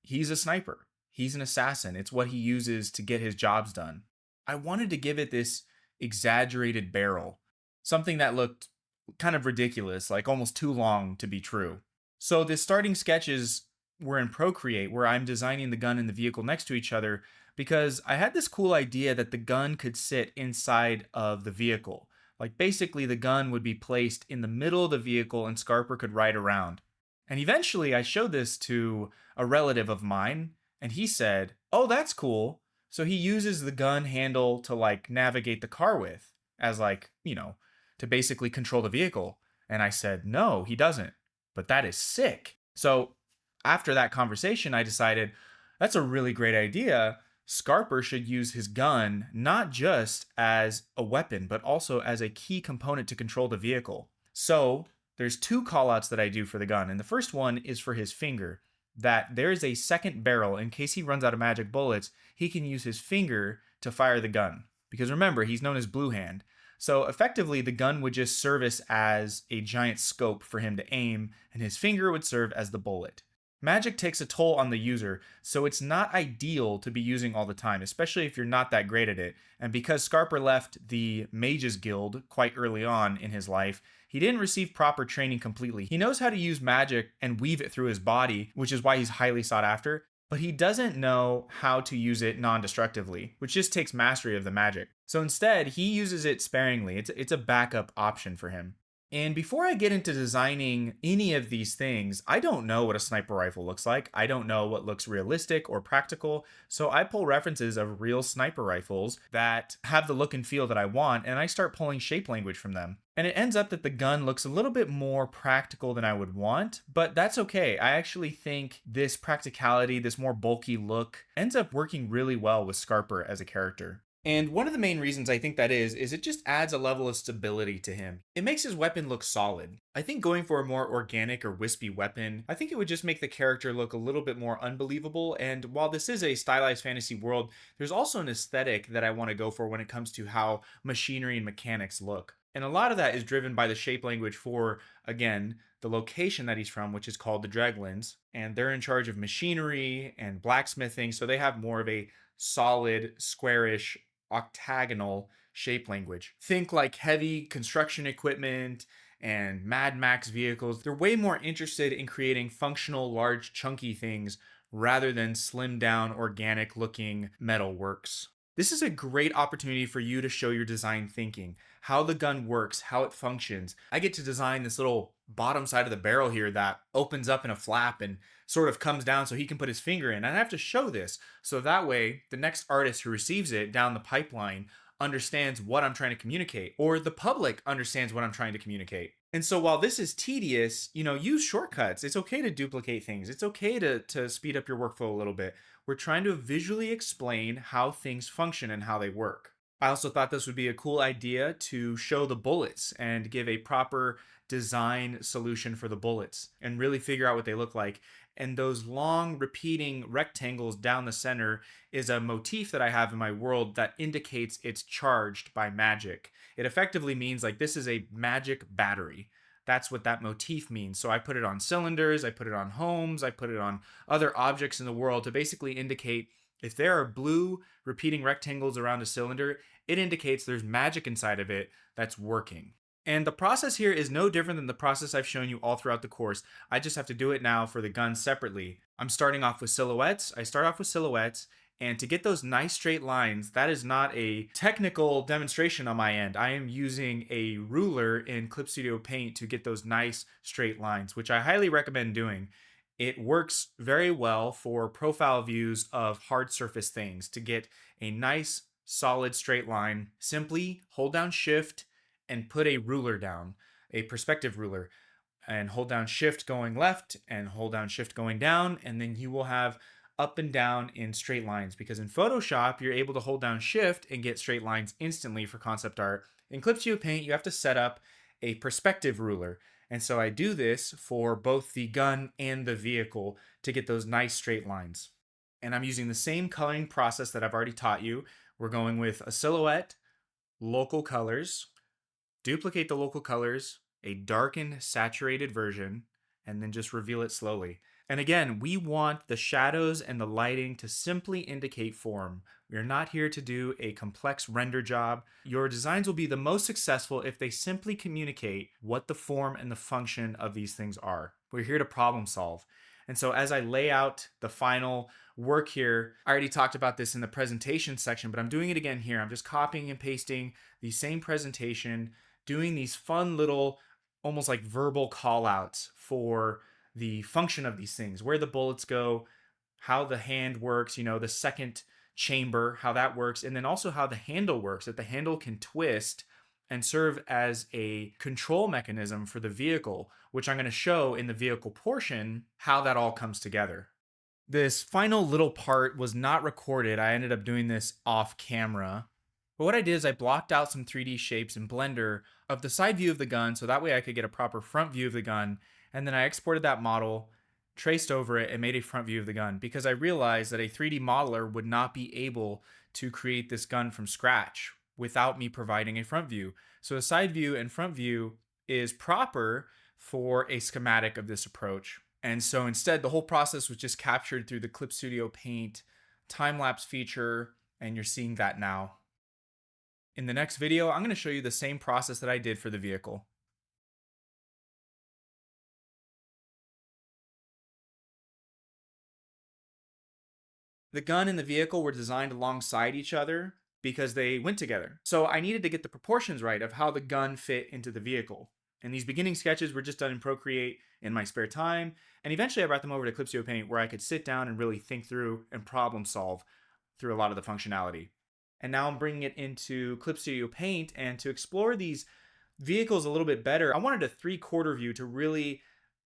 He's a sniper. He's an assassin. It's what he uses to get his jobs done. I wanted to give it this exaggerated barrel, something that looked kind of ridiculous, like almost too long to be true. So the starting sketches were in Procreate, where I'm designing the gun and the vehicle next to each other, because I had this cool idea that the gun could sit inside of the vehicle. Like basically the gun would be placed in the middle of the vehicle and Scarper could ride around. And eventually I showed this to a relative of mine and he said, "Oh, that's cool." So he uses the gun handle to like navigate the car with as like, to basically control the vehicle. And I said, "No, he doesn't. But that is sick." So after that conversation, I decided that's a really great idea. Scarper should use his gun not just as a weapon, but also as a key component to control the vehicle. So there's two callouts that I do for the gun. And the first one is for his finger, that there's a second barrel in case he runs out of magic bullets. He can use his finger to fire the gun. Because remember, he's known as Blue Hand. So effectively, the gun would just service as a giant scope for him to aim, and his finger would serve as the bullet. Magic takes a toll on the user, so it's not ideal to be using all the time, especially if you're not that great at it. And because Scarper left the Mages Guild quite early on in his life, he didn't receive proper training completely. He knows how to use magic and weave it through his body, which is why he's highly sought after, but he doesn't know how to use it non-destructively, which just takes mastery of the magic. So instead, he uses it sparingly. It's a backup option for him. And before I get into designing any of these things, I don't know what a sniper rifle looks like. I don't know what looks realistic or practical. So I pull references of real sniper rifles that have the look and feel that I want, and I start pulling shape language from them. And it ends up that the gun looks a little bit more practical than I would want, but that's okay. I actually think this practicality, this more bulky look, ends up working really well with Scarper as a character. And one of the main reasons I think that is it just adds a level of stability to him. It makes his weapon look solid. I think going for a more organic or wispy weapon, I think it would just make the character look a little bit more unbelievable. And while this is a stylized fantasy world, there's also an aesthetic that I want to go for when it comes to how machinery and mechanics look. And a lot of that is driven by the shape language for, again, the location that he's from, which is called the Dreglins. And they're in charge of machinery and blacksmithing, so they have more of a solid, squarish, octagonal shape language. Think like heavy construction equipment and Mad Max vehicles. They're way more interested in creating functional, large, chunky things rather than slimmed down, organic looking metal works. This is a great opportunity for you to show your design thinking, how the gun works, how it functions. I get to design this little bottom side of the barrel here that opens up in a flap and sort of comes down so he can put his finger in. And I have to show this so that way the next artist who receives it down the pipeline understands what I'm trying to communicate, or the public understands what I'm trying to communicate. And so while this is tedious, use shortcuts. It's okay to duplicate things. It's okay to speed up your workflow a little bit. We're trying to visually explain how things function and how they work. I also thought this would be a cool idea to show the bullets and give a proper design solution for the bullets and really figure out what they look like. And those long repeating rectangles down the center is a motif that I have in my world that indicates it's charged by magic. It effectively means like this is a magic battery. That's what that motif means. So I put it on cylinders, I put it on homes, I put it on other objects in the world to basically indicate if there are blue repeating rectangles around a cylinder, it indicates there's magic inside of it that's working. And the process here is no different than the process I've shown you all throughout the course. I just have to do it now for the gun separately. I'm starting off with silhouettes. I start off with silhouettes. And to get those nice straight lines, that is not a technical demonstration on my end. I am using a ruler in Clip Studio Paint to get those nice straight lines, which I highly recommend doing. It works very well for profile views of hard surface things. To get a nice solid straight line, simply hold down Shift and put a ruler down, a perspective ruler, and hold down Shift going left and hold down Shift going down, and then you will have up and down in straight lines, because in Photoshop you're able to hold down Shift and get straight lines instantly for concept art. In Clip Studio Paint you have to set up a perspective ruler. And so I do this for both the gun and the vehicle to get those nice straight lines. And I'm using the same coloring process that I've already taught you. We're going with a silhouette, local colors, duplicate the local colors, a darkened saturated version, and then just reveal it slowly. And again, we want the shadows and the lighting to simply indicate form. We are not here to do a complex render job. Your designs will be the most successful if they simply communicate what the form and the function of these things are. We're here to problem solve. And so as I lay out the final work here, I already talked about this in the presentation section, but I'm doing it again here. I'm just copying and pasting the same presentation, doing these fun little, almost like verbal call outs for the function of these things, where the bullets go, how the hand works, the second chamber, how that works, and then also how the handle works, that the handle can twist and serve as a control mechanism for the vehicle, which I'm going to show in the vehicle portion how that all comes together. This final little part was not recorded. I ended up doing this off camera. But what I did is I blocked out some 3D shapes in Blender of the side view of the gun, so that way I could get a proper front view of the gun. And then I exported that model, traced over it, and made a front view of the gun, because I realized that a 3D modeler would not be able to create this gun from scratch without me providing a front view. So a side view and front view is proper for a schematic of this approach. And so instead, the whole process was just captured through the Clip Studio Paint time-lapse feature, and you're seeing that now. In the next video, I'm going to show you the same process that I did for the vehicle. The gun and the vehicle were designed alongside each other because they went together. So I needed to get the proportions right of how the gun fit into the vehicle. And these beginning sketches were just done in Procreate in my spare time. And eventually I brought them over to Clip Studio Paint, where I could sit down and really think through and problem solve through a lot of the functionality. And now I'm bringing it into Clip Studio Paint, and to explore these vehicles a little bit better, I wanted a 3/4 view to really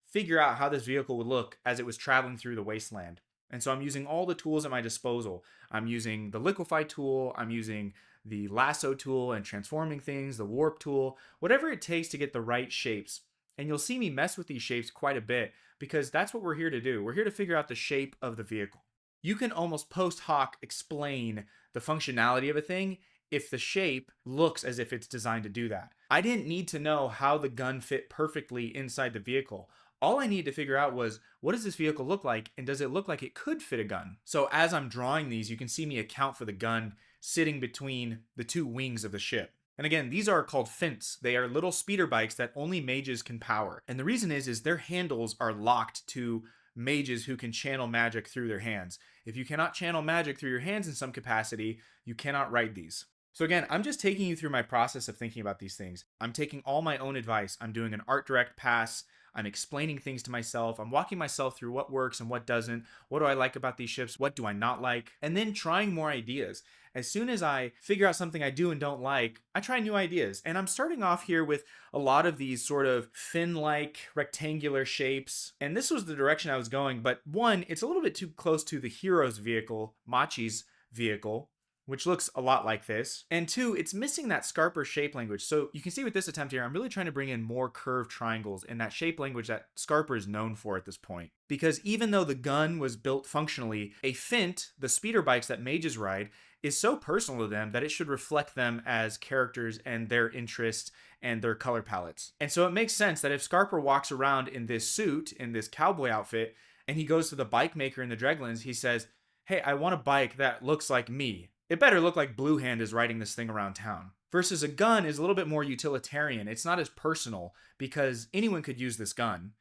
figure out how this vehicle would look as it was traveling through the wasteland. And so I'm using all the tools at my disposal. I'm using the liquefy tool, I'm using the lasso tool and transforming things, the warp tool, whatever it takes to get the right shapes. And you'll see me mess with these shapes quite a bit, because that's what we're here to do. We're here to figure out the shape of the vehicle. You can almost post hoc explain the functionality of a thing if the shape looks as if it's designed to do that. I didn't need to know how the gun fit perfectly inside the vehicle. All I needed to figure out was, what does this vehicle look like, and does it look like it could fit a gun? So as I'm drawing these, you can see me account for the gun sitting between the two wings of the ship. And again, these are called fints. They are little speeder bikes that only mages can power. And the reason is their handles are locked to mages who can channel magic through their hands. If you cannot channel magic through your hands in some capacity, you cannot ride these. So again, I'm just taking you through my process of thinking about these things. I'm taking all my own advice. I'm doing an art direct pass. I'm explaining things to myself. I'm walking myself through what works and what doesn't. What do I like about these ships? What do I not like? And then trying more ideas. As soon as I figure out something I do and don't like, I try new ideas. And I'm starting off here with a lot of these sort of fin-like rectangular shapes. And this was the direction I was going. But one, it's a little bit too close to the hero's vehicle, Machi's vehicle, which looks a lot like this. And two, it's missing that Scarper shape language. So you can see with this attempt here, I'm really trying to bring in more curved triangles and that shape language that Scarper is known for at this point. Because even though the gun was built functionally, a Fint, the speeder bikes that mages ride, is so personal to them that it should reflect them as characters and their interests and their color palettes. And so it makes sense that if Scarper walks around in this suit, in this cowboy outfit, and he goes to the bike maker in the Dreadlands, he says, hey, I want a bike that looks like me. It better look like Blue Hand is riding this thing around town. Versus a gun is a little bit more utilitarian. It's not as personal because anyone could use this gun.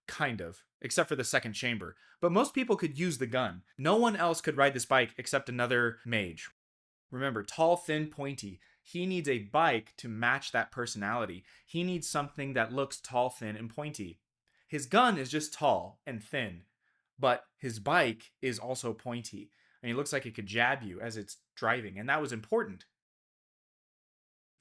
Kind of, except for the second chamber. But most people could use the gun. No one else could ride this bike except another mage. Remember, tall, thin, pointy. He needs a bike to match that personality. He needs something that looks tall, thin, and pointy. His gun is just tall and thin, but his bike is also pointy. And he looks like it could jab you as it's driving, and that was important.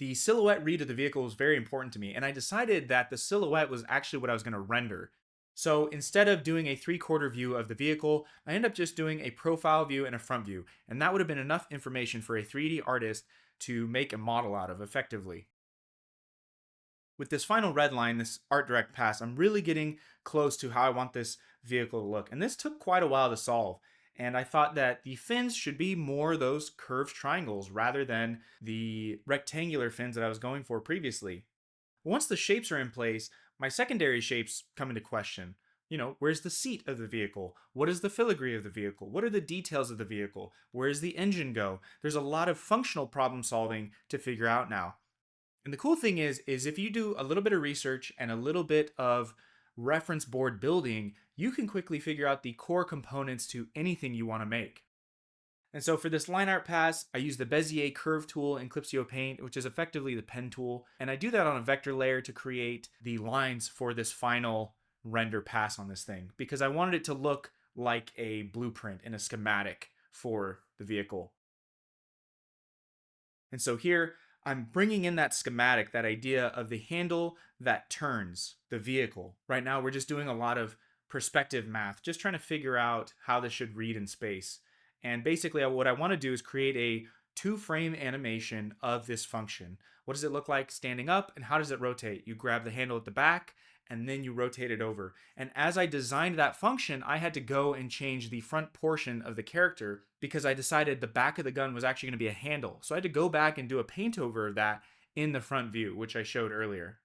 The silhouette read of the vehicle was very important to me, and I decided that the silhouette was actually what I was going to render. So instead of doing a 3/4 view of the vehicle, I ended up just doing a profile view and a front view, and that would have been enough information for a 3D artist to make a model out of effectively. With this final red line, this art direct pass, I'm really getting close to how I want this vehicle to look, and this took quite a while to solve. And I thought that the fins should be more those curved triangles rather than the rectangular fins that I was going for previously. Once the shapes are in place, my secondary shapes come into question. Where's the seat of the vehicle? What is the filigree of the vehicle? What are the details of the vehicle? Where does the engine go? There's a lot of functional problem solving to figure out now. And the cool thing is if you do a little bit of research and a little bit of reference board building, you can quickly figure out the core components to anything you want to make. And so for this line art pass, I use the Bezier curve tool in Clipsio Paint, which is effectively the pen tool. And I do that on a vector layer to create the lines for this final render pass on this thing, because I wanted it to look like a blueprint and a schematic for the vehicle. And so here, I'm bringing in that schematic, that idea of the handle that turns the vehicle. Right now, we're just doing a lot of perspective math, just trying to figure out how this should read in space. And basically, what I want to do is create a 2-frame animation of this function. What does it look like standing up, and how does it rotate? You grab the handle at the back, and then you rotate it over. And as I designed that function, I had to go and change the front portion of the character because I decided the back of the gun was actually going to be a handle. So I had to go back and do a paint over of that in the front view, which I showed earlier.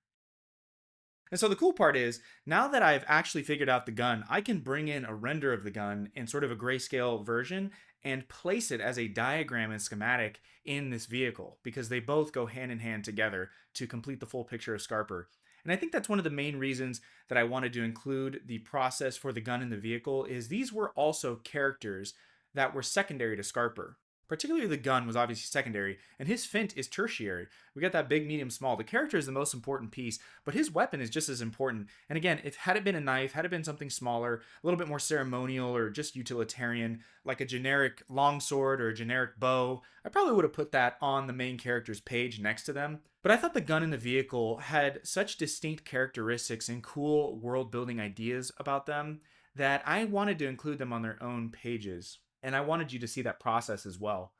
And so the cool part is, now that I've actually figured out the gun, I can bring in a render of the gun in sort of a grayscale version and place it as a diagram and schematic in this vehicle, because they both go hand in hand together to complete the full picture of Scarper. And I think that's one of the main reasons that I wanted to include the process for the gun in the vehicle, is these were also characters that were secondary to Scarper. Particularly the gun was obviously secondary, and his Fint is tertiary. We got that big, medium, small. The character is the most important piece, but his weapon is just as important. And again, had it been a knife, had it been something smaller, a little bit more ceremonial or just utilitarian, like a generic longsword or a generic bow, I probably would have put that on the main character's page next to them. But I thought the gun in the vehicle had such distinct characteristics and cool world-building ideas about them that I wanted to include them on their own pages. And I wanted you to see that process as well.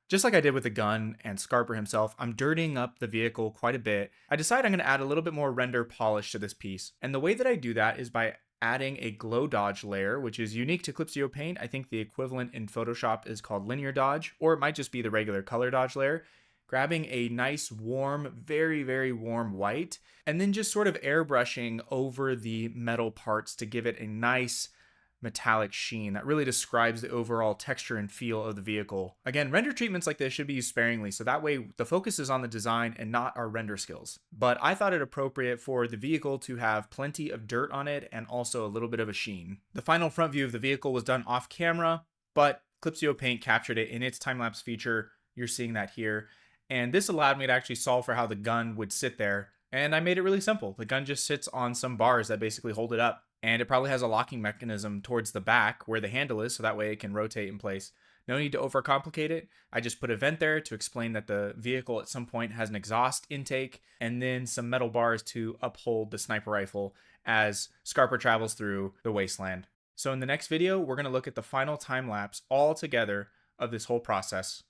Just like I did with the gun and Scarper himself, I'm dirtying up the vehicle quite a bit. I decided I'm going to add a little bit more render polish to this piece. And the way that I do that is by adding a glow dodge layer, which is unique to Clipsio Paint. I think the equivalent in Photoshop is called linear dodge, or it might just be the regular color dodge layer. Grabbing a nice warm, very, very warm white, and then just sort of airbrushing over the metal parts to give it a nice metallic sheen that really describes the overall texture and feel of the vehicle. Again, render treatments like this should be used sparingly, so that way the focus is on the design and not our render skills. But I thought it appropriate for the vehicle to have plenty of dirt on it and also a little bit of a sheen. The final front view of the vehicle was done off camera, but Clipsio Paint captured it in its time-lapse feature. You're seeing that here. And this allowed me to actually solve for how the gun would sit there. And I made it really simple. The gun just sits on some bars that basically hold it up. And it probably has a locking mechanism towards the back where the handle is, so that way it can rotate in place. No need to overcomplicate it. I just put a vent there to explain that the vehicle at some point has an exhaust intake, and then some metal bars to uphold the sniper rifle as Scarper travels through the wasteland. So in the next video, we're going to look at the final time lapse all together of this whole process.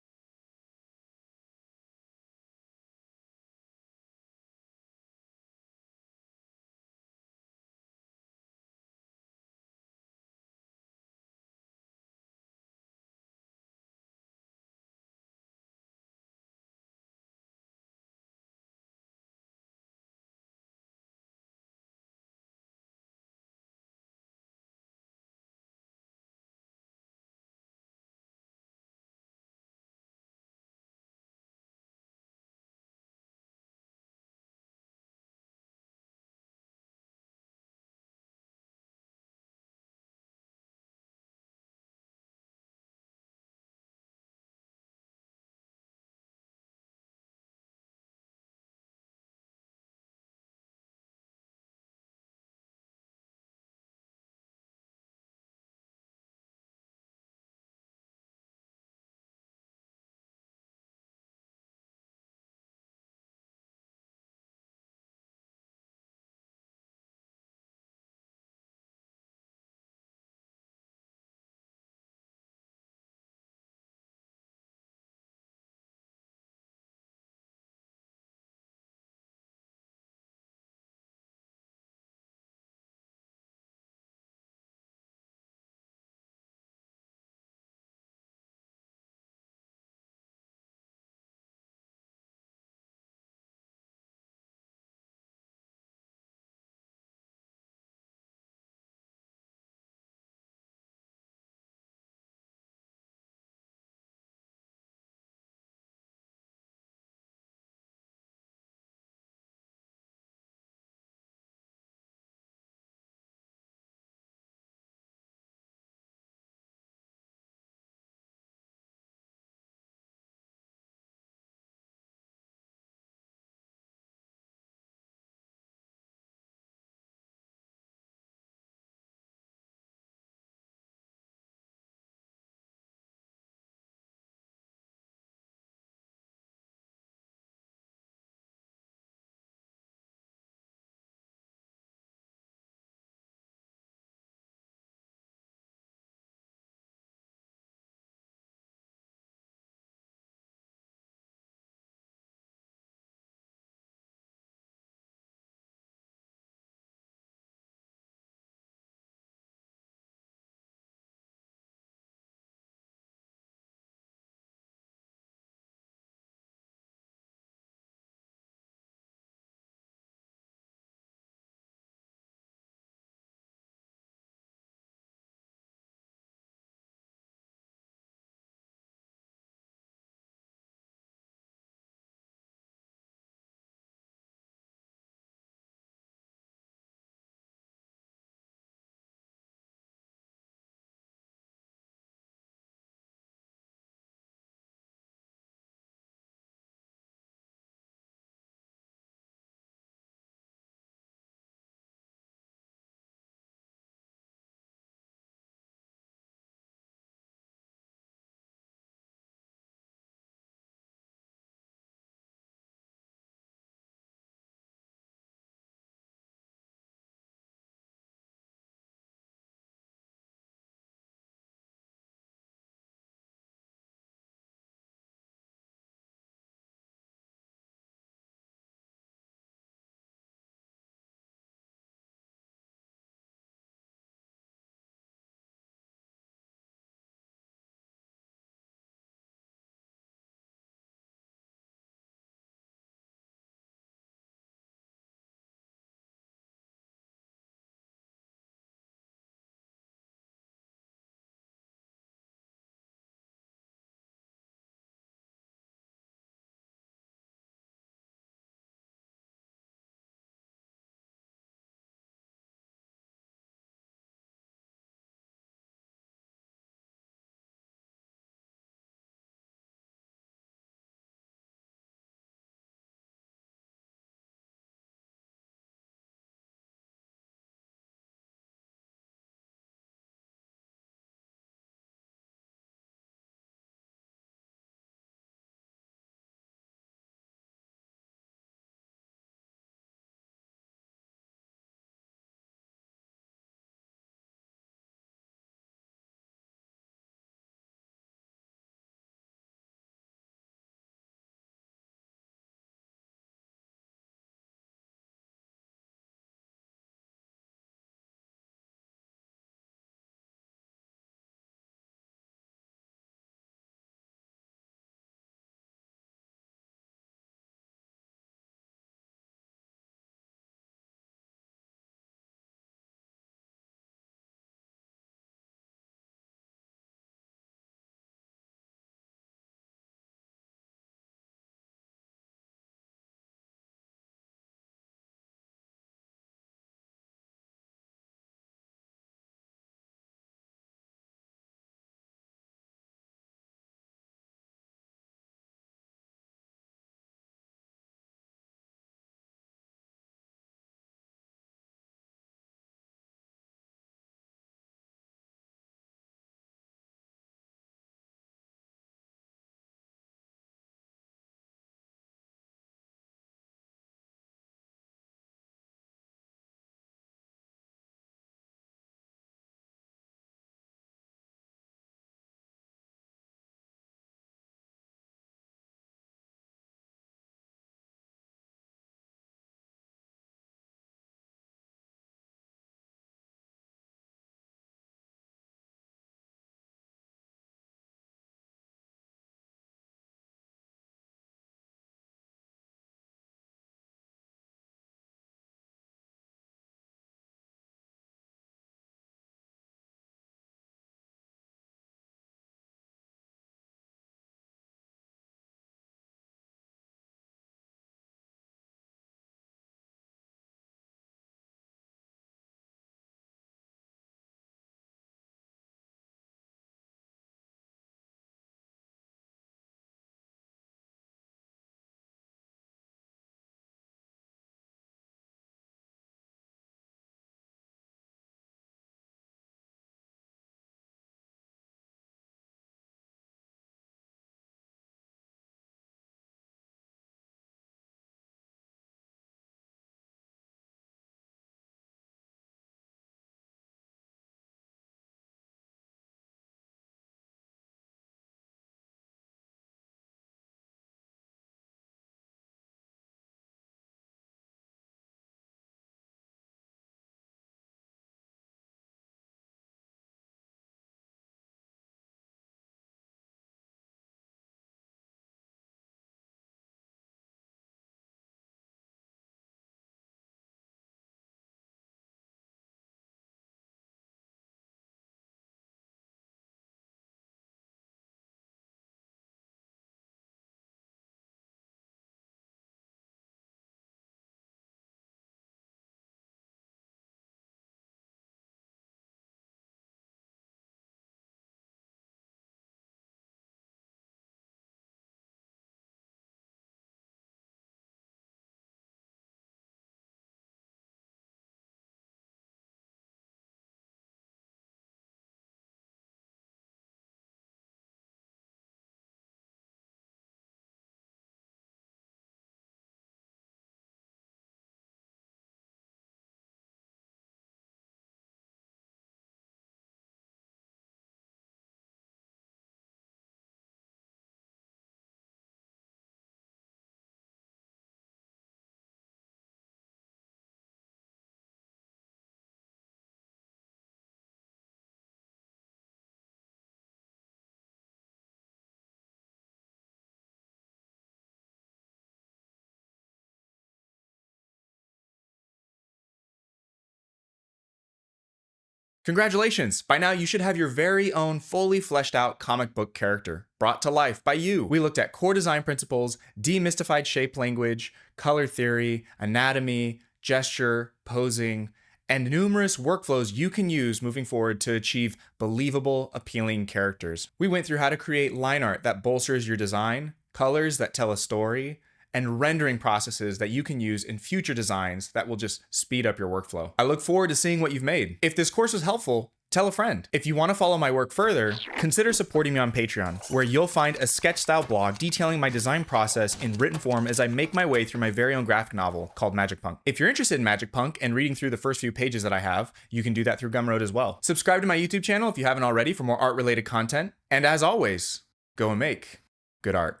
Congratulations! By now, you should have your very own fully fleshed out comic book character, brought to life by you. We looked at core design principles, demystified shape language, color theory, anatomy, gesture, posing, and numerous workflows you can use moving forward to achieve believable, appealing characters. We went through how to create line art that bolsters your design, colors that tell a story, and rendering processes that you can use in future designs that will just speed up your workflow. I look forward to seeing what you've made. If this course was helpful, tell a friend. If you want to follow my work further, consider supporting me on Patreon, where you'll find a sketch-style blog detailing my design process in written form as I make my way through my very own graphic novel called Magic Punk. If you're interested in Magic Punk and reading through the first few pages that I have, you can do that through Gumroad as well. Subscribe to my YouTube channel if you haven't already for more art-related content. And as always, go and make good art.